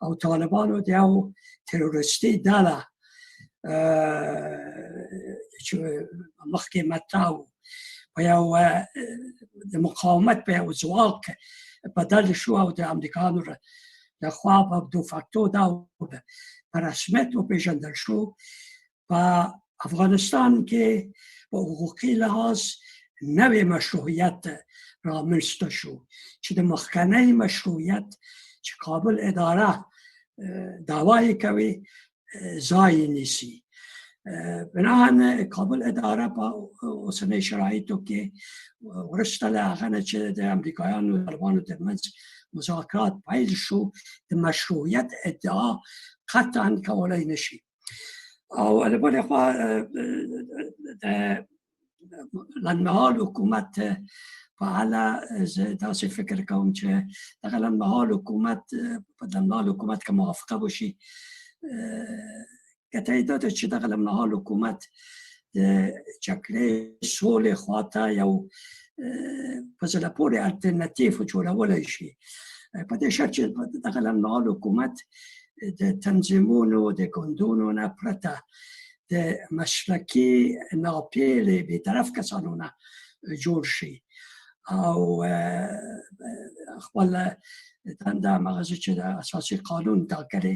او طالبانو د یو تروریستي ډله چې مخکې مطرح و په یو د مقاومت په یو ځواک بدل شو او د امریکایانو لخوا په دو فاکتو ډول په رسمیت وپېژندل شو. په افغانستان کې په حقوقي لحاظ نوې مشروعیت رامنځته شو چې د مخکنۍ مشروعیت چې کابل اداره دعوا یې کوي ځای نیسي. بناهن کابل اداره په اوسنۍ شرایطو کې وروسته له هغه نه چې د امریکایانو او طالبانو ترمنځ مذاکرات پیل شو د مشروعیت ادعا قطعا کولی نشي. او له بلې خوا د لنډمهال حکومت په اړه زه داسې فکر کوم چې دغه لنډمهال حکومت په لنډمهال حکومت که موافقه وشي ګټه یې دا ده چې دغه لنډمهال حکومت د جګړې سولې خواته یو په زړه پورې الټرناتیو جوړولی شي، په دې شرط چې دغه لنډمهال حکومت د تنظیمونو د ګوندونو نه پرته د مسلکي ناپېیلې بېطرف کسانو نه جوړ شي او خپل دنده همغه چې د اساسي قانون ټاکلې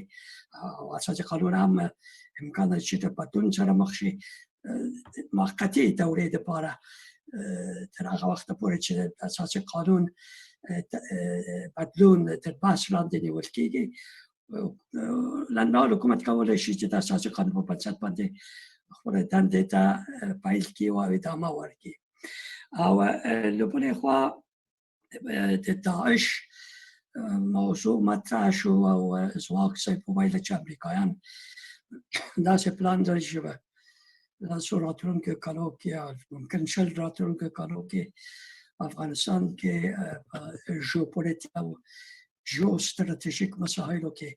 او اساسي قانون هم امکان لري چې د بدلون سره مخ شي موقتي دورې دپاره تر هغه وخته پورې چې د اساسي قانون بدلون تر بحث لاندې نیول کېږي. لنډمهال حکومت کولی شي چې د اساسي قانون په بنسټ باندې خپله دندې ته پیل کړي او ادامه ورکړي. او له بلې خوا د داعش موضوع مطرح شو او ځواک صاحب وویل چې امریکایان داسې پلان لري چې لاسو راتلونکو کالو کې ممکن شل راتلونکو کالو کې افغانستان کې ژوپولیټیک او ژو ستراتیژیک مسایلو کې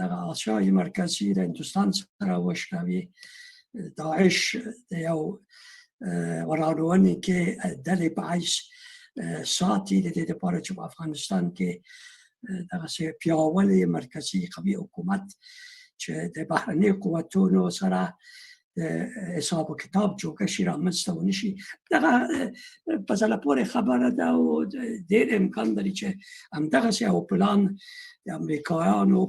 د آسیای مرکزی د هندوستان سره وشلوي داعش د یو ورانونې کې ډلې په حیث ساتي د دې لپاره چې په افغانستان کې دغسې پیاوړی مرکزي قوي حکومت چې د بهرني قوتونو سره حساب و کتاب جوړ شي رامنځته ونه شي دغه په زړه پورې خبره ده او ډېر امکان لري چې همدغسې یو پلان د امریکایانو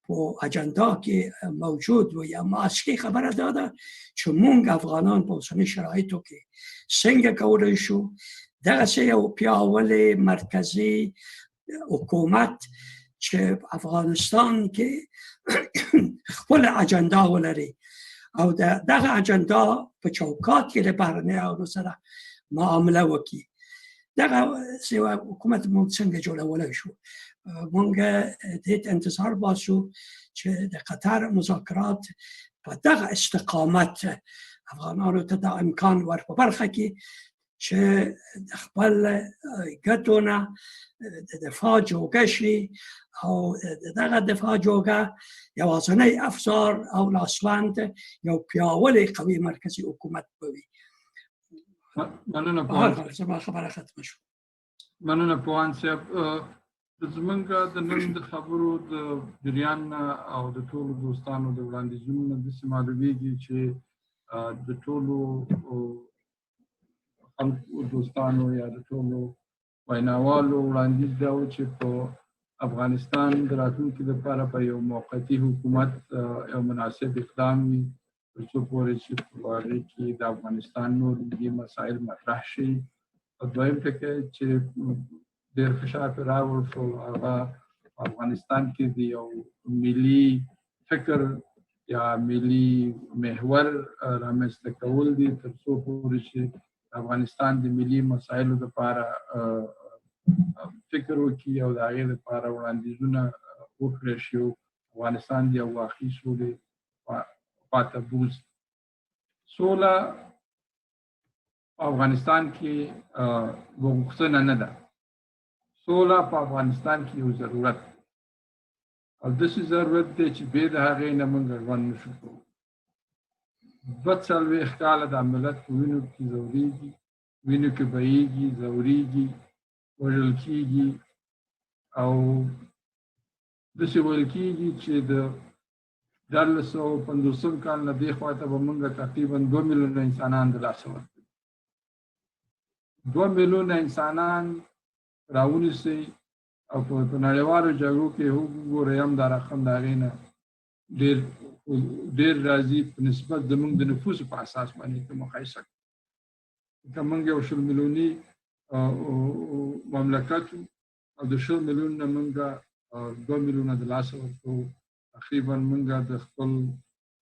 په اجنډا کې موجود و یا اصلي خبره دا ده چې موږ افغانان په اوسني شرایطو کې څنګه کولی شو دغسې یو پیاوړی مرکزي حکومت چې افغانستان کې خپل اجنډا ولري او دغه اجنډا په چوکاټ کې د بهرنیانو سره معامله وکړي دغه حکومت موږ څنګه جوړولی شو موږ دې ته انتظار باسو چې د قطر مذاکرات په دغه استقامت افغانانو ته دا امکان ور په برخه کې چې د خپل ګټو نه د دفاع جوګه شي او دغه دفاع جوګه یوازینی افزار او لاسوند یو پیاوړی قوي مرکزي حکومت به وي مننه زما خبره ختمه شوه مننه پوهاند صاحب زمونږ د نن د خبرو د جریان او د ټولو دوستانو د وړاندیزونو نه داسې معلومیږي چې د ټولو خلکو دوستانو یا د ټولو ویناوالو وړاندیز دا و چې په افغانستان د راتلونکي لپاره په یو موقتي حکومت یو مناسب اقدام وي تر څو پورې چې په هغې کې د افغانستان نور ملي مسایل مطرح شي او دویم ټکی چې ډېر فشار پرې راوړل شو هغه افغانستان کې د یو ملي فکر یا ملي محور رامنځته کول دي تر څو پورې چې افغانستان د ملي مسایلو لپاره فکر وکړي او د هغې لپاره وړاندیزونه وکړی شي افغانستان د یو واقعي سولې خواته بوځي سوله په افغانستان کې غوښتنه نه ده سوله په افغانستان کې یو ضرورت او داسې ضرورت دی چې بې د هغې نه موږ ژوند نشو کولی 42 کاله دا ملت په وینو کې ځورېږي وینو کې بهیږي ځورېږي وژل کېږي او داسې ویل کېږي چې د 1950 کال نه دې خوا ته به موږ تقریبا 2 میلیونه انسانان د لاسه ورکړي 2 میلیونه انسانان راونیسئ او په نړیوالو جګړو کې وګورئ هم دا رقم د هغې نه ډېر راځي په نسبت زموږ د نفوسو په اساس باندې که مقایسه کړو که موږ یو 100 میلیوني مملکت او د 100 میلیون نه موږ 2 میلیونه د لاسه ورکړو تقریبا موږ د خپل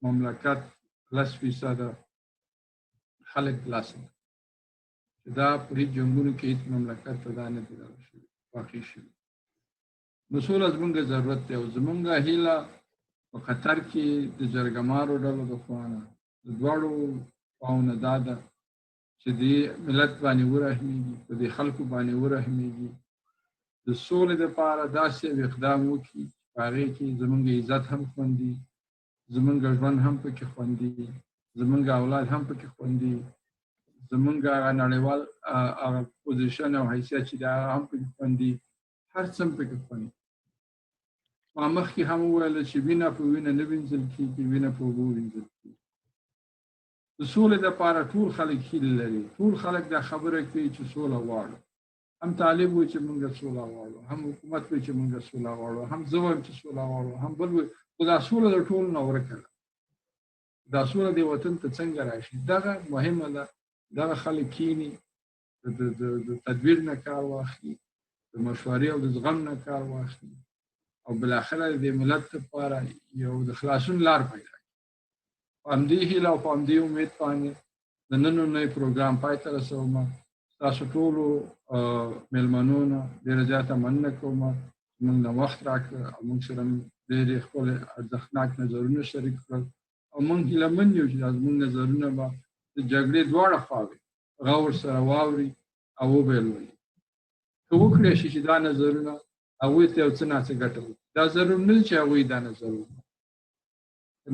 مملکت 10% خلک د لاسه ورکړو چې دا په هېڅ جنګونو کې هېڅ مملکت ته دا نه دي واقع شوي نو سوله زموږ ضرورت دی او زموږ هیله په قطر کې د جرګمارو ډلو د خوا نه د دواړو خواوو دا ده چې دې ملت باندې ورحمېږي په دې خلکو باندې ورحمېږي د سولې دپاره داسې یو اقدام وکړي په هغې کې زموږ عزت هم خوندي زموږ ژوند هم پکې خوندي زموږ اولاد هم پکې خوندي زموږ هغه نړیوال پوزیشن او حیثیت چې دی هغه هم پکې خوندي هر څه هم پکې خوندي ما مخکې هم وویل چې وینه په وینه نه وینځل کېږي وینه په اوبو وینځل کېږي د سولې دپاره ټول خلک هیله لري ټول خلک دا خبره کوي چې سوله غواړو هم طالب وایي چې موږ سوله غواړو هم حکومت وایي چې موږ سوله غواړو هم زه وایم چې سوله غواړو هم بل وایي خو دا سوله د ټولو نه ورکه ده دا سوله دې وطن ته څنګه راشي دغه مهمه ده دغه خلک کینی د تدبیر نه کار واخلي د مشورې او د زغم نه کار واخلي او بالاخره د ملت لپاره یو د خلاصون لار پیدا کړي په همدې هیله او په همدې امید باندې د نننی پروګرام پای ته رسوم ستاسو ټولو میلمنو نه ډېره زیاته مننه کوم موږ له وخت راکړه او موږ سره ډېرې خپل ارزښتناک نظرونه شریک کړل او موږ هیله مند یو چې دا زموږ نظرونه به د جګړې دواړه خواوې غور سره واوري او وبیلوي که وکړی شي چې دا نظرونه هغوی ته یو څه ناڅه ګټه وکړي دا ضرور نه چې هغوی دا نظر وکړي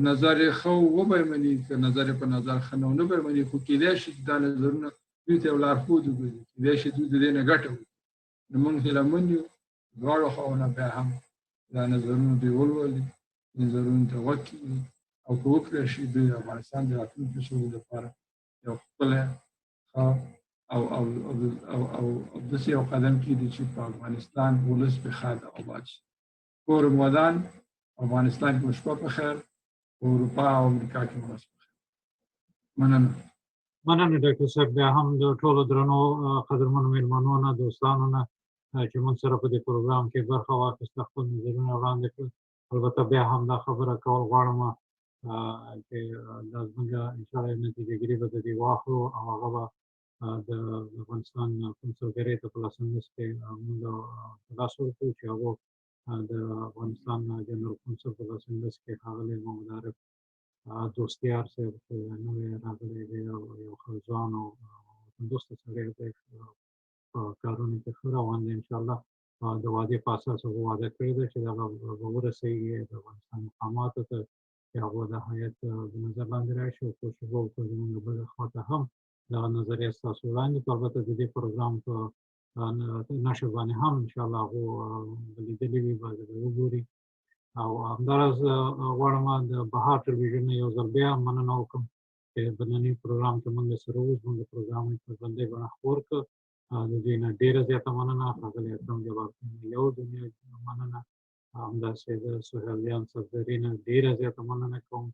نظر یې ښه وبه مني که نظر یې په نظر ښه نه ونه به مني خو کیدای شي چې دا نظرونه دوی ته یو لارښود وګرځي کیدای شي دوی د دې نه ګټه وکړي نو موږ هیله مند یو دواړو خواوو نه بیا هم دا نظرونه دوی ولولي نظرونو ته غوږ کېږدي او که وکړی شي دوی د افغانستان د راتلونکي سولې لپاره یو ښکلی ښه او داسې یو قدم کېږدي چې په افغانستان ولس پرې ښاد او آباد شي کور مو ودان افغانستان کې مو شپه په خیر په اروپا او امریکا کې مو ورځ په خیر مننه ډاکټر صاحب بیا هم د ټولو درنو قدرمنو مېلمنو نه دوستانو نه چې موږ سره په دې پروګرام کې برخه واخیسته خپل نظرونه وړاندې کړل البته بیا هم دا خبره کول غواړم چې دا زموږ انشاءالله نتیجهګیري به د دې واخلو او هغه به د افغانستان کنسولګرۍ ته په لاس کې موږ لاس ورکړو چې هغه د افغانستان جنرال کنسول په لاس کې ښاغلی محمد عارف دوستیار صاحب چې نوی راغلی دی او یو ښه ځوان او وطندوسته سړی دی په کارونو کې ښه روان دی انشاءالله د وعدې په اساس هغه وعده کړې ده چې دغه به ورسېږي د افغانستان مقاماتو ته چې هغه د هیات د نظر لاندې راشي او کوشش به وکړو زموږ بله خواته هم دغه نظریه ستاسو وړاندې کړو البته د دې پروګرام په نشر باندې هم انشاءالله هغو لیدلي وي باید به وګوري او همداراز غواړم د بهار ټلویزیون نه یو ځل بیا مننه وکړم چې په ننني پروګرام کې موږ سره اوس موږ پروګرام په ژوندۍ بڼه خپور کړ د دوی نه ډېره زیاته مننه ښاغلی اکرم جبار یو دنیا مننه همداسې د سهیل جان صفدري نه ډېره زیاته مننه کوم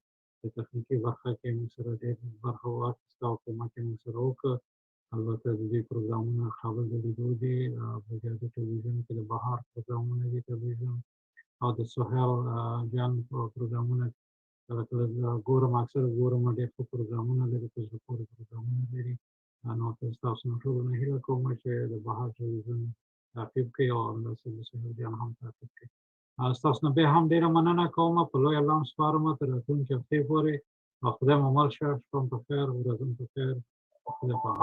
د تخنیکي برخه کې موږ سره ډېر برخه واخیسته او کومک یې موږ سره وکړ البته د دې پروګرامونه کابل د لیدو دي په جادو ټلویزیون کې د بهار پروګرامونه دي ټلویزیون او د سهیل جان پروګرامونه کله کله ګورم اکثره ګورم ډېر ښه پروګرامونه لري په زړه پورې پروګرامونه لري نو تاسو نه ټولو نه هیله کوم چې د بهار ټلویزیون تعقیب کړئ او همداسې د سهیل جان هم تعقیب کړئ ستاسو نه بیا هم ډېره مننه کوم په لوی الله سپارم تر راتلونکي هفتې پورې خدای مو مل شه شپه مو په خیر ورځ مو په خیر خدای پاک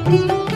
Thank you.